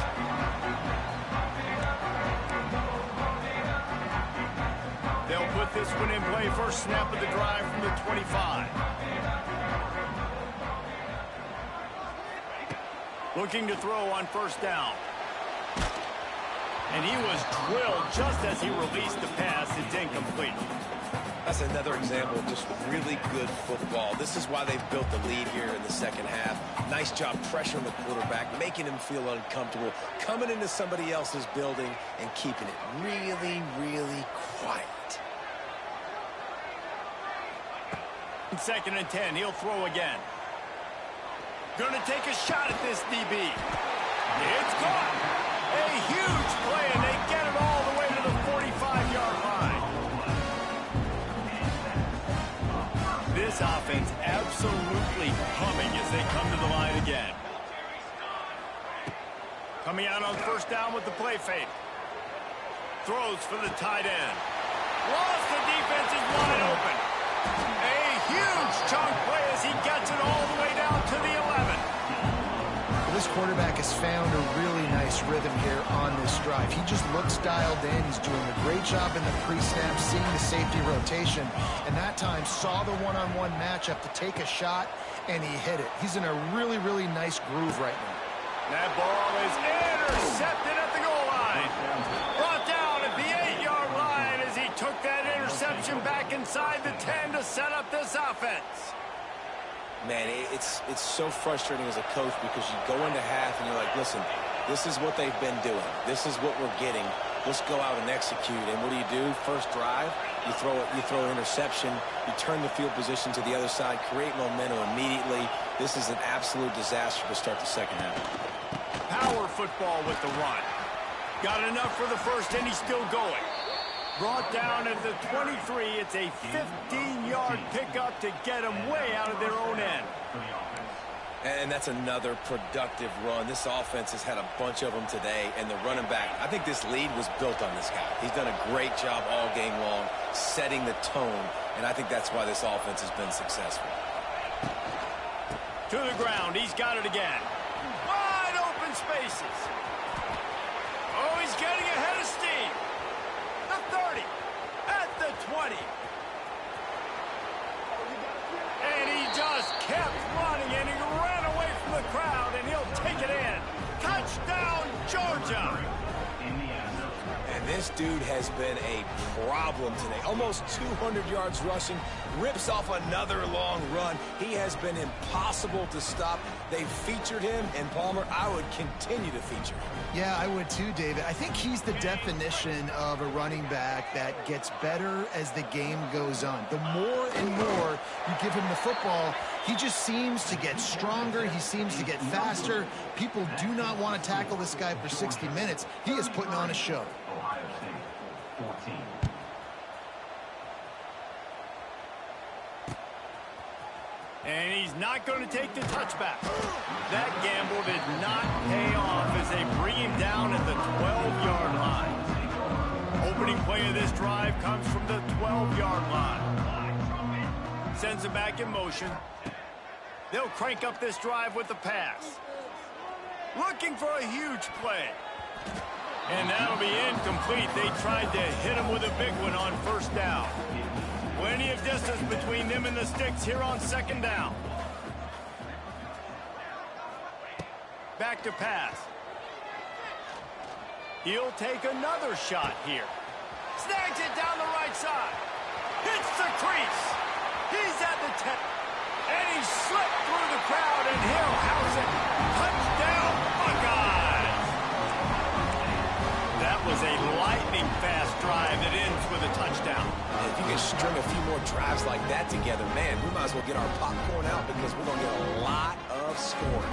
They'll put this one in play. First snap of the drive from the 25. Looking to throw on first down. And he was drilled just as he released the pass. It's incomplete. That's another example of just really good football. This is why they've built the lead here in the second half. Nice job pressuring the quarterback, making him feel uncomfortable, coming into somebody else's building and keeping it really, really quiet. Second and 10, he'll throw again. Going to take a shot at this DB. It's caught. A huge play, and they get it all the way to the 45-yard line. This offense absolutely humming as they come to the line again. Coming out on first down with the play fake. Throws for the tight end. Lost, the defense is wide open. A huge chunk play as he gets it all the way down to the 11. This quarterback has found a really nice rhythm here on this drive. He just looks dialed in. He's doing a great job in the pre-snap, seeing the safety rotation, and that time saw the one-on-one matchup to take a shot, and he hit it. He's in a really, really nice groove right now. That ball is intercepted at the goal line. Brought down at the 8-yard line as he took that interception back inside the 10 to set up this offense. Man, it's so frustrating as a coach because you go into half and you're like, listen, this is what they've been doing. This is what we're getting. Let's go out and execute. And what do? First drive, you throw interception, you turn the field position to the other side, create momentum immediately. This is an absolute disaster to start the second half. Power football with the run. Got enough for the first, and he's still going. Brought down at the 23. It's a 15-yard pickup to get them way out of their own end. And that's another productive run. This offense has had a bunch of them today, and the running back, I think this lead was built on this guy. He's done a great job all game long, setting the tone, and I think that's why this offense has been successful. To the ground. He's got it again. Wide open spaces. Oh, he's getting ahead of steam. The 30, at the 20. And he just kept running, and he ran away from the crowd, and he'll take it in. Touchdown, Georgia. And this dude has been a problem today. Almost 200 yards rushing, rips off another long run. He has been impossible to stop. They featured him, and Palmer, I would continue to feature him. Yeah, I would too, David. I think he's the definition of a running back that gets better as the game goes on. The more and more you give him the football, he just seems to get stronger. He seems to get faster. People do not want to tackle this guy for 60 minutes. He is putting on a show. Ohio State, 14. And he's not going to take the touchback. That gamble did not pay off as they bring him down at the 12-yard line. Opening play of this drive comes from the 12-yard line. Sends him back in motion. They'll crank up this drive with the pass. Looking for a huge play. And that'll be incomplete. They tried to hit him with a big one on first down. Plenty of distance between them and the sticks here on second down. Back to pass. He'll take another shot here. Snags it down the right side. Hits the crease. He's at the 10. And he slipped through the crowd, and he'll house it. Touchdown, Buckeyes. That was a lightning-fast drive that ends with a touchdown. If you can string a few more drives like that together, man, we might as well get our popcorn out because we're going to get a lot of scoring.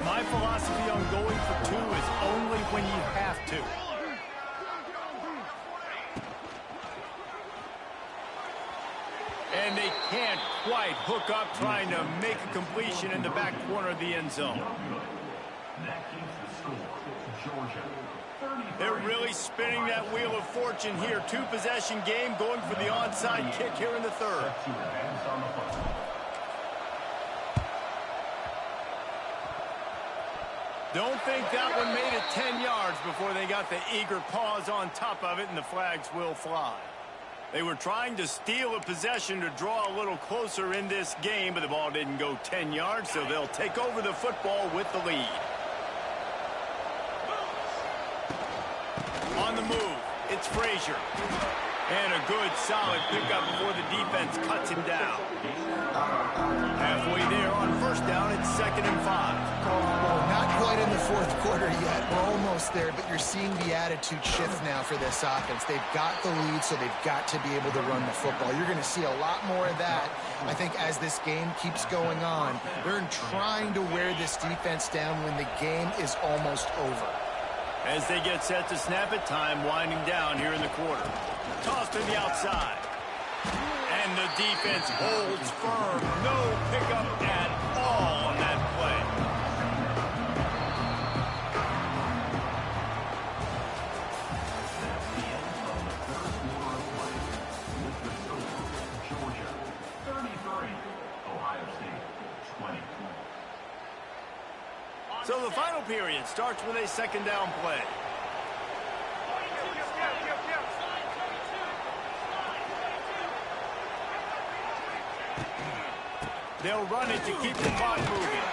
My philosophy on going for two is only when you have to. And they can't quite hook up trying to make a completion in the back corner of the end zone. That keeps the score to Georgia. They're really spinning that wheel of fortune here. Two-possession game going for the onside kick here in the third. Don't think that one made it 10 yards before they got the eager paws on top of it, and the flags will fly. They were trying to steal a possession to draw a little closer in this game, but the ball didn't go 10 yards, so they'll take over the football with the lead. On the move, it's Frazier. And a good, solid pickup before the defense cuts him down. Halfway there on first down, it's 2nd and 5. Well, not quite in the fourth quarter yet. We're almost there, but you're seeing the attitude shift now for this offense. They've got the lead, so they've got to be able to run the football. You're going to see a lot more of that, I think, as this game keeps going on. They're trying to wear this defense down when the game is almost over. As they get set to snap it, time winding down here in the quarter. Tossed to the outside. And the defense holds firm. No pickup at all on that play. Georgia, 33. Ohio State, 20. So the final period starts with a 2nd down play. They'll run it to keep the clock moving.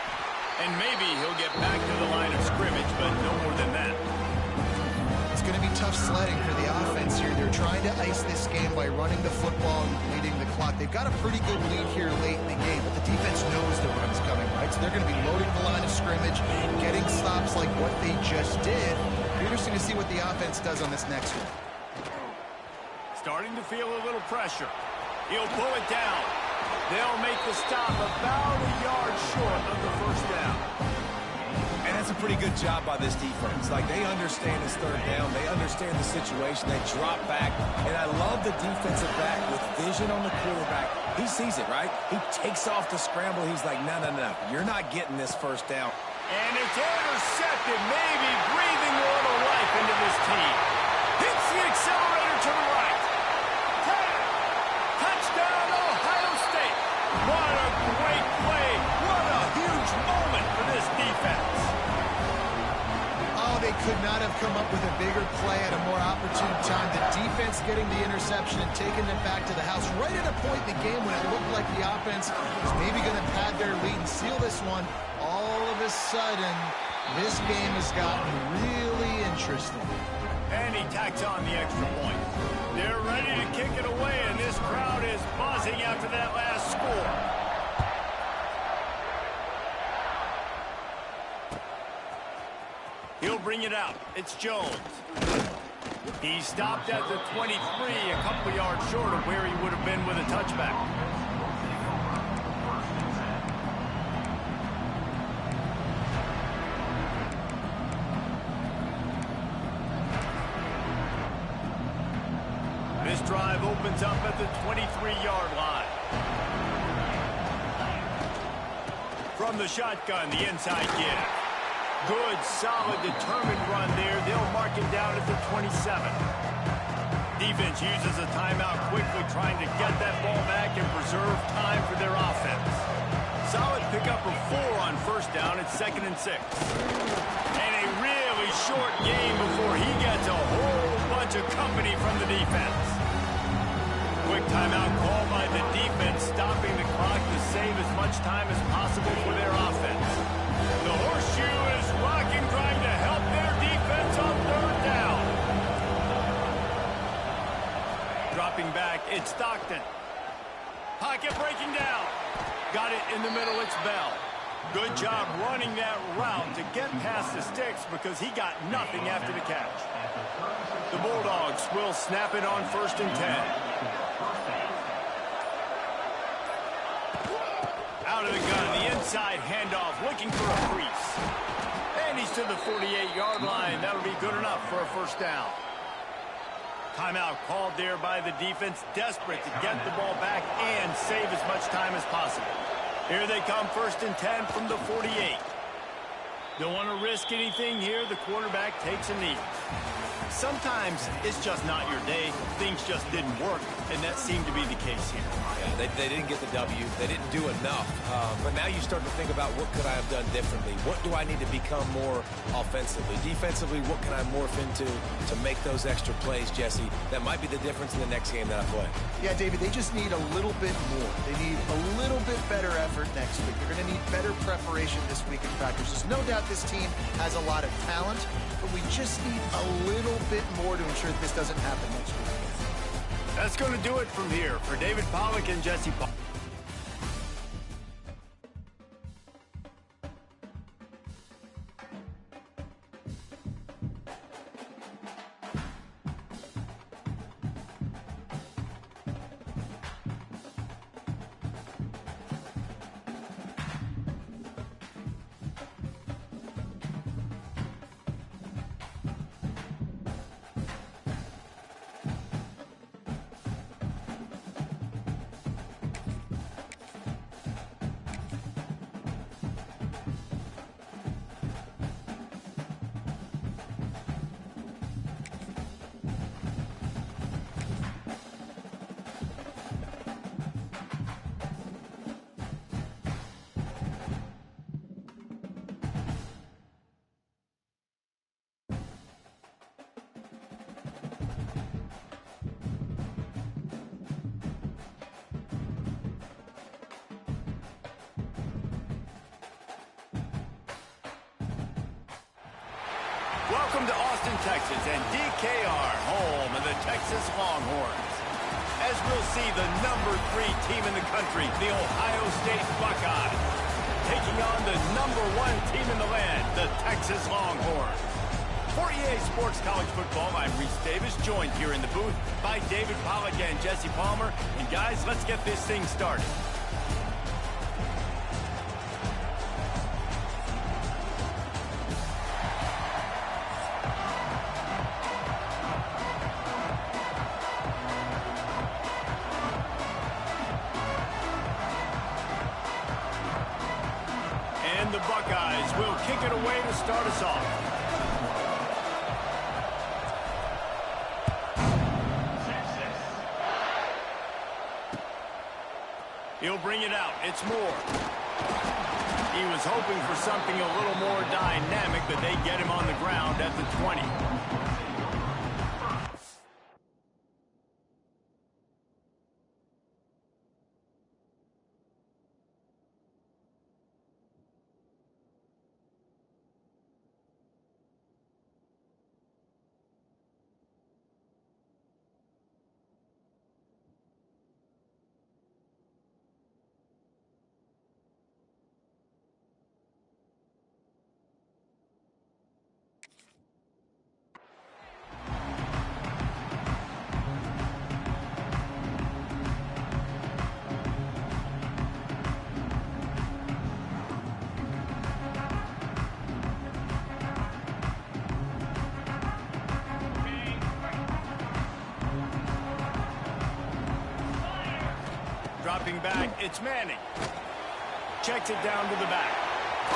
And maybe he'll get back to the line of scrimmage, but no more than that. It's going to be tough sledding for the offense here. They're trying to ice this game by running the football and leading the clock. They've got a pretty good lead here late in the game, but the defense knows the run's coming, right? So they're going to be loading the line of scrimmage, getting stops like what they just did. Interesting to see what the offense does on this next one. Starting to feel a little pressure. He'll pull it down. They'll make the stop about a yard short of the first down. And that's a pretty good job by this defense. Like, they understand it's 3rd down. They understand the situation. They drop back. And I love the defensive back with vision on the quarterback. He sees it, right? He takes off the scramble. He's like, no, no, no. You're not getting this first down. And it's intercepted, maybe breathing a little life into this team. Hits the accelerator to the right. Touchdown, Ohio State. What a great play. What a huge moment for this defense. could not have come up with a bigger play at a more opportune time. The defense getting the interception and taking them back to the house right at a point in the game when it looked like the offense was maybe going to pad their lead and seal this one. All of a sudden, this game has gotten really interesting. And he tacks on the extra point. They're ready to kick it away, and this crowd is buzzing after that last score. He'll bring it out. It's Jones. He stopped at the 23, a couple yards short of where he would have been with a touchback. This drive opens up at the 23-yard line. From the shotgun, the inside give. Good, solid, determined run there. They'll mark him down at the 27. Defense uses a timeout quickly, trying to get that ball back and preserve time for their offense. Solid pickup of 4 on first down. It's 2nd and 6. And a really short game before he gets a whole bunch of company from the defense. Quick timeout call by the defense, stopping the clock to save as much time as possible for their offense. The horseshoe is rocking, trying to help their defense on 3rd down. Dropping back, it's Stockton. Pocket breaking down. Got it in the middle, it's Bell. Good job running that route to get past the sticks because he got nothing after the catch. The Bulldogs will snap it on 1st and 10. Out of the gun, the inside handoff, looking for a crease. And he's to the 48-yard line. That'll be good enough for a 1st down. Timeout called there by the defense, desperate to get the ball back and save as much time as possible. Here they come, 1st and 10 from the 48. Don't want to risk anything here. The quarterback takes a knee. Sometimes it's just not your day. Things just didn't work, and that seemed to be the case here. Yeah, they didn't get the W. They didn't do enough. But now you start to think about what could I have done differently? What do I need to become more offensively? Defensively, what can I morph into to make those extra plays, Jesse? That might be the difference in the next game that I play. Yeah, David, they just need a little bit more. They need a little bit better effort next week. They're going to need better preparation this week in practice. There's no doubt this team has a lot of talent, but we just need a little bit more to ensure that this doesn't happen next week. That's going to do it from here. For David Pollack and Jesse Palmer. Welcome to Austin, Texas, and DKR, home of the Texas Longhorns. As we'll see, the #3 team in the country, the Ohio State Buckeyes, taking on the #1 team in the land, the Texas Longhorns. For EA Sports College Football, I'm Reese Davis, joined here in the booth by David Pollack and Jesse Palmer. And guys, let's get this thing started. And the Buckeyes will kick it away to start us off. He'll bring it out. It's Moore. He was hoping for something a little more dynamic, but they get him on the ground at the 20. Dropping back, it's Manning. Checks it down to the back.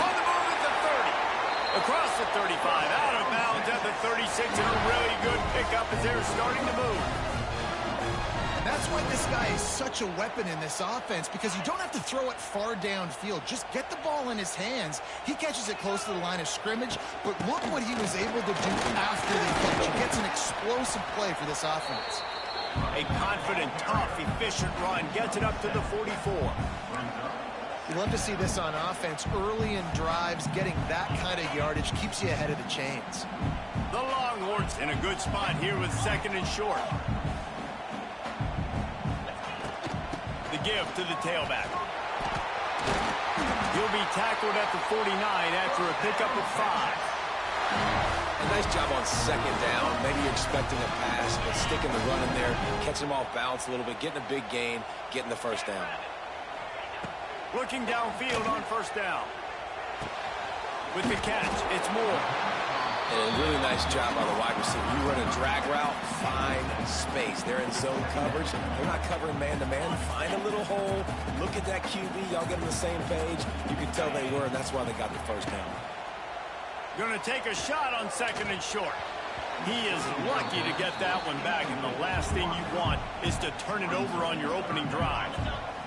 On the move at the 30. Across the 35, out of bounds at the 36, and a really good pickup as they're starting to move. And that's why this guy is such a weapon in this offense, because you don't have to throw it far downfield. Just get the ball in his hands. He catches it close to the line of scrimmage, but look what he was able to do after the catch. He gets an explosive play for this offense. A confident, tough, efficient run gets it up to the 44. You love to see this on offense. Early in drives, getting that kind of yardage keeps you ahead of the chains. The Longhorns in a good spot here with second and short. The give to the tailback. He'll be tackled at the 49 after a pickup of 5. A nice job on second down. Maybe you're expecting a pass, but sticking the run in there, catching them off balance a little bit, getting a big gain, getting the first down. Looking downfield on first down. With the catch, it's Moore. And a really nice job by the wide receiver. You run a drag route, find space. They're in zone coverage. They're not covering man-to-man. Find a little hole. Look at that QB. Y'all get on the same page. You can tell they were, and that's why they got the first down. Going to take a shot on second and short. He is lucky to get that one back, and the last thing you want is to turn it over on your opening drive.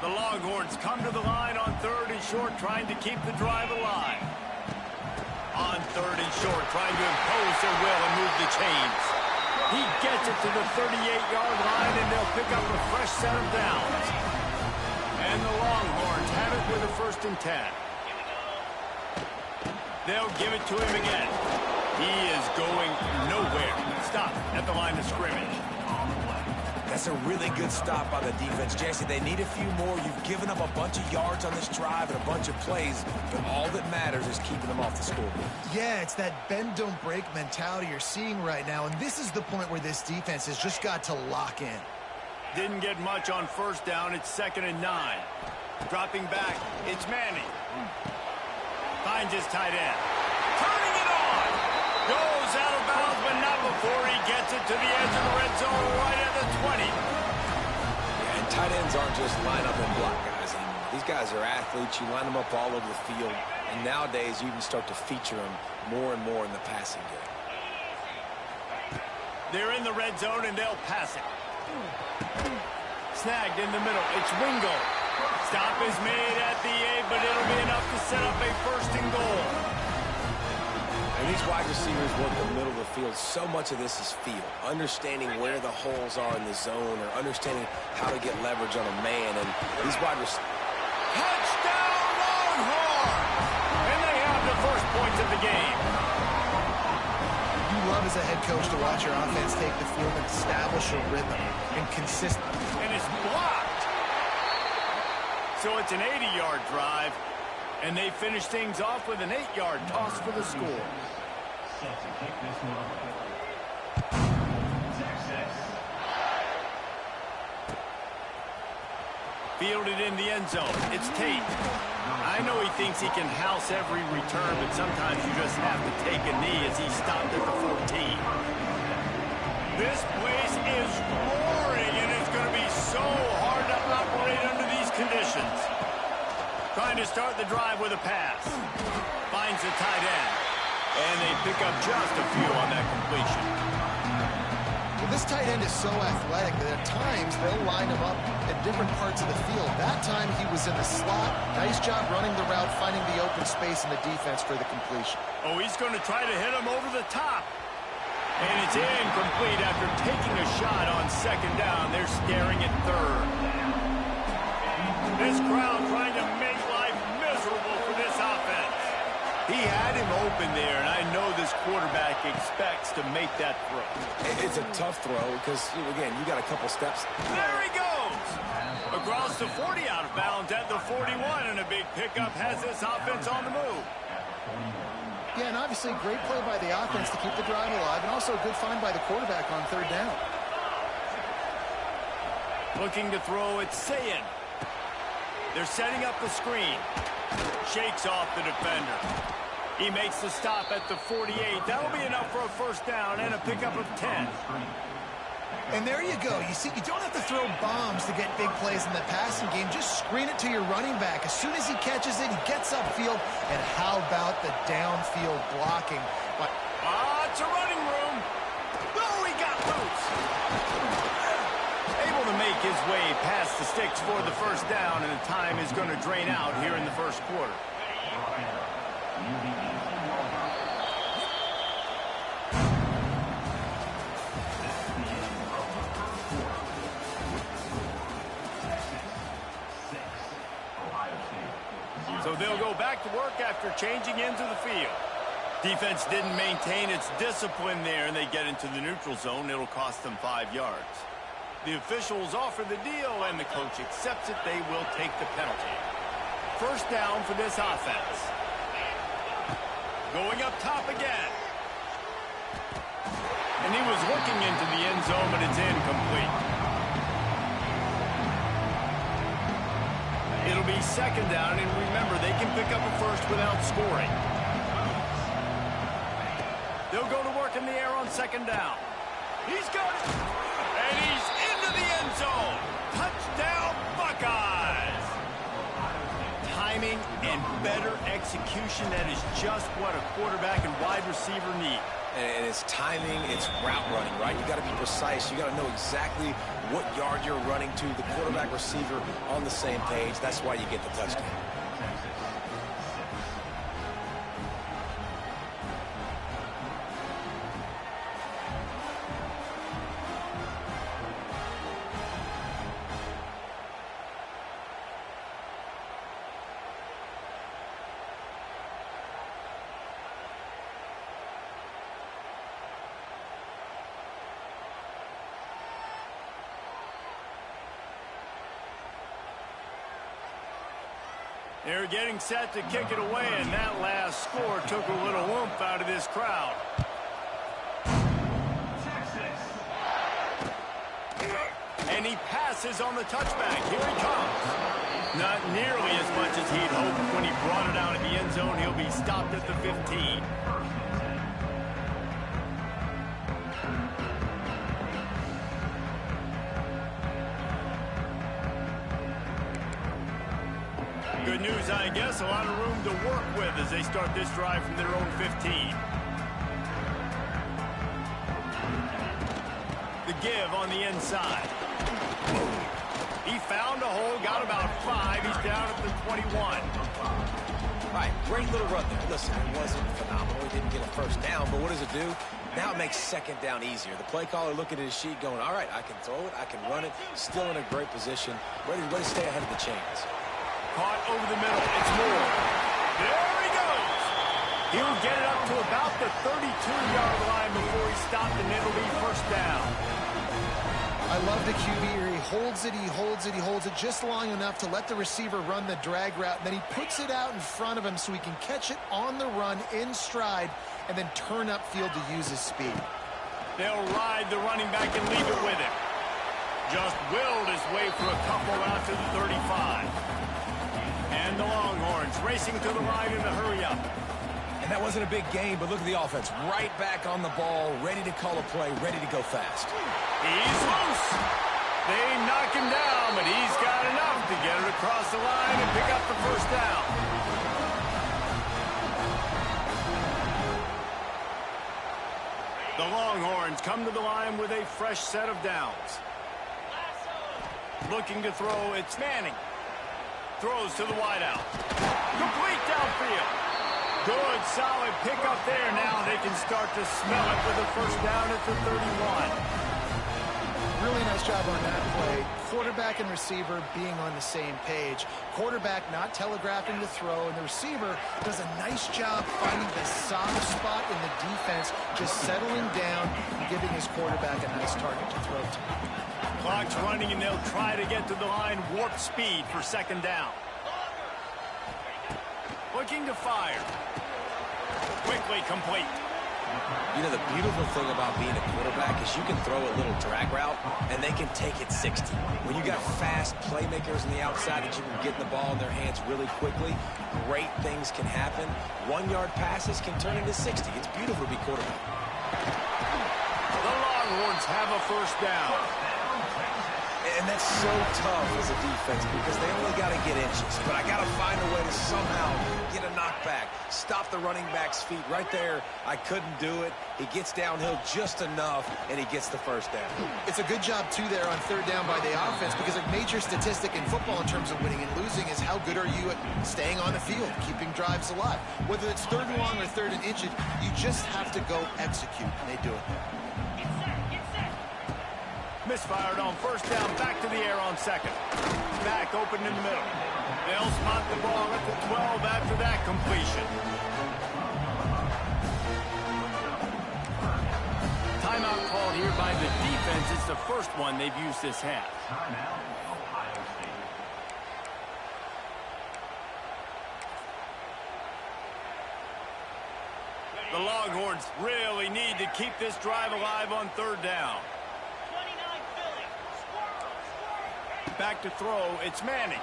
The Longhorns come to the line on third and short, trying to keep the drive alive. On third and short, trying to impose their will and move the chains. He gets it to the 38-yard line, and they'll pick up a fresh set of downs. And the Longhorns have it with a 1st and 10. They'll give it to him again. He is going nowhere. Stop at the line of scrimmage. That's a really good stop by the defense. Jesse, they need a few more. You've given up a bunch of yards on this drive and a bunch of plays, but all that matters is keeping them off the scoreboard. Yeah, it's that bend, don't break mentality you're seeing right now, and this is the point where this defense has just got to lock in. Didn't get much on first down. It's 2nd and 9. Dropping back, it's Manning. Finds his tight end. Turning it on. Goes out of bounds, but not before he gets it to the edge of the red zone right at the 20. Yeah, and tight ends aren't just line up and block guys anymore. These guys are athletes. You line them up all over the field. And nowadays, you can start to feature them more and more in the passing game. They're in the red zone, and they'll pass it. Snagged in the middle. It's Wingo. Stop is made at the 8, but it'll be enough to set up a 1st and goal. And these wide receivers work the middle of the field. So much of this is feel. Understanding where the holes are in the zone or understanding how to get leverage on a man. And these wide receivers... Touchdown Longhorn! And they have the first points of the game. You love as a head coach to watch your offense take the field and establish a rhythm and consistent. And it's blocked. So it's an 80-yard drive, and they finish things off with an 8-yard toss for the score. Set to kick this one. Texas. Fielded in the end zone. It's Tate. I know he thinks he can house every return, but sometimes you just have to take a knee as he stopped at the 14. This place is roaring, and it's going to be so hard to operate under these conditions. Trying to start the drive with a pass. Finds the tight end. And they pick up just a few on that completion. Well, This tight end is so athletic that at times they'll line him up at different parts of the field. That time he was in the slot. Nice job running the route, finding the open space in the defense for the completion. Oh, he's going to try to hit him over the top. And it's incomplete after taking a shot on second down. They're staring at third. This crowd trying to make life miserable for this offense. He had him open there, and I know this quarterback expects to make that throw. It's a tough throw because, again, you got a couple steps. There he goes! Across the 40, out of bounds at the 41, and a big pickup has this offense on the move. Yeah, and obviously great play by the offense to keep the drive alive, and also a good find by the quarterback on third down. Looking to throw, it's Sayin. They're setting up the screen. Shakes off the defender. He makes the stop at the 48. That'll be enough for a first down and a pickup of 10. And there you go. You see, you don't have to throw bombs to get big plays in the passing game. Just screen it to your running back. As soon as he catches it, he gets upfield. And how about the downfield blocking? It's a running room. Oh, he got loose. Able to make his way past the sticks for the first down, and the time is going to drain out here in the first quarter. So they'll go back to work after changing into the field. Defense didn't maintain its discipline there, and they get into the neutral zone. It'll cost them 5 yards. The officials offer the deal, and the coach accepts it. They will take the penalty. First down for this offense. Going up top again. And he was looking into the end zone, but it's incomplete. It'll be second down, and remember, they can pick up a first without scoring. They'll go to work in the air on second down. He's got it. And he's into the end zone. Touchdown, Buckeyes. Timing and better execution, that is just what a quarterback and wide receiver need. And it's timing, it's route running, right? You got to be precise. You got to know exactly what yard you're running to. The quarterback, receiver on the same page. That's why you get the touchdown. They're getting set to kick it away, and that last score took a little oomph out of this crowd. And he passes on the touchback. Here he comes. Not nearly as much as he'd hoped when he brought it out in the end zone. He'll be stopped at the 15. Good news, I guess. A lot of room to work with as they start this drive from their own 15. The give on the inside. He found a hole, got about 5. He's down at the 21. All right, great little run there. Listen, it wasn't phenomenal. He didn't get a first down, but what does it do? Now it makes second down easier. The play caller looking at his sheet going, all right, I can throw it, I can run it, still in a great position, ready to stay ahead of the chains. Caught over the middle. It's Moore. There he goes. He'll get it up to about the 32-yard line before he stopped, and it'll be first down. I love the QB here. He holds it, he holds it, he holds it just long enough to let the receiver run the drag route, and then he puts it out in front of him so he can catch it on the run in stride and then turn upfield to use his speed. They'll ride the running back and leave it with him. Just willed his way for a couple out to the 35. And the Longhorns racing to the line in a hurry-up. And that wasn't a big game, but look at the offense. Right back on the ball, ready to call a play, ready to go fast. He's loose. They knock him down, but he's got enough to get it across the line and pick up the first down. The Longhorns come to the line with a fresh set of downs. Looking to throw, it's Manning. Throws to the wideout. Complete downfield. Good, solid pickup there. Now they can start to smell it with a first down at the 31. Really nice job on that play. Quarterback and receiver being on the same page. Quarterback not telegraphing the throw, and the receiver does a nice job finding the soft spot in the defense, just settling down and giving his quarterback a nice target to throw to. Clock's running, and they'll try to get to the line warp speed for second down. Looking to fire. Quickly complete. You know, the beautiful thing about being a quarterback is you can throw a little drag route, and they can take it 60. When you got fast playmakers on the outside that you can get the ball in their hands really quickly, great things can happen. 1-yard passes can turn into 60. It's beautiful to be quarterback. The Longhorns have a first down. And that's so tough as a defense because they only got to get inches. But I got to find a way to somehow get a knockback, stop the running back's feet. Right there, I couldn't do it. He gets downhill just enough, and he gets the first down. It's a good job, too, there on third down by the offense because a major statistic in football in terms of winning and losing is how good are you at staying on the field, keeping drives alive. Whether it's third and long or third and inches, you just have to go execute, and they do it there. Misfired on first down, back to the air on second. Back open in the middle. They'll spot the ball at the 12 after that completion. Timeout called here by the defense. It's the first one they've used this half. Timeout, Ohio State. The Longhorns really need to keep this drive alive on third down. Back to throw, it's Manning.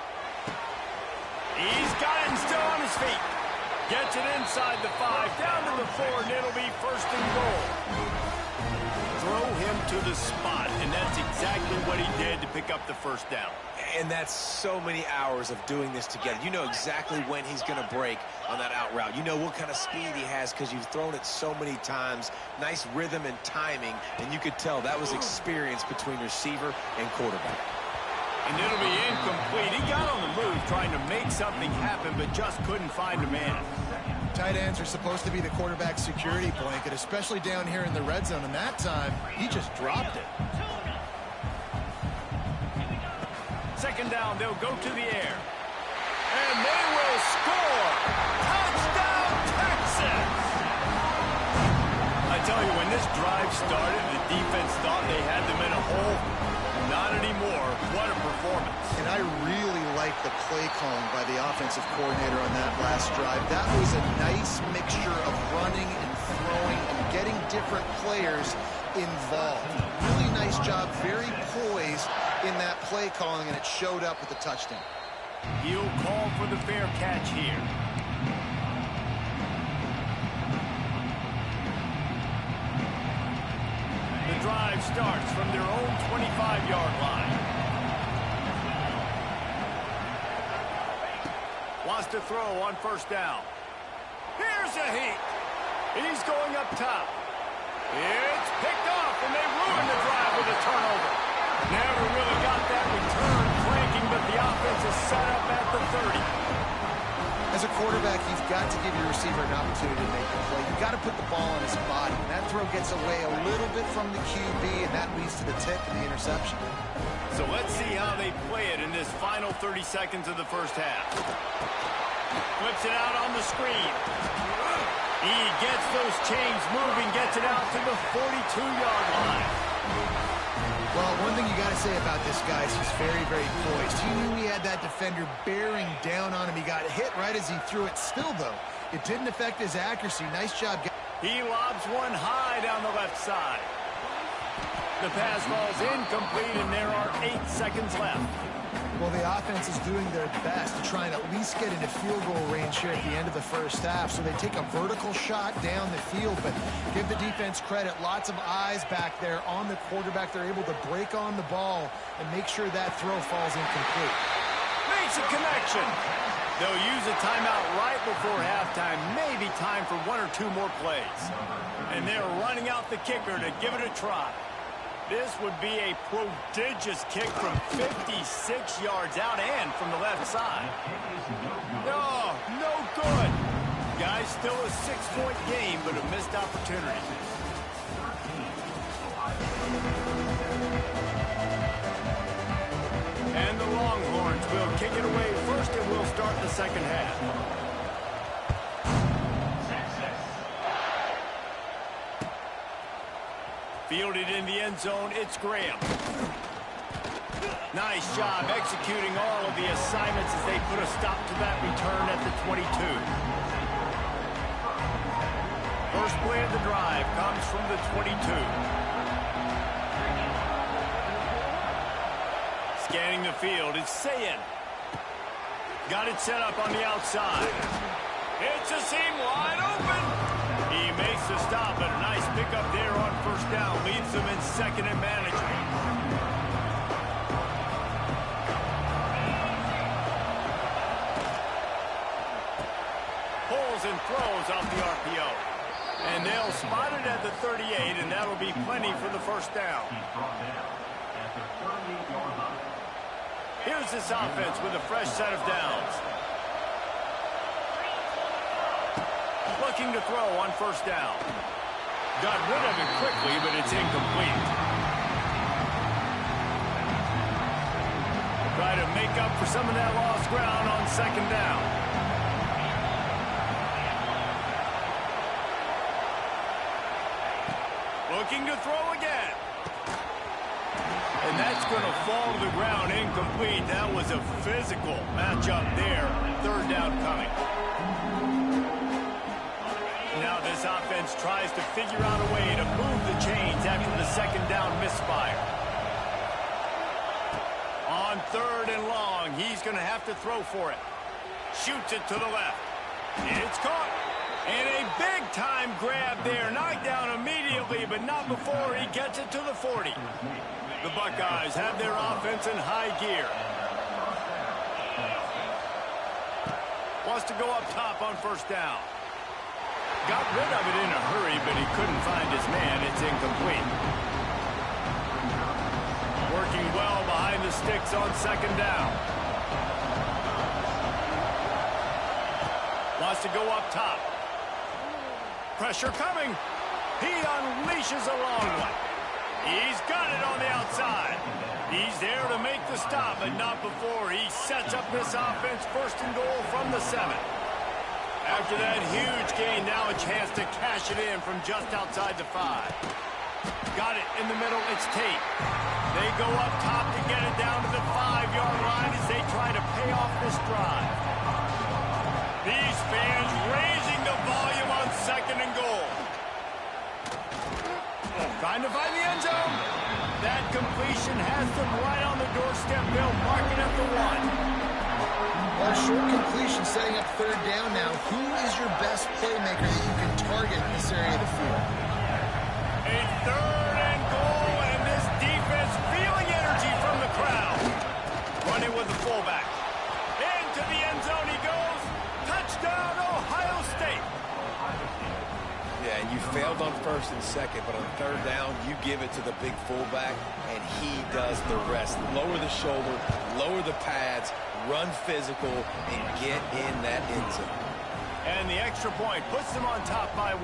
He's got it and still on his feet. Gets it inside the 5, down to the 4, and it'll be first and goal. Throw him to the spot, and that's exactly what he did to pick up the first down. And that's so many hours of doing this together. You know exactly when he's going to break on that out route. You know what kind of speed he has because you've thrown it so many times. Nice rhythm and timing, and you could tell that was experience between receiver and quarterback. And it'll be incomplete. He got on the move trying to make something happen, but just couldn't find a man. Tight ends are supposed to be the quarterback's security blanket, especially down here in the red zone. And that time, he just dropped it. Second down, they'll go to the air. And they will score! Touchdown, Texas! I tell you, when this drive started, the defense thought they had them in a hole. Not anymore. What a performance. And I really like the play calling by the offensive coordinator on that last drive. That was a nice mixture of running and throwing and getting different players involved. Really nice job, very poised in that play calling, and it showed up with the touchdown. He'll call for the fair catch here. The drive starts from their own 25-yard line. Wants to throw on first down. Here's a heat. He's going up top. It's picked off, and they ruin the drive with a turnover. Never really got that return cranking, but the offense is set up at the 30. As a quarterback, you've got to give your receiver an opportunity to make the play. You've got to put the ball on his body. And that throw gets away a little bit from the QB, and that leads to the tip and the interception. So let's see how they play it in this final 30 seconds of the first half. Flips it out on the screen. He gets those chains moving, gets it out to the 42-yard line. Well, one thing you got to say about this guy is he's very, very poised. He knew he had that defender bearing down on him. He got hit right as he threw it. Still, though, it didn't affect his accuracy. Nice job. He lobs one high down the left side. The pass ball's incomplete, and there are 8 seconds left. Well, the offense is doing their best to try and at least get into field goal range here at the end of the first half. So they take a vertical shot down the field, but give the defense credit. Lots of eyes back there on the quarterback. They're able to break on the ball and make sure that throw falls incomplete. Makes a connection. They'll use a timeout right before halftime, maybe time for 1 or 2 more plays. And they're running out the kicker to give it a try. This would be a prodigious kick from 56 yards out and from the left side. Oh, no good. Guys, still a 6-point game, but a missed opportunity. And the Longhorns will kick it away first, and we'll start the second half. Fielded in the end zone, it's Graham. Nice job executing all of the assignments as they put a stop to that return at the 22. First play of the drive comes from the 22. Scanning the field, it's Sayin. Got it set up on the outside. It's a seam wide open. He makes the stop, but a nice pickup there on first down. Leaves them in second and management. Pulls and throws off the RPO. And they'll spot it at the 38, and that'll be plenty for the first down. Here's this offense with a fresh set of downs. Looking to throw on first down. Got rid of it quickly, but it's incomplete. Try to make up for some of that lost ground on second down. Looking to throw again. And that's going to fall to the ground incomplete. That was a physical matchup there. Third down coming. Now this offense tries to figure out a way to move the chains after the second down misfire. On third and long, he's going to have to throw for it. Shoots it to the left. It's caught. And a big-time grab there. Knocked down immediately, but not before he gets it to the 40. The Buckeyes have their offense in high gear. Wants to go up top on first down. Got rid of it in a hurry, but he couldn't find his man. It's incomplete. Working well behind the sticks on second down. Wants to go up top. Pressure coming. He unleashes a long one. He's got it on the outside. He's there to make the stop, but not before he sets up this offense first and goal from the 7. After that huge gain, now a chance to cash it in from just outside the 5. Got it in the middle, it's Tate. They go up top to get it down to the 5-yard line as they try to pay off this drive. These fans raising the volume on second and goal. Trying to find the end zone. That completion has them right on the doorstep. They'll mark it at the 1. Well, short completion setting up third down now. Who is your best playmaker that you can target in this area of the field? A third and goal, and this defense feeling energy from the crowd. Running with the fullback. Into the end zone he goes. Touchdown, Ohio State. Yeah, and you failed on first and second, but on third down, you give it to the big fullback, and he does the rest. Lower the shoulder, lower the pads, run physical, and get in that end zone. And the extra point puts them on top by 1.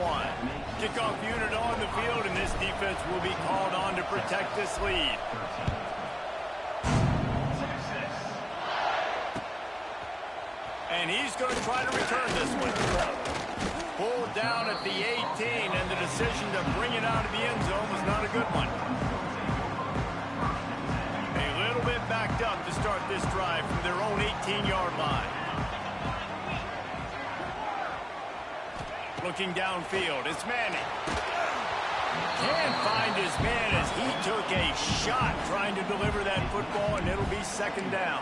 Kickoff unit on the field, and this defense will be called on to protect this lead. And he's going to try to return this one. Pulled down at the 18, and the decision to bring it out of the end zone was not a good one. A little bit backed up to start this drive from their own 18-yard line. Looking downfield, it's Manning. Can't find his man as he took a shot trying to deliver that football, and it'll be second down.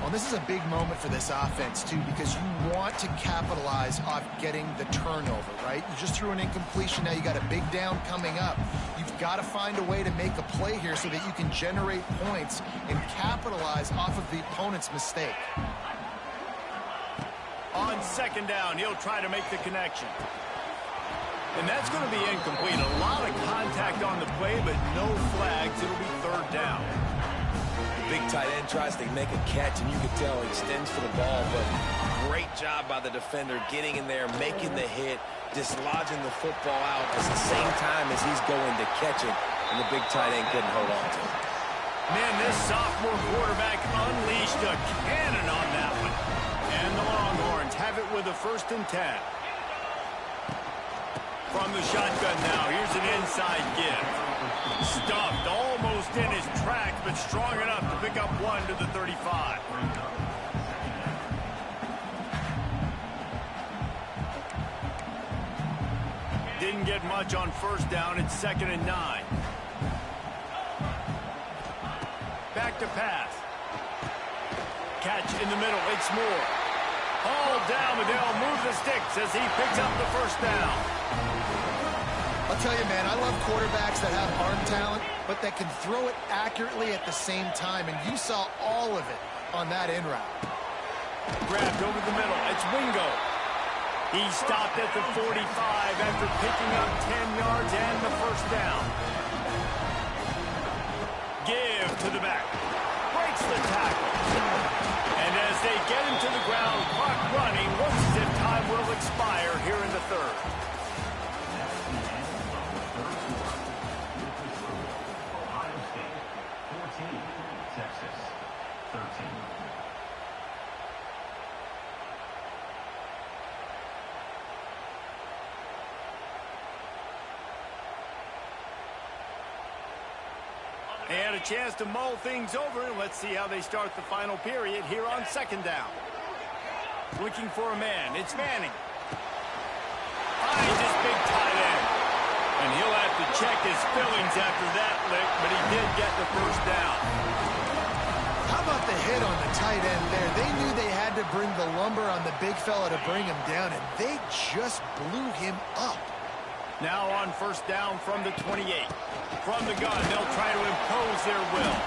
Well, this is a big moment for this offense, too, because you want to capitalize off getting the turnover, right? You just threw an incompletion. Now you got a big down coming up. You've got to find a way to make a play here so that you can generate points and capitalize off of the opponent's mistake. second down. He'll try to make the connection. And that's going to be incomplete. A lot of contact on the play, but no flags. It'll be third down. The big tight end tries to make a catch, and you can tell he extends for the ball, but great job by the defender getting in there, making the hit, dislodging the football out at the same time as he's going to catch it, and the big tight end couldn't hold on to it. Man, this sophomore quarterback unleashed a cannon on that one. And the Longhorns have it with a 1st and 10. From the shotgun now, here's an inside give. Stuffed almost in his tracks, but strong enough to pick up 1 to the 35. Didn't get much on 1st down. It's 2nd and 9. Back to pass. Catch in the middle. It's Moore. All down, but they'll move the sticks as he picks up the 1st down. I'll tell you, man, I love quarterbacks that have arm talent, but that can throw it accurately at the same time, and you saw all of it on that in route. Grabbed over the middle. It's Wingo. He stopped at the 45 after picking up 10 yards and the 1st down. Give to the back. Breaks the tackle. And as they get him to the ground, clock running, looks as if time will expire here in the 3rd. Ohio State 14, Texas 13. They had a chance to mull things over. Let's see how they start the final period here on 2nd down. Looking for a man. It's Manning. Finds his big tight end. And he'll have to check his fillings after that lick, but he did get the 1st down. How about the hit on the tight end there? They knew they had to bring the lumber on the big fella to bring him down, and they just blew him up. Now on 1st down from the 28. From the gun, they'll try to impose their will.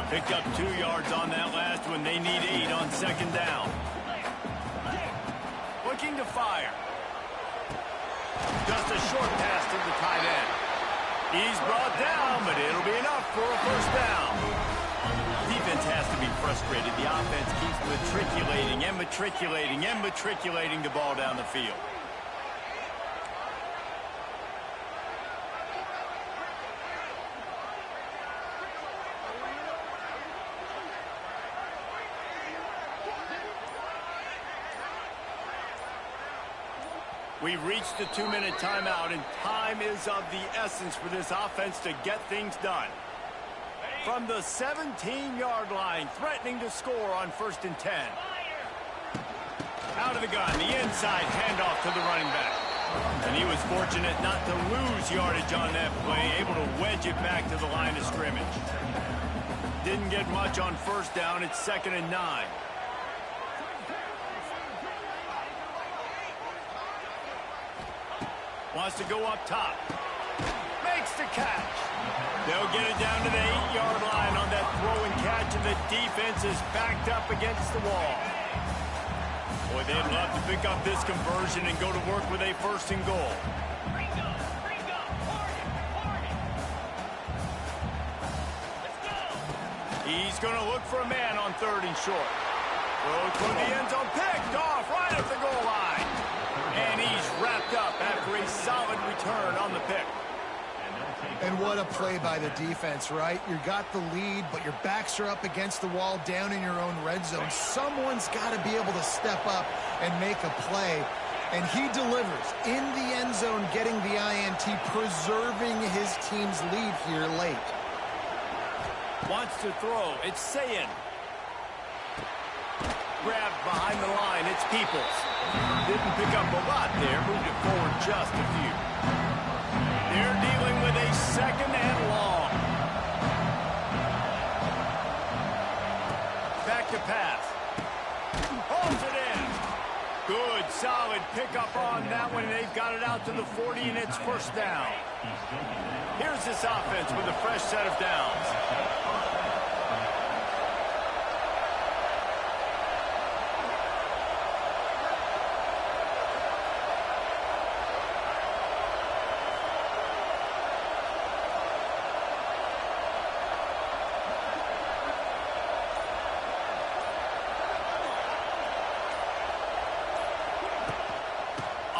Picked up 2 yards on that last one. They need 8 on 2nd down. Looking to fire. Just a short pass to the tight end. He's brought down, but it'll be enough for a 1st down. Defense has to be frustrated. The offense keeps matriculating and matriculating and matriculating the ball down the field. We've reached the 2-minute timeout, and time is of the essence for this offense to get things done. From the 17-yard line, threatening to score on 1st and 10. Out of the gun, the inside handoff to the running back. And he was fortunate not to lose yardage on that play, able to wedge it back to the line of scrimmage. Didn't get much on 1st down. It's 2nd and 9. Wants to go up top. Makes the catch. They'll get it down to the 8-yard line on that throw and catch, and the defense is backed up against the wall. Boy, they'd love to pick up this conversion and go to work with a 1st and goal. He's going to look for a man on 3rd and short. Throws for the end zone, picked off right at the goal line. And he's wrapped up after a solid return on the pick. And what a play by the defense, right? You got the lead, but your backs are up against the wall down in your own red zone. Someone's got to be able to step up and make a play. And he delivers in the end zone, getting the INT, preserving his team's lead here late. Wants to throw. It's Sayin. Grabbed behind the line. It's Peoples. Didn't pick up a lot there. Moved it forward just a few. They're dealing with a 2nd and long. Back to pass. Holds it in. Good, solid pickup on that one. They've got it out to the 40, and it's 1st down. Here's this offense with a fresh set of downs.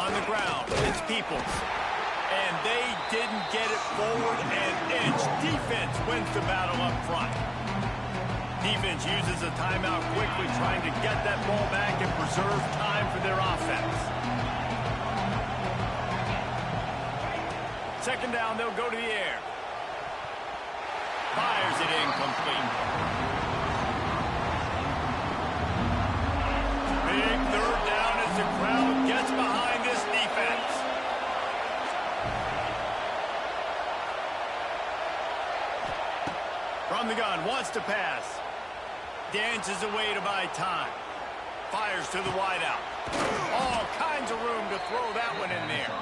On the ground, it's Peoples. And they didn't get it forward an inch. Defense wins the battle up front. Defense uses a timeout quickly, trying to get that ball back and preserve time for their offense. Second down, they'll go to the air. Fires it incomplete. Big third down as the crowd gets behind this defense. From the gun, wants to pass. Dances away to buy time. Fires to the wideout. All kinds of room to throw that one in there.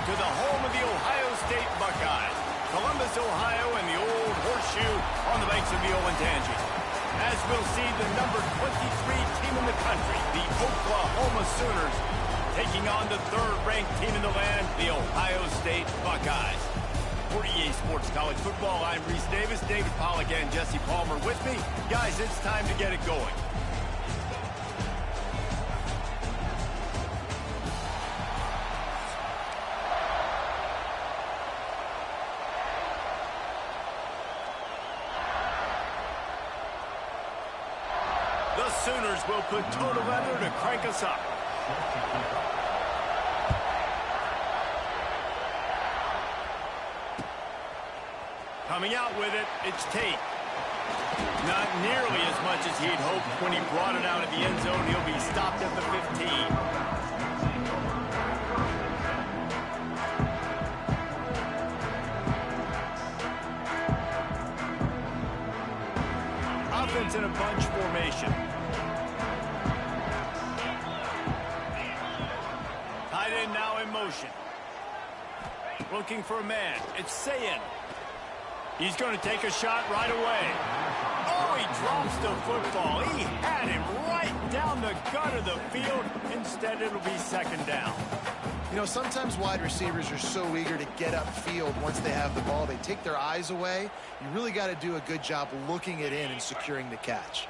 To the home of the Ohio State Buckeyes, Columbus, Ohio, and the old horseshoe on the banks of the Olentangy. As we'll see, the number 23 team in the country, the Oklahoma Sooners, taking on the third-ranked team in the land, the Ohio State Buckeyes. For EA Sports College Football, I'm Reese Davis, David Pollack, and Jesse Palmer with me. Guys, it's time to get it going. The Sooners will put total leather to crank us up. Coming out with it, it's Tate. Not nearly as much as he'd hoped when he brought it out of the end zone. He'll be stopped at the 15. Offense in a bunch formation. Tight end now in motion. Looking for a man. It's Sayin. He's going to take a shot right away. Oh, he drops the football. He had him right down the gut of the field. Instead, it'll be second down. You know, sometimes wide receivers are so eager to get upfield once they have the ball. They take their eyes away. You really got to do a good job looking it in and securing the catch.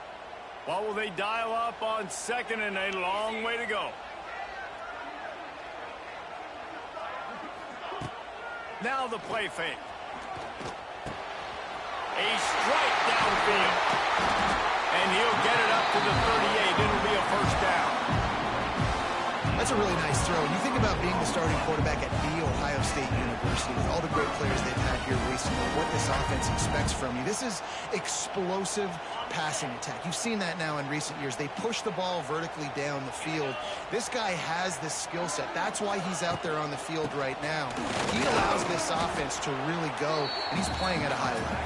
What will they dial up on second and a long way to go? Now the play fake. A strike downfield. And he'll get it up to the 38. It'll be a first down. That's a really nice throw. And you think about being the starting quarterback at The Ohio State University with all the great players they've had here recently, what this offense expects from you. This is explosive passing attack. You've seen that now in recent years. They push the ball vertically down the field. This guy has this skill set. That's why he's out there on the field right now. He allows this offense to really go, and he's playing at a high level.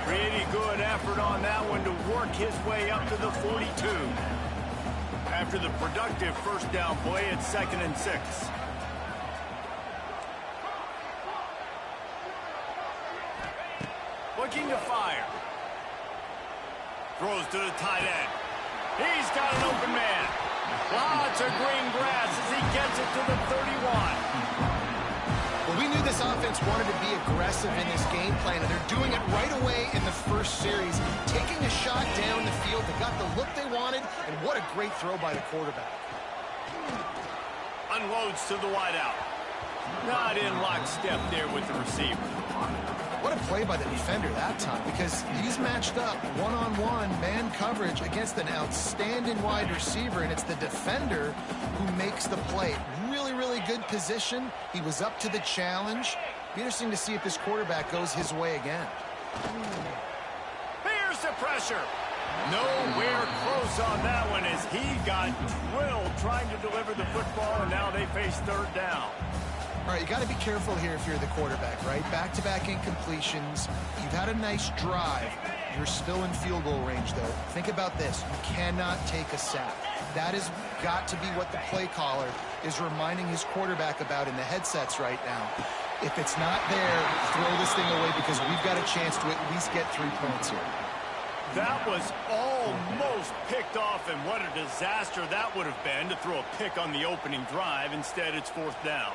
Pretty good effort on that one to work his way up to the 42. After the productive first down play, it's 2nd and 6. Looking to fire. Throws to the tight end. He's got an open man. Lots of green grass as he gets it to the 31. Well, we knew this offense wanted to be aggressive in this game plan, and they're doing it right away in the first series, taking a shot down the field. They got the look they wanted, and what a great throw by the quarterback. Unloads to the wideout. Not in lockstep there with the receiver. What a play by the defender that time, because he's matched up one-on-one man coverage against an outstanding wide receiver, and it's the defender who makes the play. Really, really good position. He was up to the challenge. Be interesting to see if this quarterback goes his way again. Here's the pressure. Nowhere close on that one as he got drilled trying to deliver the football, and now they face third down. All right, you got to be careful here if you're the quarterback, right? Back-to-back incompletions. You've had a nice drive. You're still in field goal range, though. Think about this. You cannot take a sack. That has got to be what the play caller is reminding his quarterback about in the headsets right now. If it's not there, throw this thing away because we've got a chance to at least get 3 points here. That was almost picked off, and what a disaster that would have been to throw a pick on the opening drive. Instead, it's fourth down.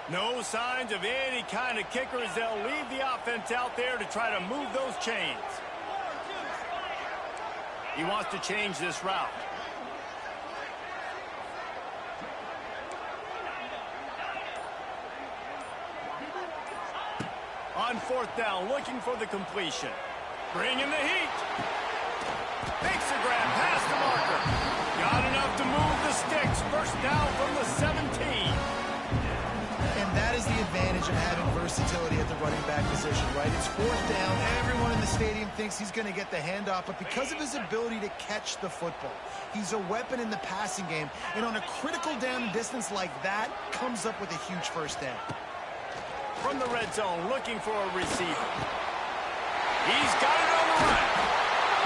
No signs of any kind of kickers. They'll leave the offense out there to try to move those chains. He wants to change this route. On fourth down, looking for the completion. Bringing the heat. Makes a grab past the marker. Got enough to move the sticks. First down from the 17. And that is the advantage of having versatility at the running back position, right? It's fourth down. Everyone in the stadium thinks he's going to get the handoff, but because of his ability to catch the football, he's a weapon in the passing game. And on a critical down distance like that, comes up with a huge first down. From the red zone, looking for a receiver. He's got it on the run.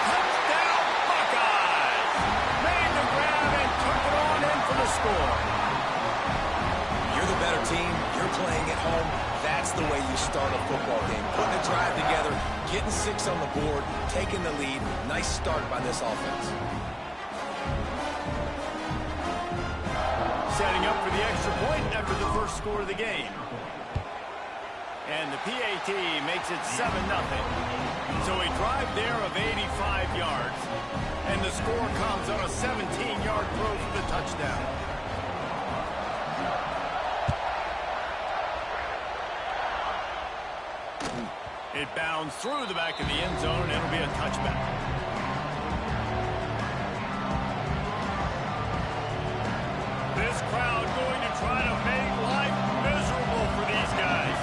Touchdown, Buckeyes! Made the grab and took it on in for the score. You're the better team. You're playing at home. That's the way you start a football game. Putting a drive together, getting 6 on the board, taking the lead. Nice start by this offense. Setting up for the extra point after the first score of the game. And the PAT makes it 7-0. So a drive there of 85 yards. And the score comes on a 17-yard throw for the touchdown. It bounds through the back of the end zone, and it'll be a touchback. This crowd going to try to make life miserable for these guys.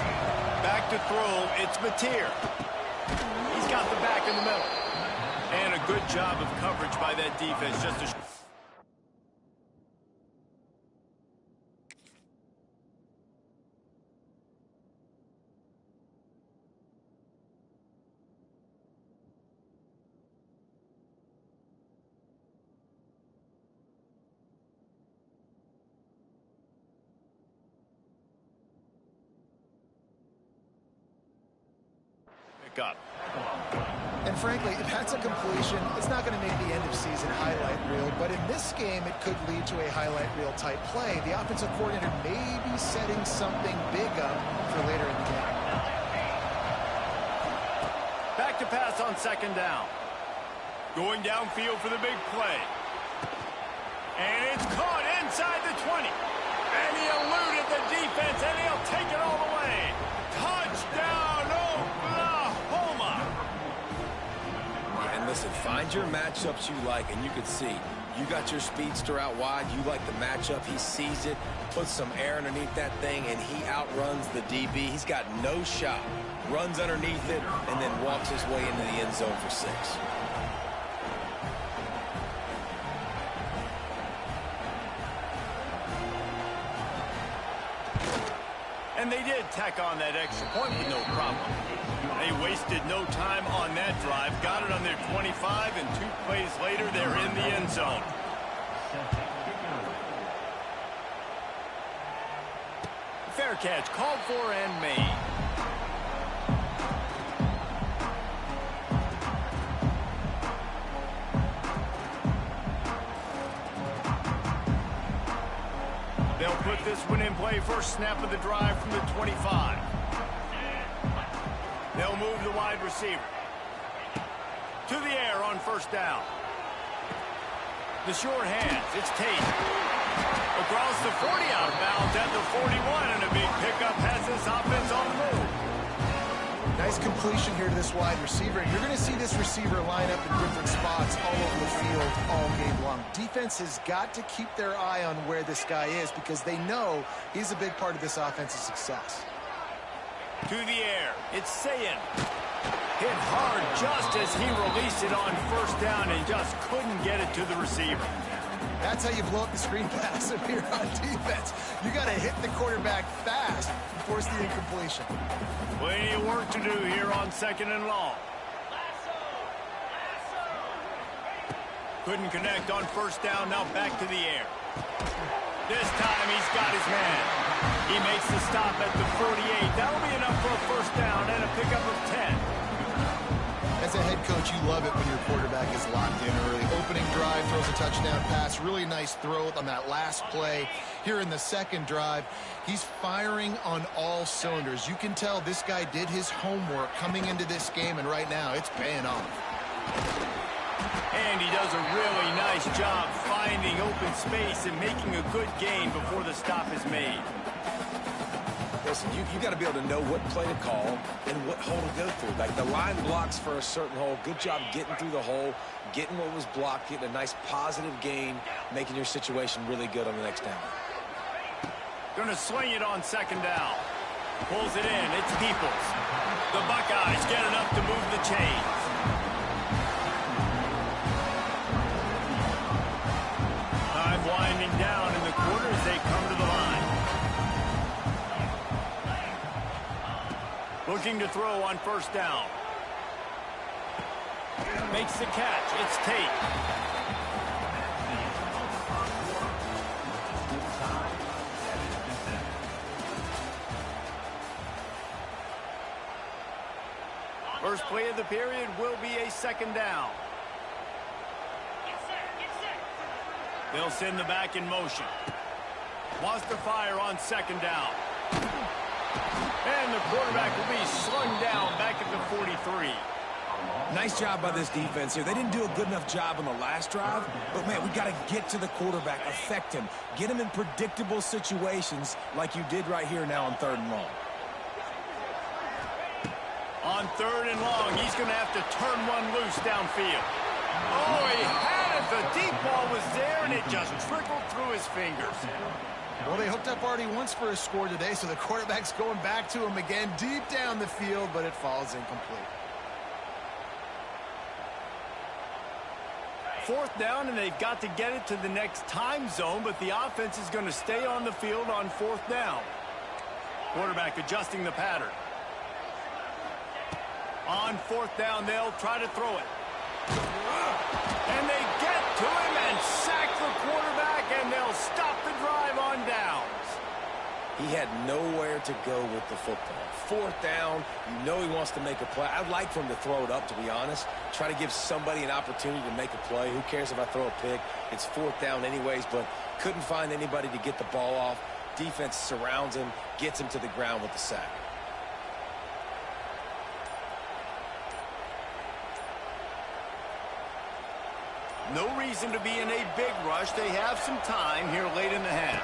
Back to throw, it's Mateer. He's got the back in the middle. And a good job of coverage by that defense. Just a up. And frankly, that's a completion. It's not going to make the end of season highlight reel, but in this game, it could lead to a highlight reel type play. The offensive coordinator may be setting something big up for later in the game. Back to pass on second down. Going downfield for the big play. And it's caught inside the 20. And he eluded the defense, and he'll take it all the way. Touchdown! Listen, find your matchups you like, and you can see you got your speedster out wide. You like the matchup. He sees it, puts some air underneath that thing, and he outruns the DB. He's got no shot. Runs underneath it, and then walks his way into the end zone for 6. And they did tack on that extra point with no problem. They wasted no time on that drive. Got it on their 25, and 2 plays later, they're in the end zone. Fair catch, called for and made. this one in play. First snap of the drive from the 25. They'll move the wide receiver to the air on first down. The short hands. It's Tate. Across the 40, out of bounds at the 41, and a big pickup has this offense on the move. Nice completion here to this wide receiver. You're going to see this receiver line up in different spots all over the field all game long. Defense has got to keep their eye on where this guy is because they know he's a big part of this offense's success. To the air. It's Sayin. Hit hard just as he released it on first down and just couldn't get it to the receiver. That's how you blow up the screen pass if you're on defense. You got to hit the quarterback fast and force the incompletion. Plenty of work to do here on second and long. Couldn't connect on first down. Now back to the air. This time he's got his man. He makes the stop at the 48. That'll be enough for a first down and a pickup of 10. As a head coach, you love it when your quarterback is locked in early. Opening drive, throws a touchdown pass. Really nice throw on that last play. Here in the second drive, he's firing on all cylinders. You can tell this guy did his homework coming into this game, and right now it's paying off. And he does a really nice job finding open space and making a good gain before the stop is made. Listen, you got to be able to know what play to call and what hole to go through. Like the line blocks for a certain hole. Good job getting through the hole, getting what was blocked, getting a nice positive gain, making your situation really good on the next down. Going to swing it on second down. Pulls it in. It's Peoples. The Buckeyes get enough to move the chains. Time winding down in the quarter as they come to the line. Looking to throw on first down. Makes the catch. It's Tate. First play of the period will be a second down. They'll send the back in motion. Wants to fire on second down. And the quarterback will be slung down back at the 43. Nice job by this defense here. They didn't do a good enough job on the last drive, but, man, we got to get to the quarterback, affect him, get him in predictable situations like you did right here now on third and long. On third and long, he's going to have to turn one loose downfield. Oh, he had it. The deep ball was there, and it just trickled through his fingers. Well, they hooked up already once for a score today, so the quarterback's going back to him again deep down the field, but it falls incomplete. Fourth down, and they've got to get it to the next time zone, but the offense is going to stay on the field on fourth down. Quarterback adjusting the pattern. On fourth down, they'll try to throw it. And they get to him and sack the quarterback, and they'll stop the drive on downs. He had nowhere to go with the football. Fourth down, you know he wants to make a play. I'd like for him to throw it up, to be honest. Try to give somebody an opportunity to make a play. Who cares if I throw a pick? It's fourth down anyways, but couldn't find anybody to get the ball off. Defense surrounds him, gets him to the ground with the sack. No reason to be in a big rush. They have some time here late in the half.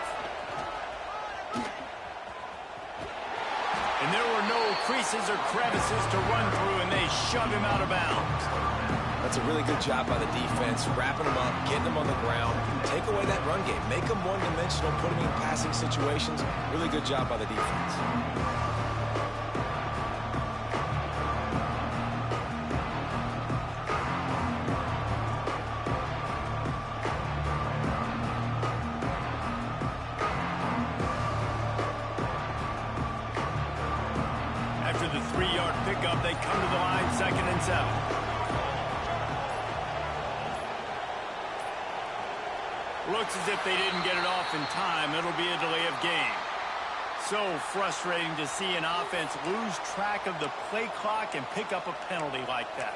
And there were no creases or crevices to run through, and they shove him out of bounds. That's a really good job by the defense, wrapping him up, getting him on the ground. Take away that run game. Make him one-dimensional, put him in passing situations. Really good job by the defense. After the 3-yard pickup, they come to the line, 2nd and 7. Looks as if they didn't get it off in time. It'll be a delay of game. So frustrating to see an offense lose track of the play clock and pick up a penalty like that.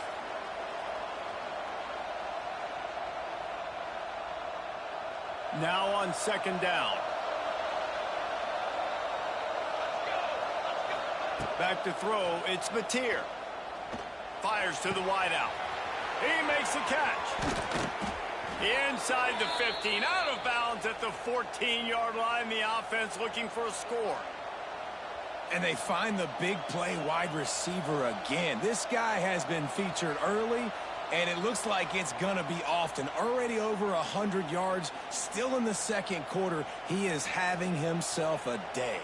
Now on 2nd down. Back to throw, it's Mateer. Fires to the wideout. He makes the catch. Inside the 15, out of bounds at the 14-yard line. The offense looking for a score. And they find the big play wide receiver again. This guy has been featured early, and it looks like it's going to be often. Already over 100 yards, still in the second quarter. He is having himself a day.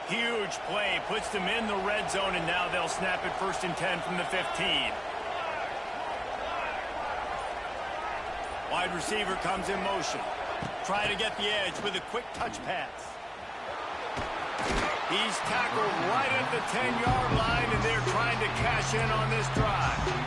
Huge play, puts them in the red zone, and now they'll snap it 1st and 10 from the 15. Wide receiver comes in motion. Try to get the edge with a quick touch pass. He's tackled right at the 10-yard line, and they're trying to cash in on this drive.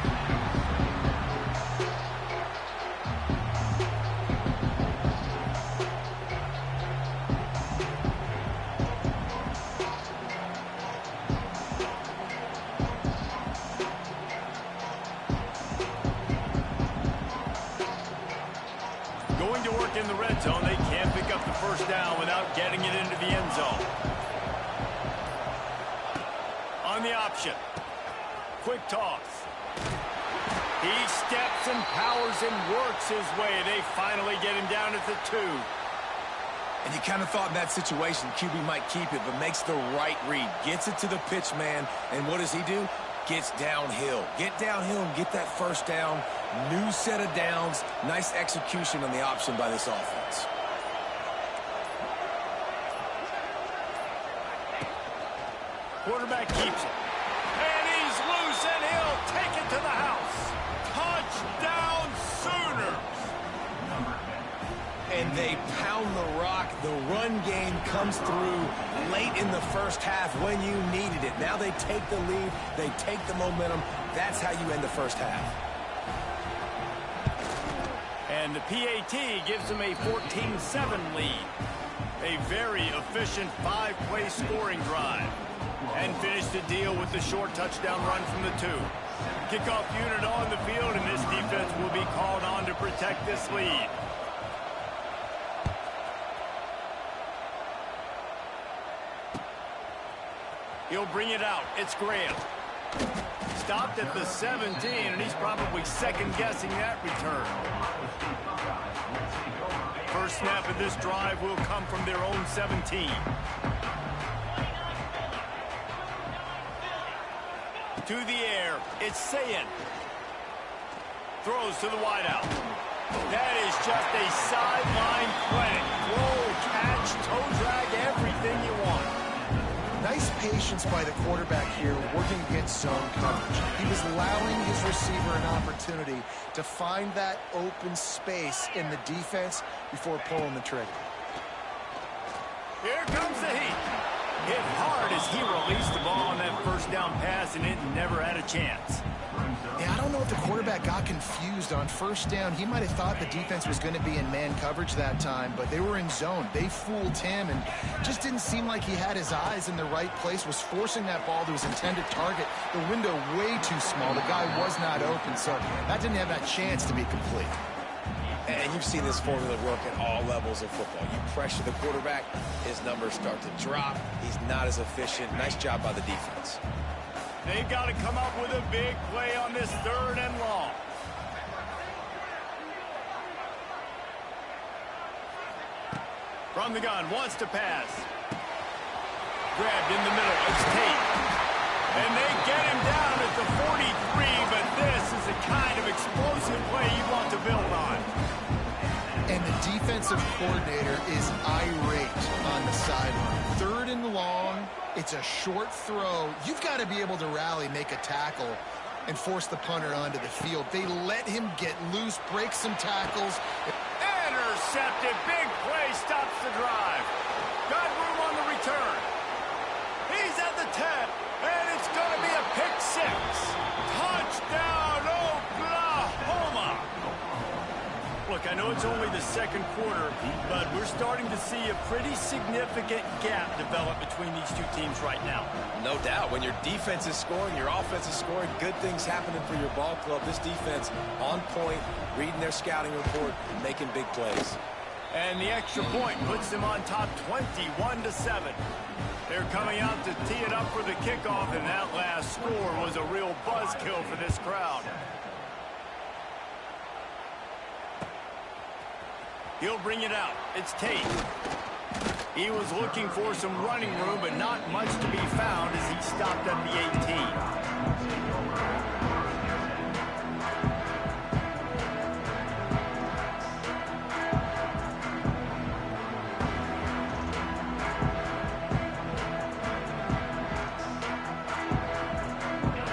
Going to work in the red zone, they can't pick up the first down without getting it into the end zone. On the option. Quick toss. He steps and powers and works his way. They finally get him down at the 2. And you kind of thought in that situation QB might keep it, but makes the right read. Gets it to the pitch man, and what does he do? Gets downhill. Get downhill and get that first down. New set of downs. Nice execution on the option by this offense. Quarterback keeps it. And he's loose, and he'll take it to the house. Touchdown Sooners! And they pound the rock. The run game comes through late in the first half when you needed it. Now they take the lead. They take the momentum. That's how you end the first half. And the PAT gives them a 14-7 lead. A very efficient 5-play scoring drive. And finish the deal with the short touchdown run from the 2. Kickoff unit on the field, and this defense will be called on to protect this lead. He'll bring it out. It's Graham. Stopped at the 17, and he's probably second-guessing that return. First snap of this drive will come from their own 17. To the air, it's Sayin. Throws to the wideout. That is just a sideline play. Throw, catch, toe drag, everything you want. Nice patience by the quarterback here, working against zone coverage. He was allowing his receiver an opportunity to find that open space in the defense before pulling the trigger. Here comes the heat. Hit hard as he released the ball on that first down pass, and it never had a chance. Yeah, I don't know if the quarterback got confused on first down. He might have thought the defense was going to be in man coverage that time, but they were in zone. They fooled him, and just didn't seem like he had his eyes in the right place, was forcing that ball to his intended target. The window way too small. The guy was not open, so that didn't have that chance to be complete. And you've seen this formula work at all levels of football. You pressure the quarterback, his numbers start to drop. He's not as efficient. Nice job by the defense. They've got to come up with a big play on this 3rd and long. From the gun, wants to pass. Grabbed in the middle, it's Tate. And they get him down at the 43, but this is the kind of explosive play you want to build on. And the defensive coordinator is irate on the sideline. 3rd and long, it's a short throw. You've got to be able to rally, make a tackle, and force the punter onto the field. They let him get loose, break some tackles. Intercepted, big play, stops the drive. Got room on the return. He's at the 10, and it's going to be a pick 6. Touchdown, Oklahoma. Look, Look, I know it's only the second quarter, but we're starting to see a pretty significant gap develop between these two teams right now. No doubt. When your defense is scoring, your offense is scoring, good things happening for your ball club. This defense on point, reading their scouting report, making big plays. And the extra point puts them on top 21-7. They're coming out to tee it up for the kickoff, and that last score was a real buzzkill for this crowd. He'll bring it out. It's Tate. He was looking for some running room, but not much to be found as he stopped at the 18.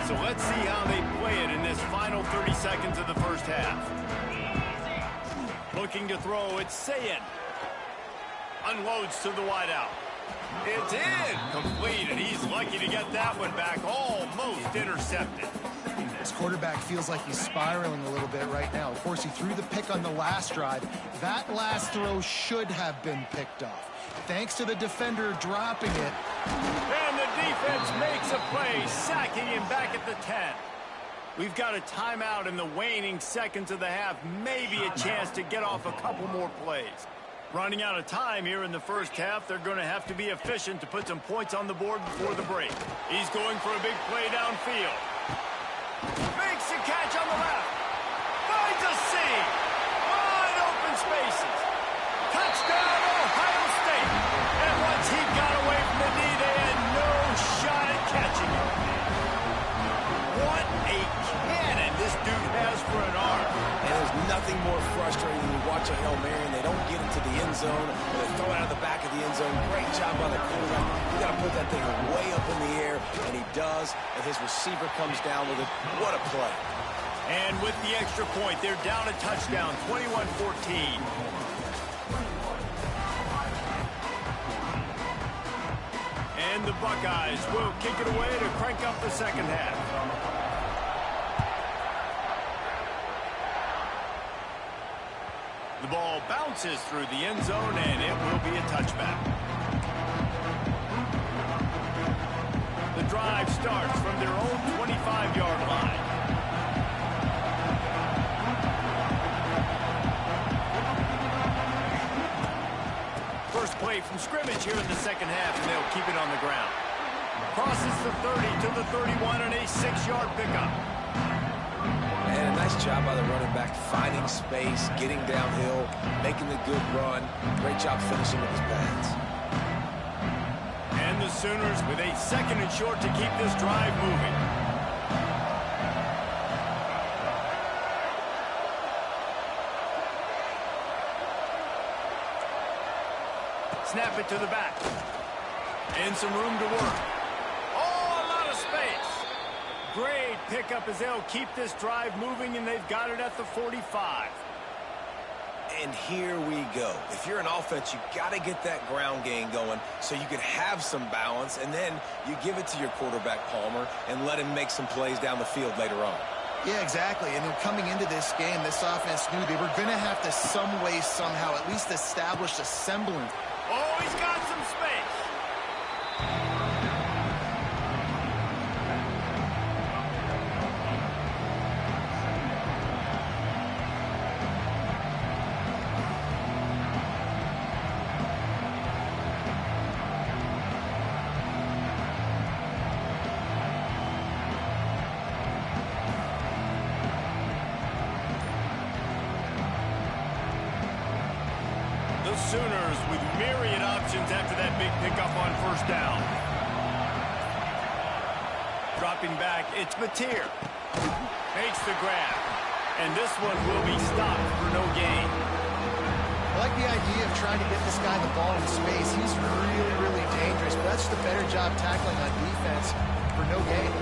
So let's see how they play it in this final 30 seconds of the first half. Looking to throw, it's Sayin. Unloads to the wideout. It's in. Complete, and he's lucky to get that one back. Almost intercepted. This quarterback feels like he's spiraling a little bit right now. Of course, he threw the pick on the last drive. That last throw should have been picked off. Thanks to the defender dropping it. And the defense makes a play, sacking him back at the 10. We've got a timeout in the waning seconds of the half. Maybe a chance to get off a couple more plays. Running out of time here in the first half. They're going to have to be efficient to put some points on the board before the break. He's going for a big play downfield. Makes the catch on the left. Finds a seam. Wide open spaces. Touchdown, Ohio State. And once he got away from the knee, they had no shot at catching him. What a cannon this dude has for an arm. And there's nothing more frustrating than you watch a Hail Mary and they don't get into the end zone, or they throw it out of the back of the end zone. Great job by the quarterback. You got to put that thing way up in the air, and he does, and his receiver comes down with it. What a play. And with the extra point, they're down a touchdown, 21-14. And the Buckeyes will kick it away to crank up the second half. The ball bounces through the end zone, and it will be a touchback. The drive starts from their own 25-yard line. First play from scrimmage here in the second half, and they'll keep it on the ground. Crosses the 30 to the 31 and a 6-yard pickup. And a nice job by the running back, finding space, getting downhill, making the good run. Great job finishing with his pads. And the Sooners with a 2nd and short to keep this drive moving. Snap it to the back. And some room to work. Oh, a lot of space. Great pickup as they'll keep this drive moving, and they've got it at the 45. And here we go. If you're an offense, you got to get that ground game going so you can have some balance, and then you give it to your quarterback, Palmer, and let him make some plays down the field later on. Yeah, exactly. And then coming into this game, this offense knew they were going to have to some way, somehow, at least establish a semblance. Oh, he's got some space. The Sooners with myriad options after that big pickup on first down. Dropping back, it's Mateer. Makes the grab. And this one will be stopped for no gain. I like the idea of trying to get this guy the ball in space. He's really, really dangerous, but that's just a better job tackling on defense for no gain.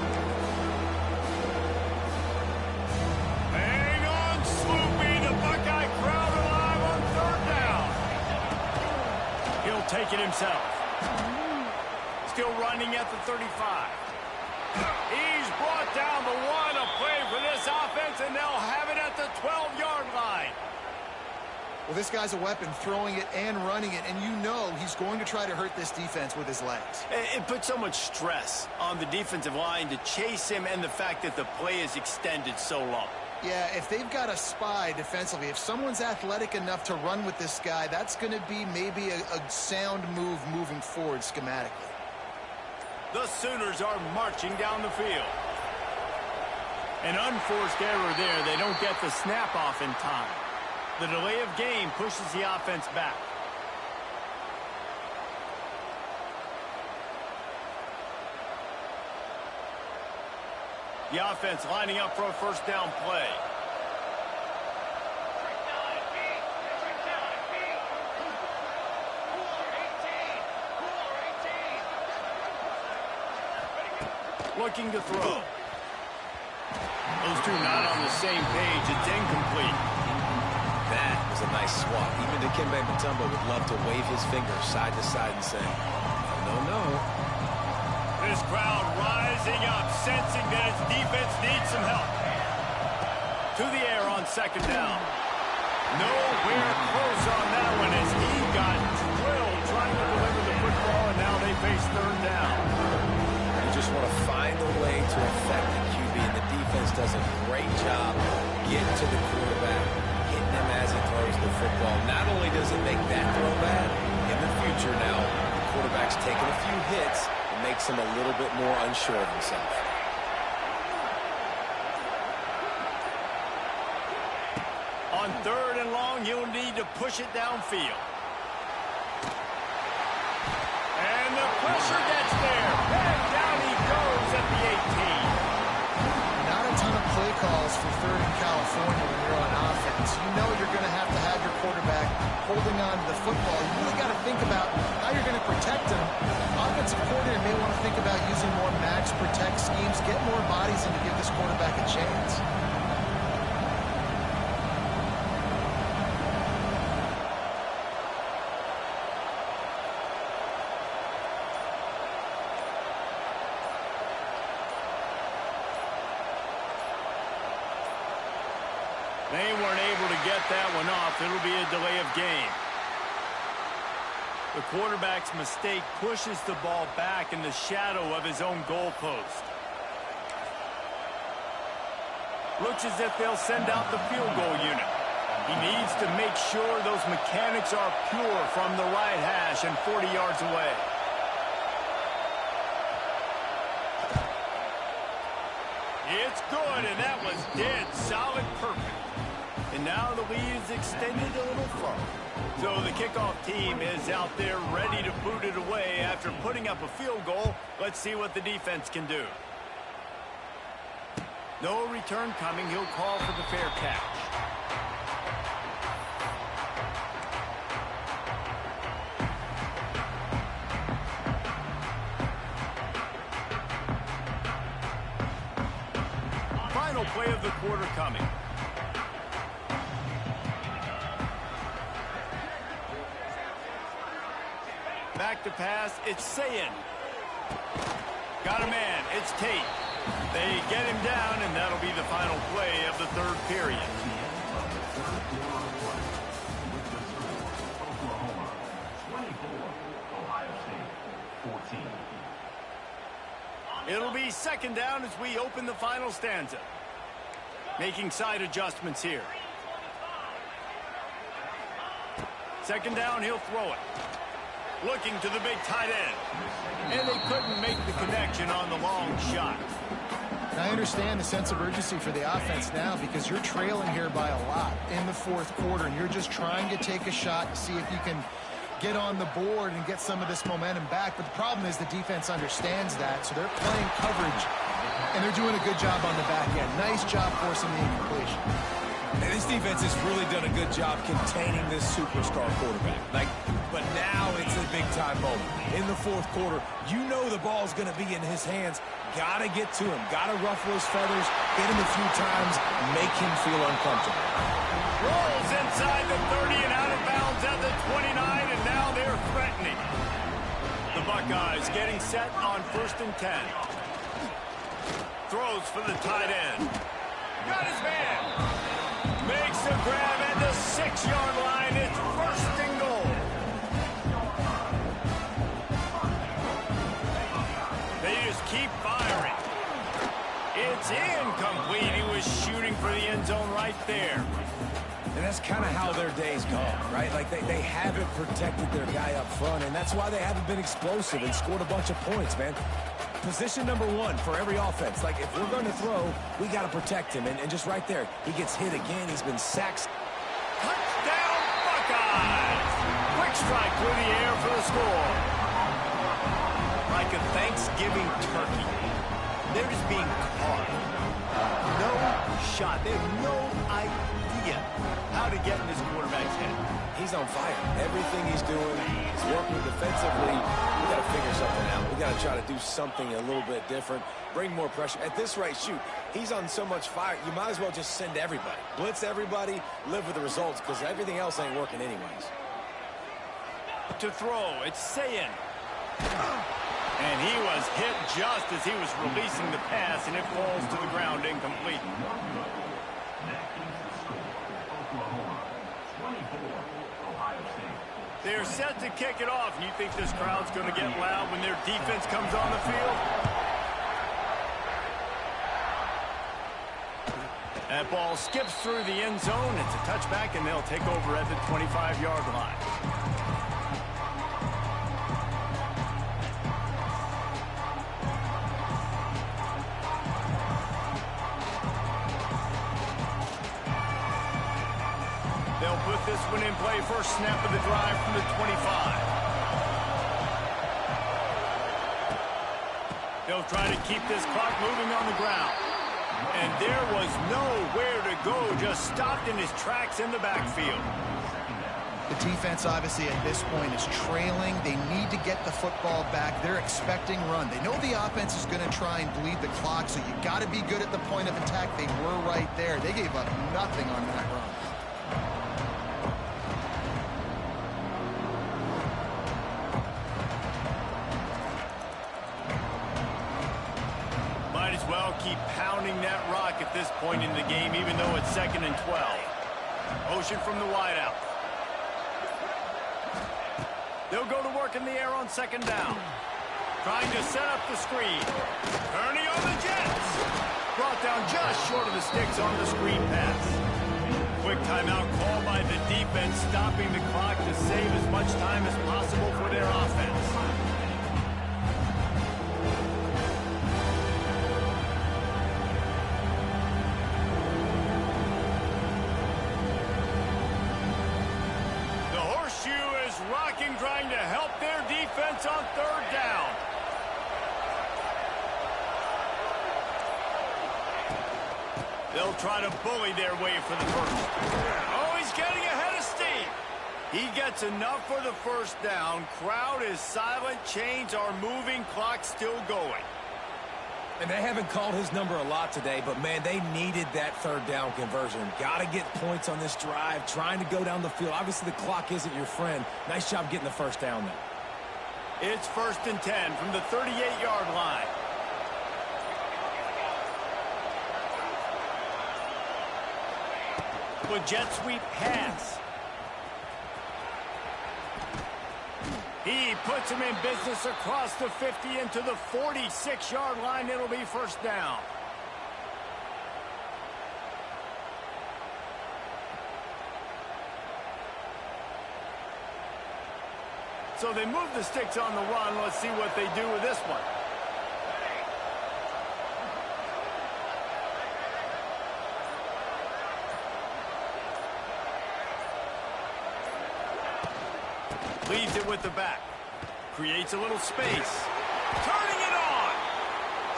Hang on, Sloopy. The Buckeye crowd alive on third down. He'll take it himself. Still running at the 35. He's brought down the one. A play for this offense, and they'll have it at the 12-yard line. Well, this guy's a weapon, throwing it and running it, and you know he's going to try to hurt this defense with his legs. It puts so much stress on the defensive line to chase him and the fact that the play is extended so long. Yeah, if they've got a spy defensively, if someone's athletic enough to run with this guy, that's going to be maybe a sound move moving forward schematically. The Sooners are marching down the field. An unforced error there. They don't get the snap off in time. The delay of game pushes the offense back. The offense lining up for a first down play. Looking to throw. Those two not on the same page. It's incomplete. That was a nice swat. Even Dikembe Mutombo would love to wave his fingers side to side and say, no, no, no. This crowd rising up, sensing that its defense needs some help. To the air on second down. Nowhere close on that one as he got drilled trying to deliver the football, and now they face third down. You just want to find a way to affect the QB, and the defense does a great job getting to the quarterback, hitting him as he throws the football. Not only does it make that throw bad, in the future now, the quarterback's taking a few hits and makes him a little bit more unsure of himself. On third and long, he'll need to push it downfield. And the pressure gets there. And down he goes at the 18. Not a ton of play calls for third in California when you're on offense. You know you're going to have your quarterback holding on to the football. You really got to think about how you're going to protect him. Offensive coordinator may want to think about using more max protect schemes, get more bodies in to give this quarterback a chance. They weren't able to get that one off. It'll be a delay of game. The quarterback's mistake pushes the ball back in the shadow of his own goalpost. Looks as if they'll send out the field goal unit. He needs to make sure those mechanics are pure from the right hash and 40 yards away. It's good, and that was dead solid perfect. And now the lead is extended a little further. So the kickoff team is out there ready to boot it away after putting up a field goal. Let's see what the defense can do. No return coming. He'll call for the fair catch. Final play of the quarter coming. Back to pass, it's Sayin. Got a man, it's Tate. They get him down, and that'll be the final play of the third period. Oklahoma 24, Ohio State 14. It'll be second down as we open the final stanza. Making side adjustments here. Second down, he'll throw it. Looking to the big tight end. And they couldn't make the connection on the long shot. And I understand the sense of urgency for the offense now because you're trailing here by a lot in the fourth quarter, and you're just trying to take a shot to see if you can get on the board and get some of this momentum back. But the problem is the defense understands that, so they're playing coverage, and they're doing a good job on the back end. Nice job forcing the incompletion. And this defense has really done a good job containing this superstar quarterback. But now it's a big-time moment. In the fourth quarter, you know the ball's going to be in his hands. Got to get to him. Got to ruffle his feathers, hit him a few times, make him feel uncomfortable. Rolls inside the 30 and out of bounds at the 29, and now they're threatening. The Buckeyes getting set on 1st and 10. Throws for the tight end. Got his man. Makes the grab at the 6-yard line. It's first and goal. They just keep firing. It's incomplete. He was shooting for the end zone right there. And that's kind of how their day's gone, right? Like they haven't protected their guy up front, and that's why they haven't been explosive and scored a bunch of points, man. Position number one for every offense. Like, if we're going to throw, we got to protect him. And just right there, he gets hit again. He's been sacked. Touchdown, Buckeyes! Quick strike through the air for the score. Like a Thanksgiving turkey. They're just being caught. No shot. They have no idea how to get in this quarterback's head. He's on fire. Everything he's doing, he's working defensively. We got to figure something out. We got to try to do something a little bit different. Bring more pressure. At this rate, shoot, he's on so much fire, you might as well just send everybody. Blitz everybody, live with the results, because everything else ain't working anyways. To throw, it's Sayin. And he was hit just as he was releasing the pass, and it falls to the ground incomplete. They're set to kick it off, and you think this crowd's going to get loud when their defense comes on the field? That ball skips through the end zone. It's a touchback, and they'll take over at the 25-yard line. They'll put this one in play. First snap of the drive from the 25. They'll try to keep this clock moving on the ground. And there was nowhere to go. Just stopped in his tracks in the backfield. The defense, obviously, at this point is trailing. They need to get the football back. They're expecting run. They know the offense is going to try and bleed the clock, so you got to be good at the point of attack. They were right there. They gave up nothing on that run. Keep pounding that rock at this point in the game, even though it's 2nd and 12. Motion from the wideout. They'll go to work in the air on 2nd down. Trying to set up the screen. Turning on the Jets. Brought down just short of the sticks on the screen pass. Quick timeout called by the defense, stopping the clock to save as much time as possible for their offense. Trying to help their defense on 3rd down. They'll try to bully their way for the first. Oh, he's getting ahead of steam. He gets enough for the first down. Crowd is silent. Chains are moving. Clock still going. And they haven't called his number a lot today, but, man, they needed that 3rd down conversion. Got to get points on this drive, trying to go down the field. Obviously, the clock isn't your friend. Nice job getting the first down there. It's 1st and 10 from the 38-yard line. With jet sweep pass. He puts him in business across the 50 into the 46-yard line. It'll be first down. So they move the sticks on the run. Let's see what they do with this one. Leads it with the back. Creates a little space. Turning it on.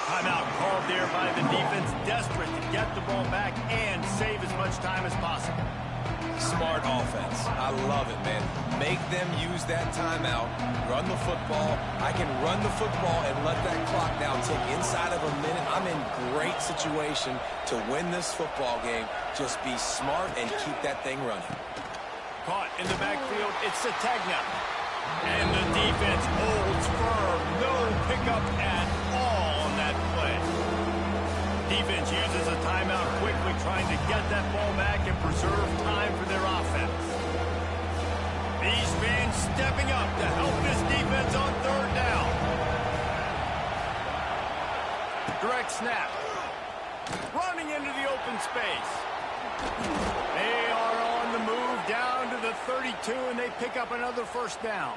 Timeout called there by the defense. Desperate to get the ball back and save as much time as possible. Smart offense. I love it, man. Make them use that timeout. Run the football. I can run the football and let that clock now tick inside of a minute. I'm in great situation to win this football game. Just be smart and keep that thing running. Caught in the backfield, it's Sategna. And the defense holds firm. No pickup at all on that play. Defense uses a timeout quickly, trying to get that ball back and preserve time for their offense. These fans stepping up to help this defense on third down. Direct snap. Running into the open space. They are on the move down to the 32, and they pick up another first down.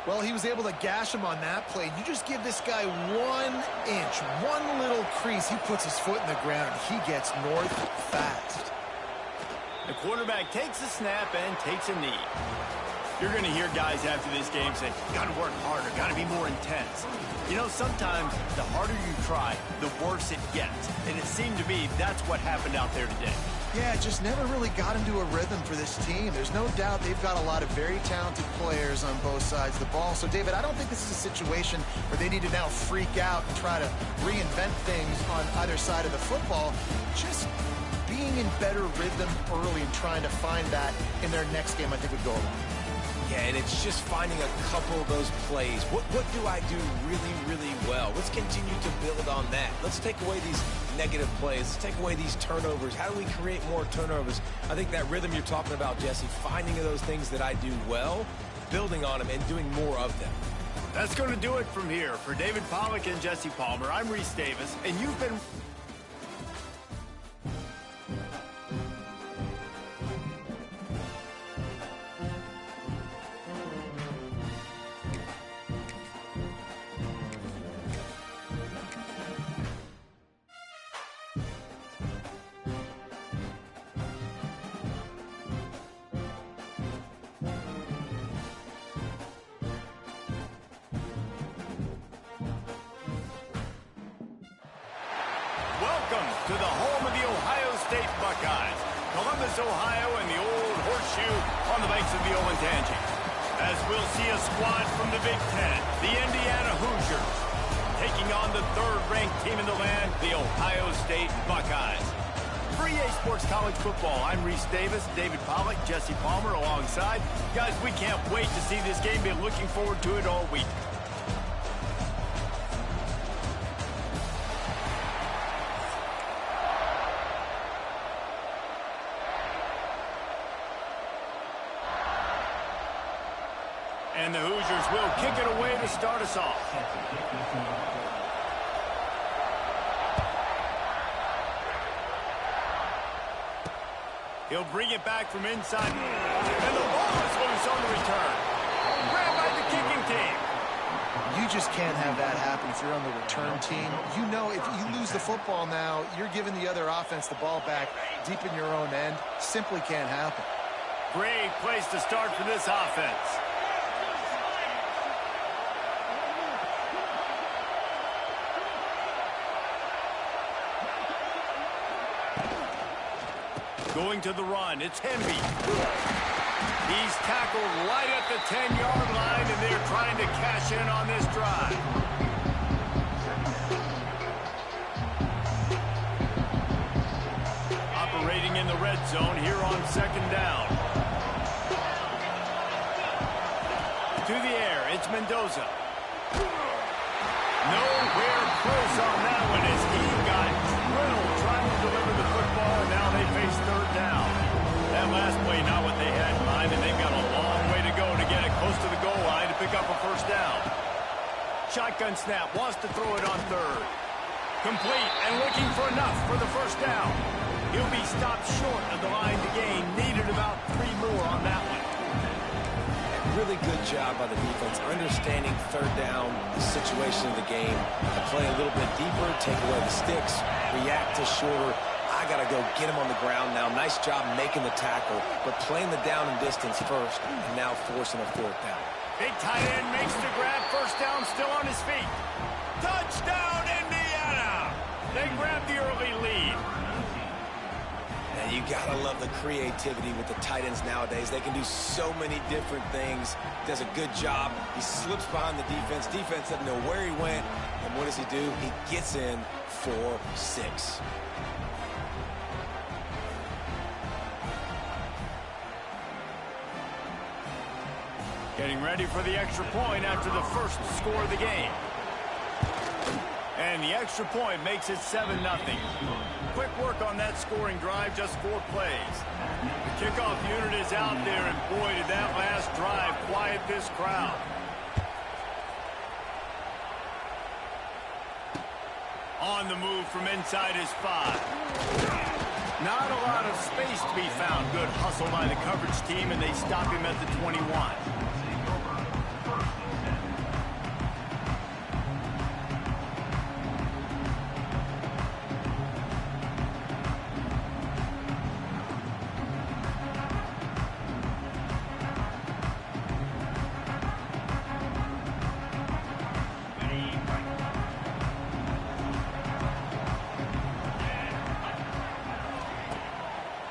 Well, he was able to gash him on that play. You just give this guy 1 inch, one little crease. He puts his foot in the ground, and he gets north fast. The quarterback takes a snap and takes a knee. You're going to hear guys after this game say, got to work harder, got to be more intense. You know, sometimes the harder you try, the worse it gets. And it seemed to me that's what happened out there today. Yeah, it just never really got into a rhythm for this team. There's no doubt they've got a lot of very talented players on both sides of the ball. So, David, I don't think this is a situation where they need to now freak out and try to reinvent things on either side of the football. Just being in better rhythm early and trying to find that in their next game, I think would go a long way. Yeah, and it's just finding a couple of those plays. What do I do really, really well? Let's continue to build on that. Let's take away these negative plays. Let's take away these turnovers. How do we create more turnovers? I think that rhythm you're talking about, Jesse, finding those things that I do well, building on them, and doing more of them. That's going to do it from here. For David Pollack and Jesse Palmer, I'm Reese Davis, and you've been... Welcome to the home of the Ohio State Buckeyes, Columbus, Ohio, and the old horseshoe on the banks of the Olentangy. As we'll see a squad from the Big Ten, the Indiana Hoosiers, taking on the third-ranked team in the land, the Ohio State Buckeyes. For EA Sports College Football, I'm Reese Davis, David Pollack, Jesse Palmer alongside. Guys, we can't wait to see this game. Been looking forward to it all week. And the Hoosiers will kick it away to start us off. He'll bring it back from inside. And the ball is loose on the return. Grabbed by the kicking team. You just can't have that happen if you're on the return team. You know if you lose the football now, you're giving the other offense the ball back deep in your own end. Simply can't happen. Great place to start for this offense. Going to the run, it's Hemby. He's tackled right at the 10-yard line, and they're trying to cash in on this drive. Operating in the red zone here on second down. To the air, it's Mendoza. Nowhere close on that one as he got drilled trying to deliver the football, and now they face third down. That last play not what they had in mind, and they've got a long way to go to get it close to the goal line to pick up a first down. Shotgun snap, wants to throw it on third. Complete and looking for enough for the first down. He'll be stopped short of the line to gain. Needed about 3 more on that one. Really good job by the defense, understanding third down, the situation of the game, to play a little bit deeper, take away the sticks, react to shorter. I got to go get him on the ground now. Nice job making the tackle, but playing the down and distance first, and now forcing a fourth down. Big tight end makes the grab, first down, still on his feet. Touchdown, Indiana! They grab the early lead. And you got to love the creativity with the tight ends nowadays. They can do so many different things. Does a good job. He slips behind the defense. Defense doesn't know where he went. And what does he do? He gets in for 6. Getting ready for the extra point after the first score of the game. And the extra point makes it 7-0. Quick work on that scoring drive, just 4 plays. The kickoff unit is out there, and boy, did that last drive quiet this crowd. On the move from inside his 5. Not a lot of space to be found. Good hustle by the coverage team, and they stop him at the 21.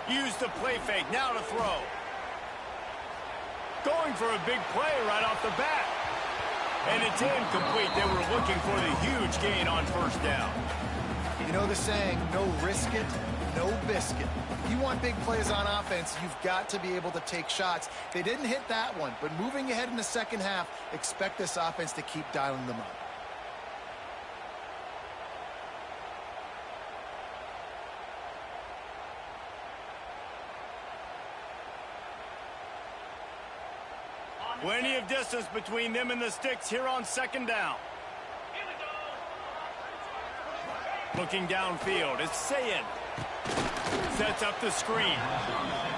Use the play fake, now to throw. Going for a big play right off the bat. And it's incomplete. They were looking for the huge gain on first down. You know the saying, no risk it, no biscuit. If you want big plays on offense, you've got to be able to take shots. They didn't hit that one, but moving ahead in the second half, expect this offense to keep dialing them up. Plenty of distance between them and the sticks here on second down. Looking downfield, it's Sayin. Sets up the screen.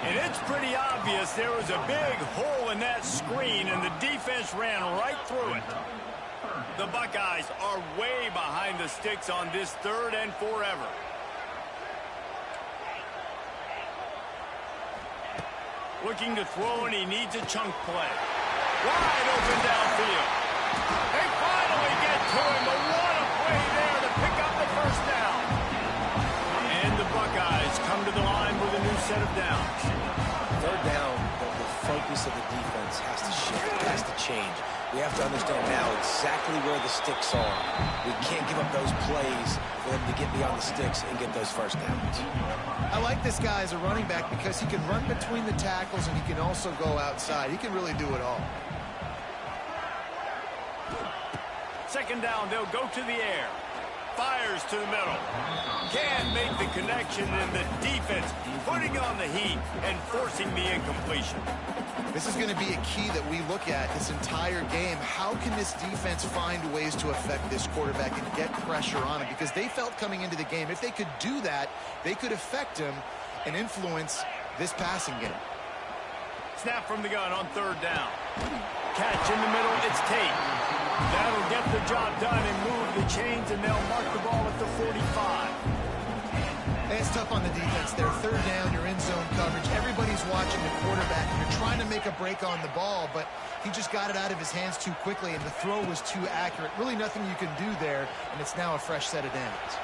And it's pretty obvious there was a big hole in that screen, and the defense ran right through it. The Buckeyes are way behind the sticks on this 3rd and forever. Looking to throw, and he needs a chunk play. Wide open downfield. They finally get to him, but what a play there to pick up the first down. And the Buckeyes come to the line with a new set of downs. 3rd down, the focus of the defense has to shift, it has to change. We have to understand now exactly where the sticks are. We can't give up those plays for them to get beyond the sticks and get those first downs. I like this guy as a running back because he can run between the tackles and he can also go outside. He can really do it all. Second down, they'll go to the air. Fires to the middle. Can't make the connection, and the defense putting on the heat and forcing the incompletion. This is going to be a key that we look at this entire game. How can this defense find ways to affect this quarterback and get pressure on him? Because they felt coming into the game, if they could do that, they could affect him and influence this passing game. Snap from the gun on 3rd down. Catch in the middle, it's Tate. That'll get the job done and move the chains, and they'll mark the ball at the 45. It's tough on the defense there. 3rd down, you're in zone coverage. Everybody's watching the quarterback, and you're trying to make a break on the ball, but he just got it out of his hands too quickly, and the throw was too accurate. Really nothing you can do there, and it's now a fresh set of downs.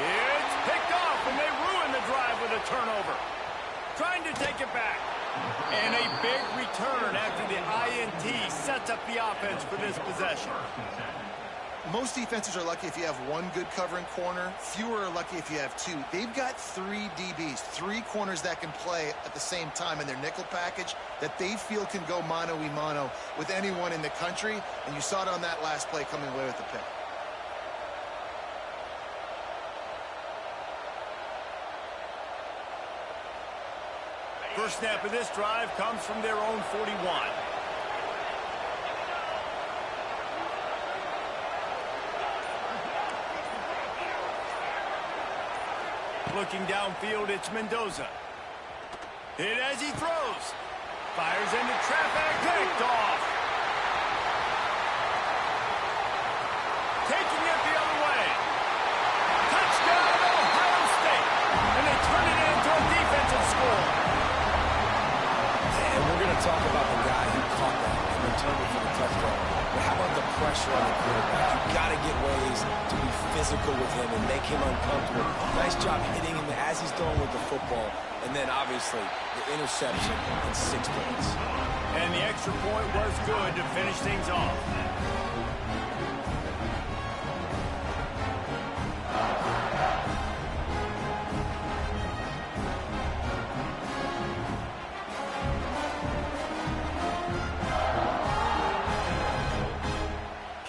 It's picked off, and they ruin the drive with a turnover. Trying to take it back. And a big return after the INT sets up the offense for this possession. Most defenses are lucky if you have one good covering corner. Fewer are lucky if you have 2. They've got 3 DBs, 3 corners that can play at the same time in their nickel package that they feel can go mano-a-mano with anyone in the country. And you saw it on that last play coming away with the pick. First snap of this drive comes from their own 41. Looking downfield, it's Mendoza. Hit as he throws. Fires into traffic, picked off. Taking it the other way. Touchdown, Ohio State. And they turn it into a defensive score. And we're going to talk about the guy who caught that and returned it for the touchdown. But how about the pressure on the quarterback? You've got to get ways to be physical with him and make him uncomfortable. Nice job hitting him as he's throwing with the football. And then, obviously, the interception and 6 points. And the extra point was good to finish things off.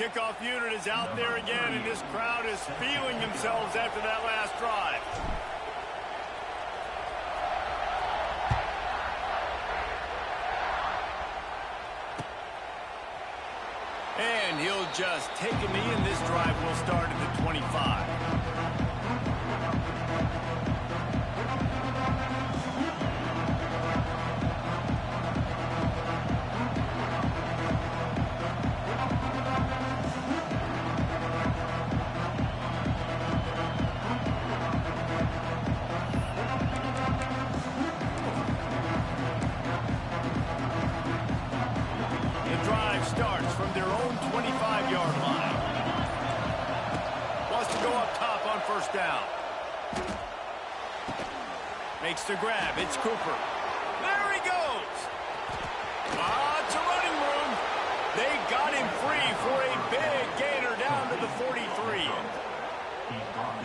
kickoff unit is out there again, and this crowd is feeling themselves after that last drive. And he'll just take a knee, and this drive will start at the 25. Starts from their own 25-yard line. Wants to go up top on first down. Makes the grab. It's Cooper. There he goes. It's a running room. They got him free for a big gainer down to the 43.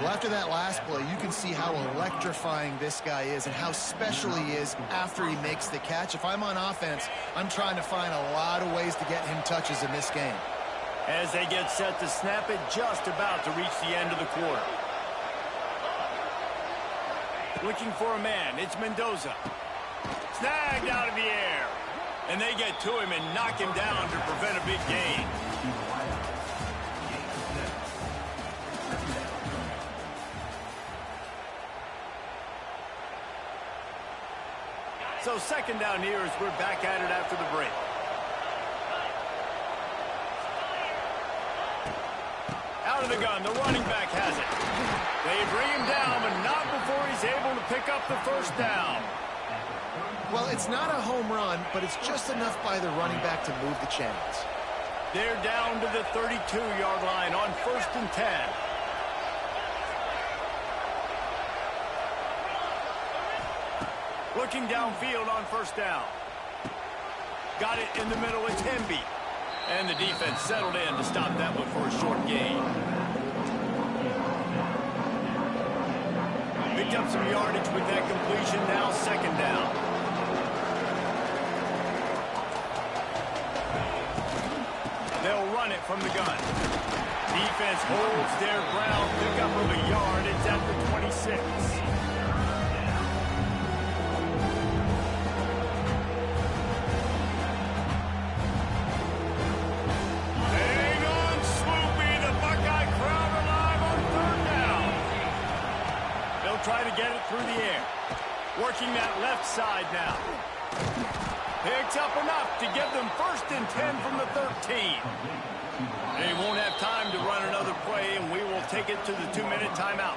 Well, after that last play, you can see how electrifying this guy is and how special he is after he makes the catch. If I'm on offense, I'm trying to find a lot of ways to get him touches in this game. As they get set to snap it, just about to reach the end of the quarter. Looking for a man, it's Mendoza. Snagged out of the air. And they get to him and knock him down to prevent a big gain. So second down here as we're back at it after the break. Out of the gun, the running back has it. They bring him down, but not before he's able to pick up the first down. Well, it's not a home run, but it's just enough by the running back to move the chains. They're down to the 32-yard line on 1st and 10. Looking downfield on first down. Got it in the middle, it's Hemby. And the defense settled in to stop that one for a short gain. Picked up some yardage with that completion, now second down. They'll run it from the gun. Defense holds their ground, pick up of a yard, it's at the 26. Try to get it through the air. Working that left side now. Picks up enough to give them 1st and 10 from the 13. They won't have time to run another play, and we will take it to the 2-minute timeout.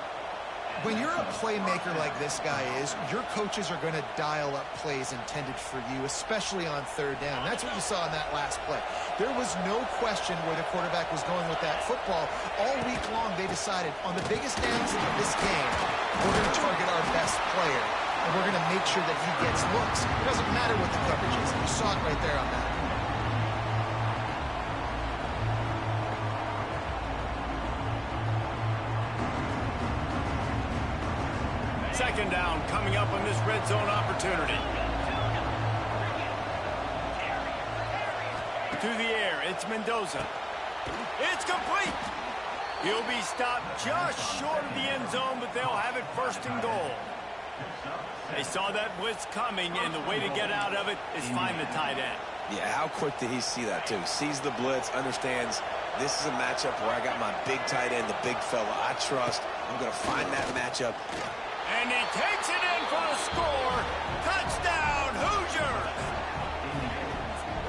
When you're a playmaker like this guy is, your coaches are going to dial up plays intended for you, especially on third down. That's what you saw in that last play. There was no question where the quarterback was going with that football. All week long, they decided on the biggest downs of this game, we're going to target our best player, and we're going to make sure that he gets looks. It doesn't matter what the coverage is. You saw it right there on that. Second down coming up on this red zone opportunity. To the air, it's Mendoza. It's complete. He'll be stopped just short of the end zone, but they'll have it 1st and goal. They saw that blitz coming, and the way to get out of it is find the tight end. Yeah, how quick did he see that, too? Sees the blitz, understands this is a matchup where I got my big tight end, the big fella I trust. I'm going to find that matchup. And he takes it in for the score. Touchdown, Hoosiers!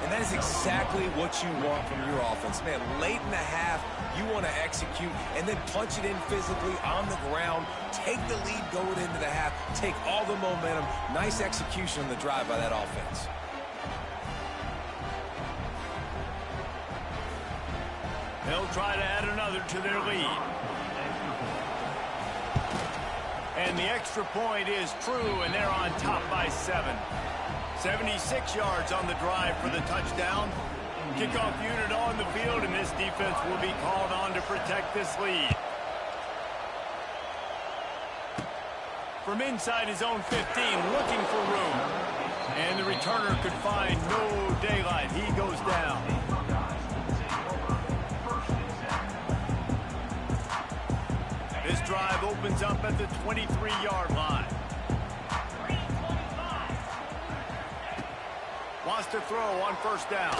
And that is exactly what you want from your offense. Man, late in the half, you want to execute and then punch it in physically on the ground, take the lead going into the half, take all the momentum. Nice execution on the drive by that offense. They'll try to add another to their lead. And the extra point is true, and they're on top by 7. 76 yards on the drive for the touchdown. Kickoff unit on the field, and this defense will be called on to protect this lead. From inside his own 15, looking for room. And the returner could find no daylight. He goes down. opens up at the 23-yard line. Wants to throw on first down.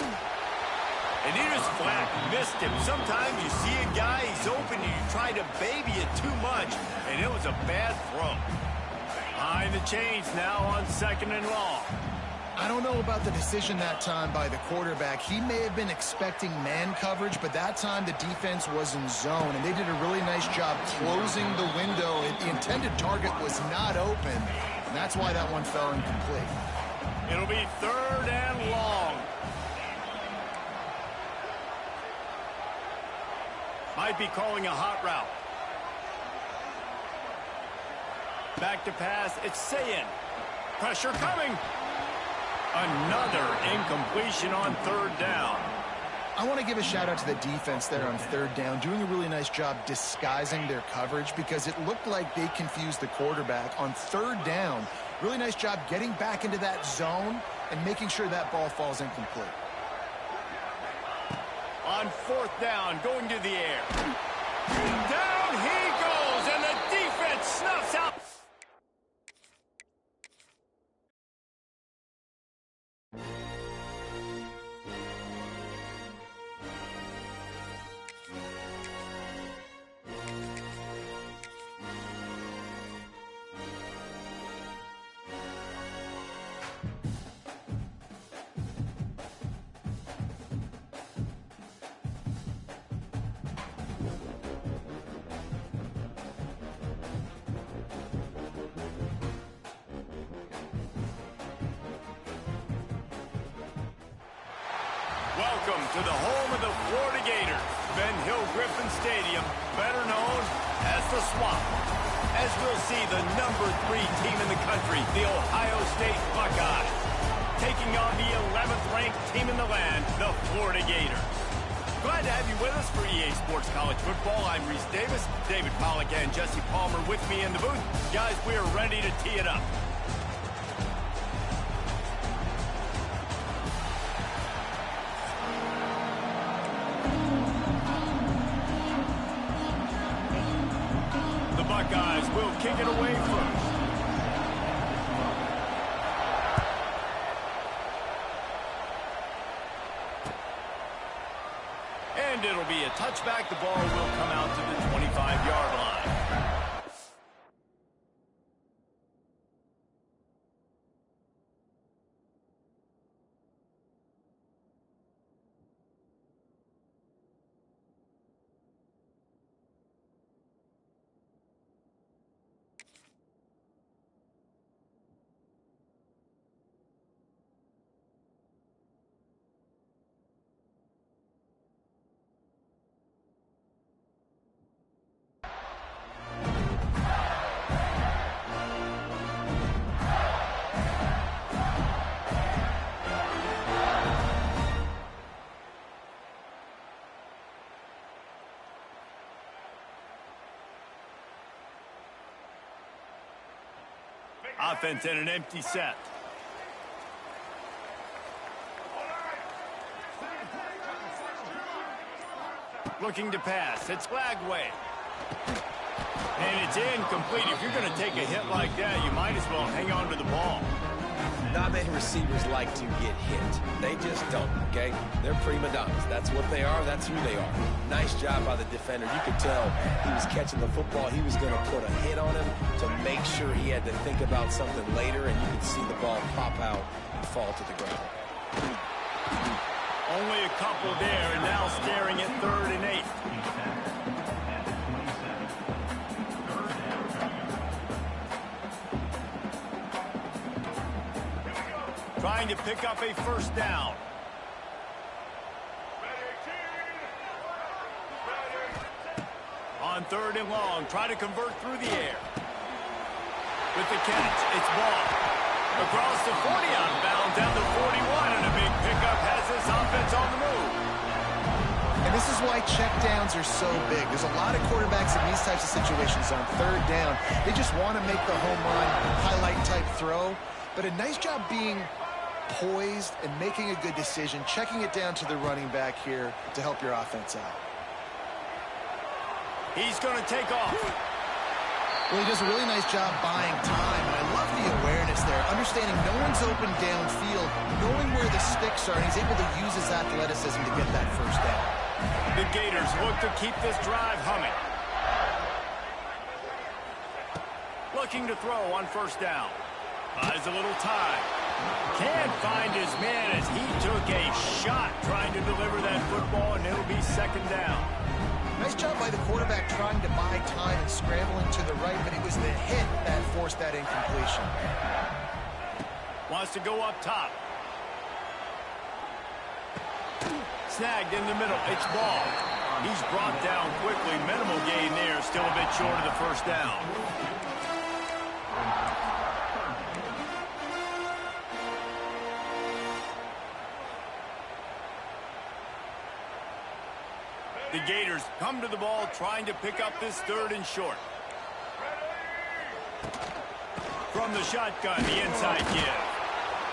And he just flat missed him. Sometimes you see a guy, he's open, and you try to baby it too much, and it was a bad throw. Behind the chains now on 2nd and long. I don't know about the decision that time by the quarterback. He may have been expecting man coverage, but that time the defense was in zone, and they did a really nice job closing the window. The intended target was not open, and that's why that one fell incomplete. It'll be 3rd and long. Might be calling a hot route. Back to pass. It's Sayin. Pressure coming. Another incompletion on 3rd down. I want to give a shout out to the defense there on 3rd down, doing a really nice job disguising their coverage because it looked like they confused the quarterback on 3rd down. Really nice job getting back into that zone and making sure that ball falls incomplete. On 4th down, going to the air. Down he goes, and the defense snuffs out. Welcome to the home of the Florida Gators, Ben Hill Griffin Stadium, better known as the Swamp. As we'll see, the number 3 team in the country, the Ohio State Buckeyes, taking on the 11th ranked team in the land, the Florida Gators. Glad to have you with us for EA Sports College Football. I'm Reese Davis, David Pollack and Jesse Palmer with me in the booth. Guys, we are ready to tee it up. Buckeyes will kick it away first. And it'll be a touchback. The ball will come out to the 25-yard line. Offense in an empty set. Looking to pass. It's Lagway. And it's incomplete. If you're going to take a hit like that, you might as well hang on to the ball. Not many receivers like to get hit. They just don't, okay? They're prima donnas. That's what they are. That's who they are. Nice job by the defender. You could tell he was catching the football. He was going to put a hit on him to make sure he had to think about something later, and you could see the ball pop out and fall to the ground. Only a couple there, and now staring at 3rd and 8. Trying to pick up a first down. On 3rd and long, try to convert through the air. With the catch, it's Ball. Across the 40, out of bounds, down to 41, and a big pickup has this offense on the move. And this is why checkdowns are so big. There's a lot of quarterbacks in these types of situations on 3rd down. They just want to make the home run, highlight type throw. But a nice job being poised and making a good decision, checking it down to the running back here to help your offense out. He's going to take off. Well, he does a really nice job buying time, and I love the awareness there, understanding no one's open downfield, knowing where the sticks are, and he's able to use his athleticism to get that first down. The Gators look to keep this drive humming. Looking to throw on first down. Buys a little time. Can't find his man as he took a shot trying to deliver that football, and it'll be second down. Nice job by the quarterback trying to buy time and scrambling to the right, but it was the hit that forced that incompletion. Wants to go up top. Snagged in the middle. It's ball. He's brought down quickly. Minimal gain there. Still a bit short of the first down. The Gators come to the ball trying to pick up this third and short. From the shotgun, the inside give.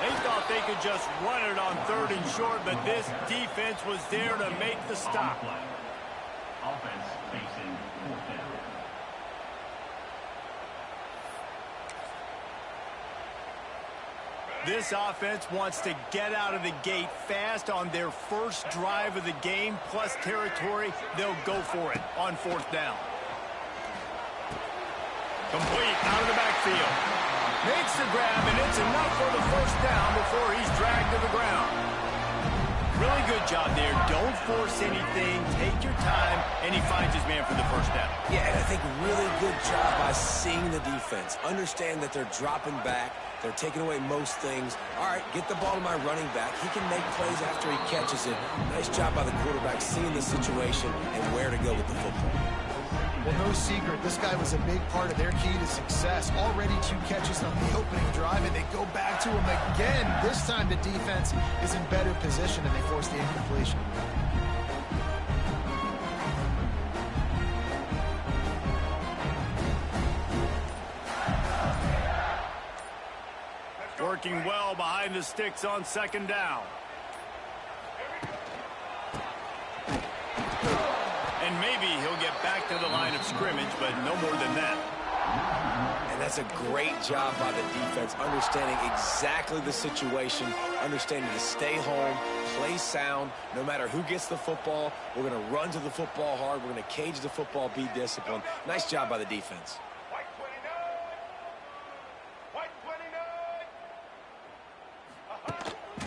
They thought they could just run it on third and short, but this defense was there to make the stop. Offense facing fourth down. This offense wants to get out of the gate fast on their first drive of the game, plus territory. They'll go for it on fourth down. Complete out of the backfield. Makes the grab, and it's enough for the first down before he's dragged to the ground. Really good job there. Don't force anything. Take your time, and he finds his man for the first down. Yeah, and I think really good job by seeing the defense. Understand that they're dropping back. They're taking away most things. All right, get the ball to my running back. He can make plays after he catches it. Nice job by the quarterback seeing the situation and where to go with the football. Well, no secret, this guy was a big part of their key to success. Already 2 catches on the opening drive, and they go back to him again. This time the defense is in better position, and they force the incompletion. Working well behind the sticks on second down. And maybe he'll get back to the line of scrimmage, but no more than that. And that's a great job by the defense, understanding exactly the situation, understanding to stay home, play sound. No matter who gets the football, we're going to run to the football hard. We're going to cage the football, be disciplined. Nice job by the defense.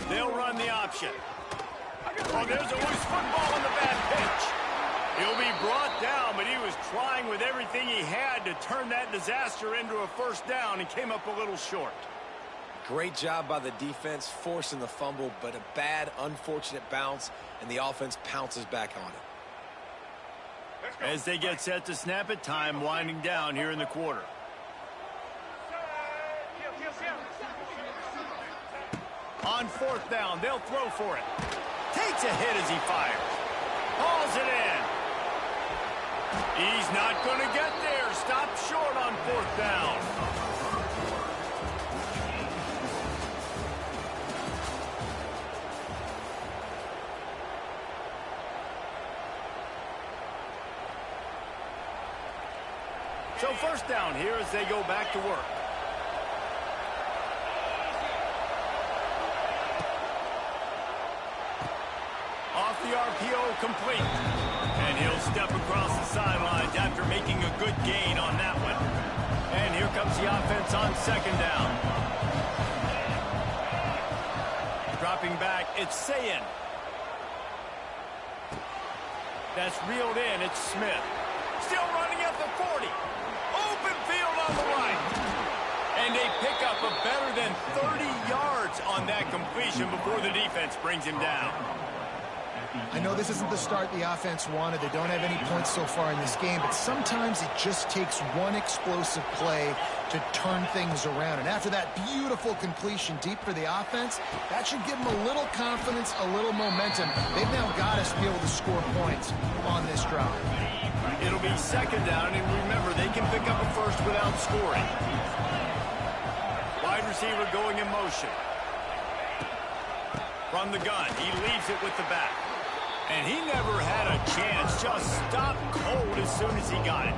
They'll run the option. Oh, there's a loose football on the bad pitch. He'll be brought down, but he was trying with everything he had to turn that disaster into a first down and came up a little short. Great job by the defense, forcing the fumble, but a bad, unfortunate bounce, and the offense pounces back on it. As they get set to snap it, time winding down here in the quarter. On fourth down, they'll throw for it. Takes a hit as he fires. Hauls it in. He's not going to get there. Stop short on fourth down. So first down here as they go back to work. Off the RPO, complete. And he'll step across the sidelines after making a good gain on that one. And here comes the offense on second down. Dropping back, it's Sayin. That's reeled in, it's Smith. Still running at the 40. Open field on the right. And they pick up a better than 30 yards on that completion before the defense brings him down. I know this isn't the start the offense wanted. They don't have any points so far in this game, but sometimes it just takes one explosive play to turn things around. And after that beautiful completion deep for the offense, that should give them a little confidence, a little momentum. They've now got us to be able to score points on this drive. It'll be second down, and remember, they can pick up a first without scoring. Wide receiver going in motion. From the gun, he leaves it with the back. And he never had a chance, just stopped cold as soon as he got it.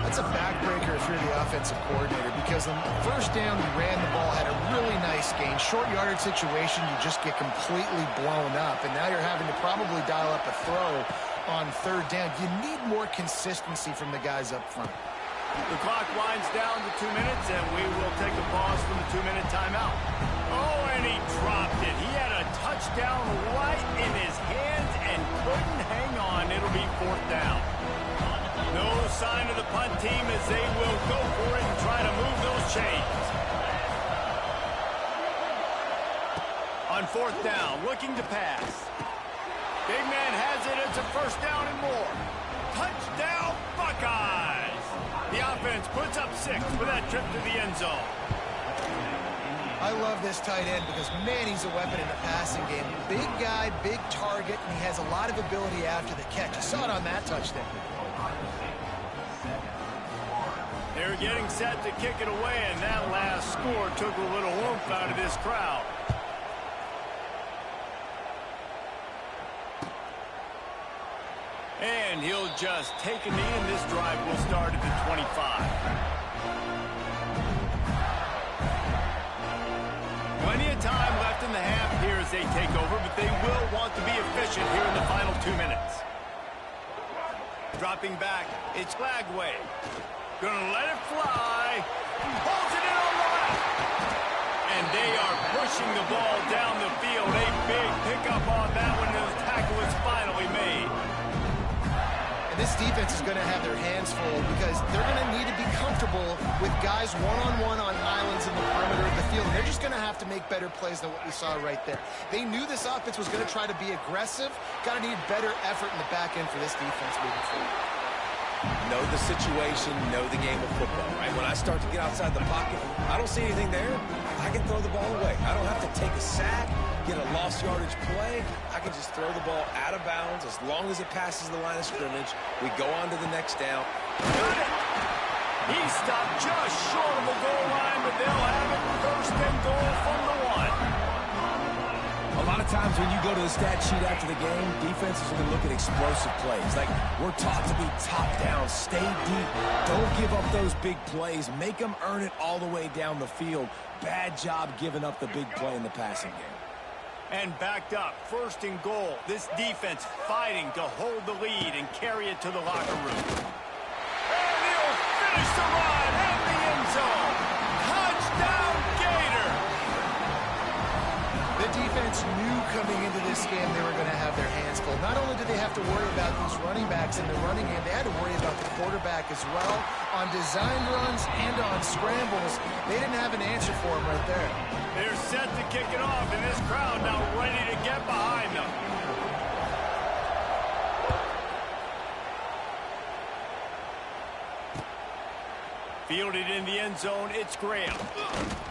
That's a backbreaker if you're the offensive coordinator, because on first down, you ran the ball, had a really nice gain. Short yardage situation, you just get completely blown up, and now you're having to probably dial up a throw on third down. You need more consistency from the guys up front. The clock winds down to 2 minutes, and we will take a pause from the 2-minute timeout. Oh, and he dropped it. He had a touchdown right in his hands and couldn't hang on. It'll be fourth down. No sign of the punt team as they will go for it and try to move those chains. On fourth down, looking to pass. Big man has it. It's a first down and more. Touchdown, Buckeyes! The offense puts up 6 for that trip to the end zone. I love this tight end because, man, he's a weapon in the passing game. Big guy, big target, and he has a lot of ability after the catch. You saw it on that touchdown. They're getting set to kick it away, and that last score took a little oomph out of this crowd. And he'll just take a knee, and this drive will start at the 25. Plenty of time left in the half here as they take over, but they will want to be efficient here in the final 2 minutes. Dropping back, it's Lagway. Gonna let it fly. Holds it in on the left. And they are pushing the ball down the field. A big pickup on that one, and the tackle is finally made. This defense is going to have their hands full because they're going to need to be comfortable with guys one-on-one on islands in the perimeter of the field. And they're just going to have to make better plays than what we saw right there. They knew this offense was going to try to be aggressive. Got to need better effort in the back end for this defense moving forward. Know the situation, know the game of football, right? When I start to get outside the pocket, I don't see anything there, I can throw the ball away. I don't have to take a sack, get a lost yardage play. I can just throw the ball out of bounds as long as it passes the line of scrimmage. We go on to the next down. Got it! He stopped just short of the goal line, but they'll have it first and goal from the 1. A lot of times when you go to the stat sheet after the game, defenses are going to look at explosive plays. Like, we're taught to be top down, stay deep, don't give up those big plays, make them earn it all the way down the field. Bad job giving up the big play in the passing game. And backed up, first and goal. This defense fighting to hold the lead and carry it to the locker room. And he'll finish the run at the end zone. Touchdown, Gator! The defense knew coming into this game they were going to have their hands full. Not only did they have to worry about these running backs in the running game, they had to worry about the quarterback as well. On design runs and on scrambles, they didn't have an answer for him right there. They're set to kick it off, and this crowd now ready to get behind them. Fielded in the end zone, it's Graham.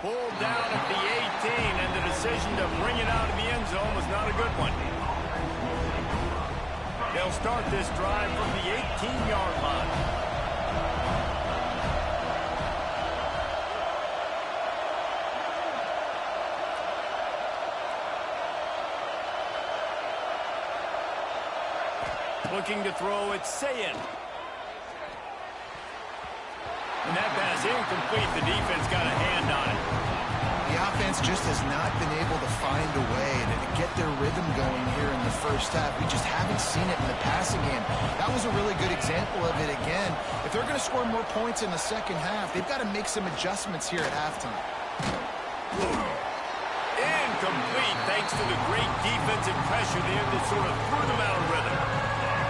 Pulled down at the 18, and the decision to bring it out of the end zone was not a good one. They'll start this drive from the 18-yard line. Looking to throw, it's Sayin. And that pass incomplete. The defense got a hand on it. The offense just has not been able to find a way to get their rhythm going here in the first half. We just haven't seen it in the passing game. That was a really good example of it again. If they're going to score more points in the second half, they've got to make some adjustments here at halftime. Incomplete thanks to the great defensive pressure there that sort of threw them out of rhythm.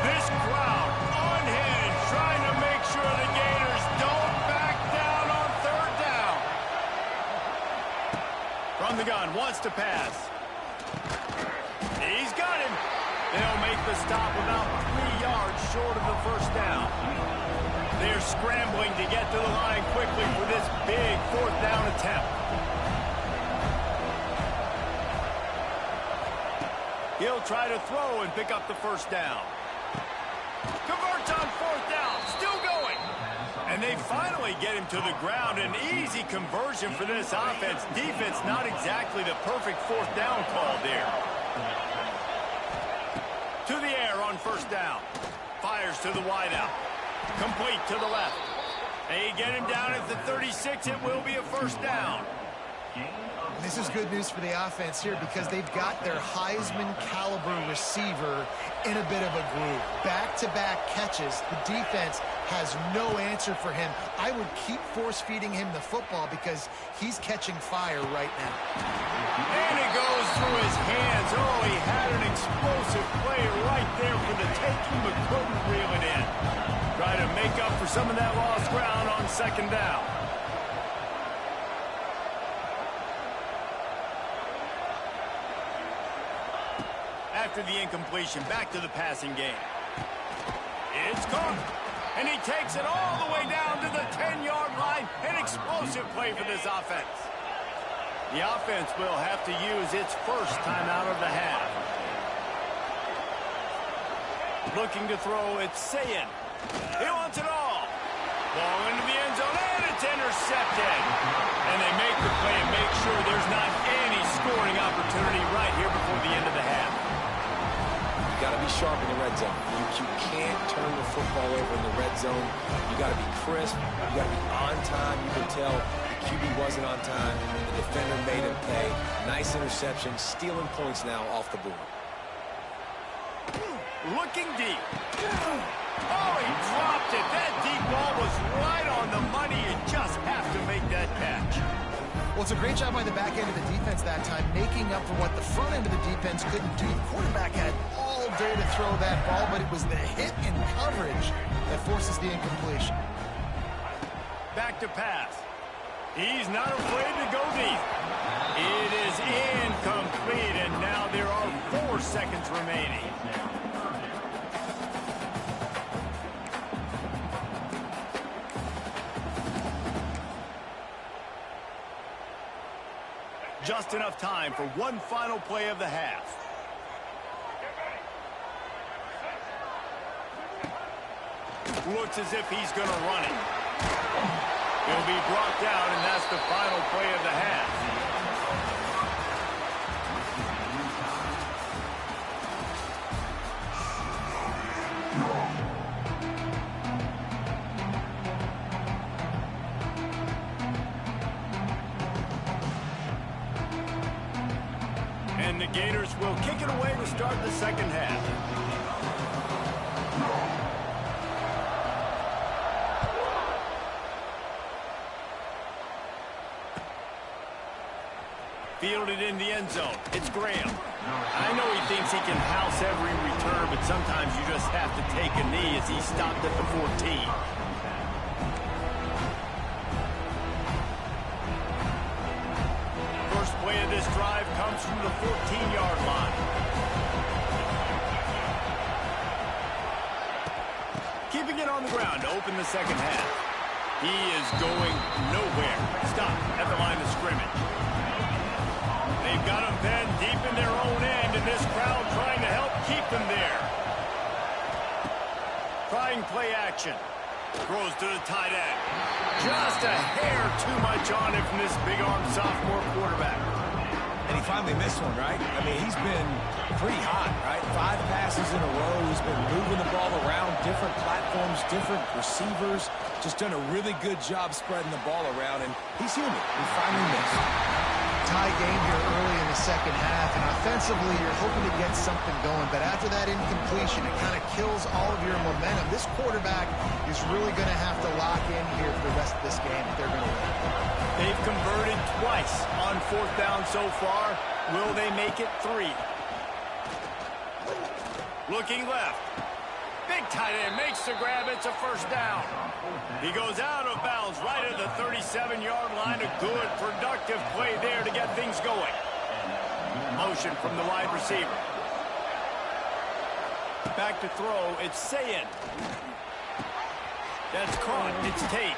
This crowd unhinged, trying to make sure the Gators don't back down on third down. From the gun, wants to pass. He's got him. They'll make the stop about 3 yards short of the first down. They're scrambling to get to the line quickly for this big fourth down attempt. He'll try to throw and pick up the first down. Converts on fourth down, still going. And they finally get him to the ground. An easy conversion for this offense. Defense not exactly the perfect fourth down call there. To the air on first down. Fires to the wideout. Complete to the left. They get him down at the 36. It will be a first down. This is good news for the offense here because they've got their Heisman-caliber receiver in a bit of a groove. Back-to-back catches. The defense has no answer for him. I would keep force-feeding him the football because he's catching fire right now. And it goes through his hands. Oh, he had an explosive play right there for the taking, but couldn't reel it in. Try to make up for some of that lost ground on second down. After the incompletion, back to the passing game. It's caught. And he takes it all the way down to the 10-yard line. An explosive play for this offense. The offense will have to use its first timeout of the half. Looking to throw, it's Sayin. He wants it all. Ball into the end zone, and it's intercepted. And they make the play and make sure there's not any scoring opportunity right here before the end of the half. You got to be sharp in the red zone. You can't turn the football over in the red zone. You got to be crisp. You got to be on time. You can tell the QB wasn't on time. The defender made him pay. Nice interception, stealing points now off the board. Looking deep. Oh, he dropped it. That deep ball was right on the money. You just have to make that catch. Well, it's a great job by the back end of the defense that time, making up for what the front end of the defense couldn't do. The quarterback had all day to throw that ball, but it was the hit and coverage that forces the incompletion. Back to pass. He's not afraid to go deep. It is incomplete, and now there are 4 seconds remaining. Just enough time for one final play of the half. Looks as if he's going to run it. He'll be brought down, and that's the final play of the half. And the Gators will kick it away to start the second half. Fielded in the end zone. It's Graham. I know he thinks he can house every return, but sometimes you just have to take a knee as he stopped at the 14. First play of this drive comes from the 14-yard line. Keeping it on the ground to open the second half. He is going nowhere. Stop at the line of scrimmage. They've got him pinned deep in their own end, and this crowd trying to help keep them there. Trying play action. Throws to the tight end. Just a hair too much on it from this big-armed sophomore quarterback. And he finally missed one, right? I mean, he's been pretty hot, right? 5 passes in a row. He's been moving the ball around, different platforms, different receivers. Just done a really good job spreading the ball around, and he's human. He finally missed. Tie game here early in the second half, and offensively you're hoping to get something going, but after that incompletion it kind of kills all of your momentum. This quarterback is really going to have to lock in here for the rest of this game if they're going to win. They've converted twice on 4th down so far. Will they make it 3? Looking left. Big tight end makes the grab. It's a first down. He goes out of bounds right at the 37-yard line. A good, productive play there to get things going. Motion from the wide receiver. Back to throw. It's Sayin. That's caught. It's Tate.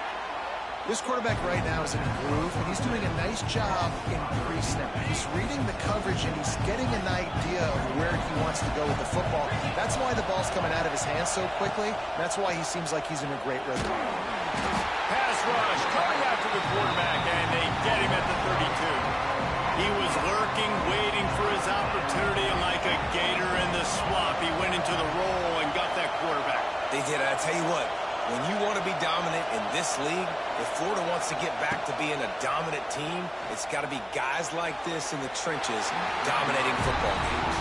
This quarterback right now is in a groove, and he's doing a nice job in pre-snap. He's reading the coverage, and he's getting an idea of where he wants to go with the football. That's why the ball's coming out of his hands so quickly. That's why he seems like he's in a great rhythm. Pass rush, coming after the quarterback, and they get him at the 32. He was lurking, waiting for his opportunity, and like a gator in the swamp, he went into the roll and got that quarterback. They did. I tell you what, When you want to be dominant in this league, if Florida wants to get back to being a dominant team, it's got to be guys like this in the trenches dominating football games.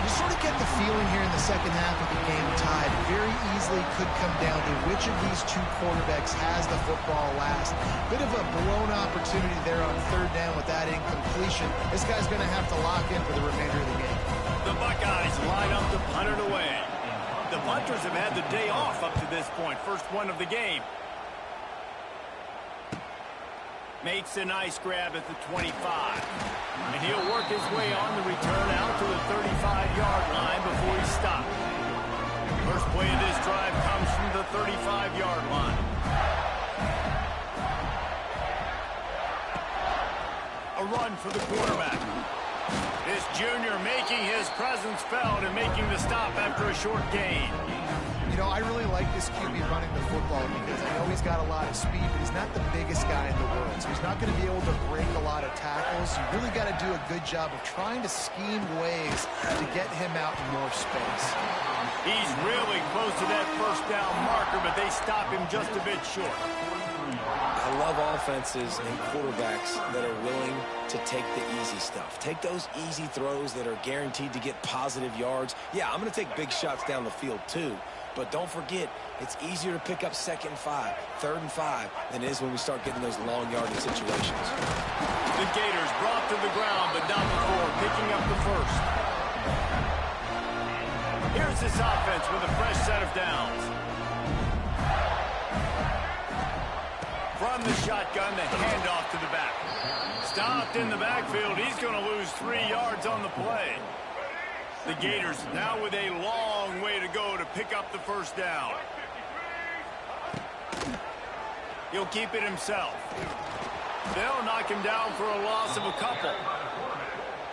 You sort of get the feeling here in the second half of the game tied. Very easily could come down to which of these two quarterbacks has the football last. Bit of a blown opportunity there on third down with that incompletion. This guy's going to have to lock in for the remainder of the game. The Buckeyes line up to punt it away. The punters have had the day off up to this point. First one of the game. Makes a nice grab at the 25. And he'll work his way on the return out to the 35-yard line before he's stopped. First play of this drive comes from the 35-yard line. A run for the quarterback. This junior making his presence felt and making the stop after a short gain. You know, I really like this QB running the football because I know he's got a lot of speed, but he's not the biggest guy in the world. So he's not going to be able to break a lot of tackles. You really got to do a good job of trying to scheme ways to get him out in more space. He's really close to that first down marker, but they stop him just a bit short. I love offenses and quarterbacks that are willing to take the easy stuff. Take those easy throws that are guaranteed to get positive yards. Yeah, I'm going to take big shots down the field too. But don't forget, it's easier to pick up 2nd and 5, 3rd and 5 than it is when we start getting those long yardage situations. The Gators brought to the ground, but not before picking up the first. Here's this offense with a fresh set of downs. From the shotgun, the handoff to the back. Stopped in the backfield. He's going to lose 3 yards on the play. The Gators now with a long way to go to pick up the first down. He'll keep it himself. They'll knock him down for a loss of a couple.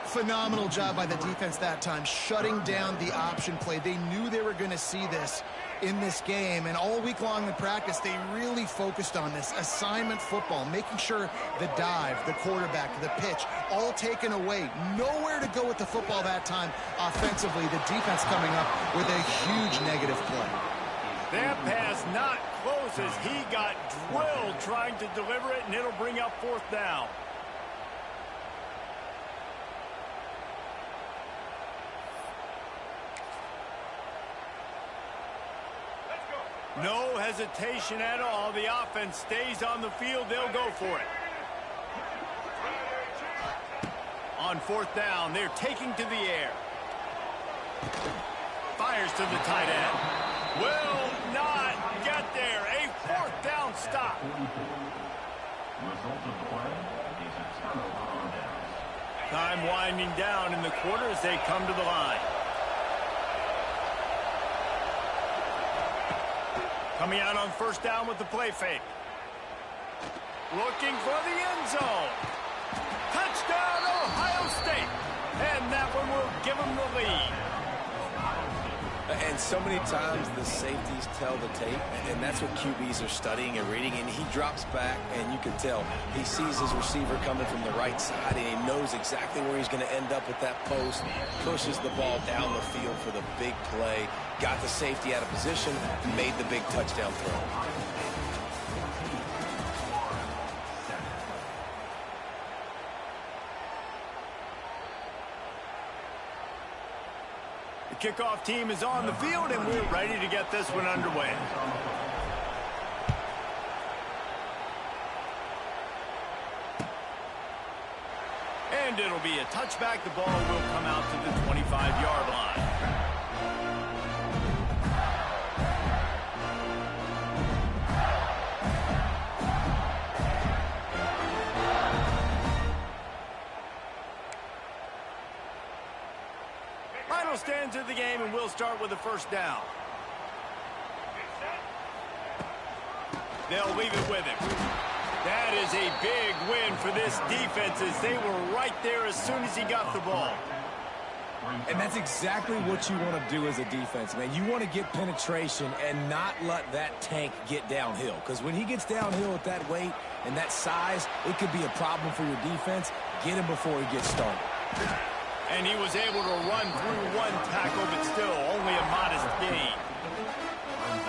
Phenomenal job by the defense that time, shutting down the option play. They knew they were going to see this in this game, and all week long in practice, they really focused on this assignment football, making sure the dive, the quarterback, the pitch, all taken away. Nowhere to go with the football that time offensively. The defense coming up with a huge negative play. That pass not close as he got drilled trying to deliver it, and it'll bring up 4th down. No hesitation at all. The offense stays on the field. They'll go for it. On 4th down, they're taking to the air. Fires to the tight end. Will not get there. A 4th down stop. Result of the play is a turnover on downs. Time winding down in the quarter as they come to the line. Coming out on 1st down with the play fake. Looking for the end zone. Touchdown, Ohio State. And that one will give them the lead. And so many times the safeties tell the tape, and that's what QBs are studying and reading, and he drops back, and you can tell he sees his receiver coming from the right side, and he knows exactly where he's going to end up with that post, pushes the ball down the field for the big play, got the safety out of position, made the big touchdown throw. Kickoff team is on the field, and we're ready to get this one underway. And it'll be a touchback. The ball will come out to the 25-yard line. Final stands of the game, and we'll start with the 1st down. They'll leave it with him. That is a big win for this defense as they were right there as soon as he got the ball. And that's exactly what you want to do as a defense, man. You want to get penetration and not let that tank get downhill. Because when he gets downhill at that weight and that size, it could be a problem for your defense. Get him before he gets started. And he was able to run through one tackle, but still only a modest gain.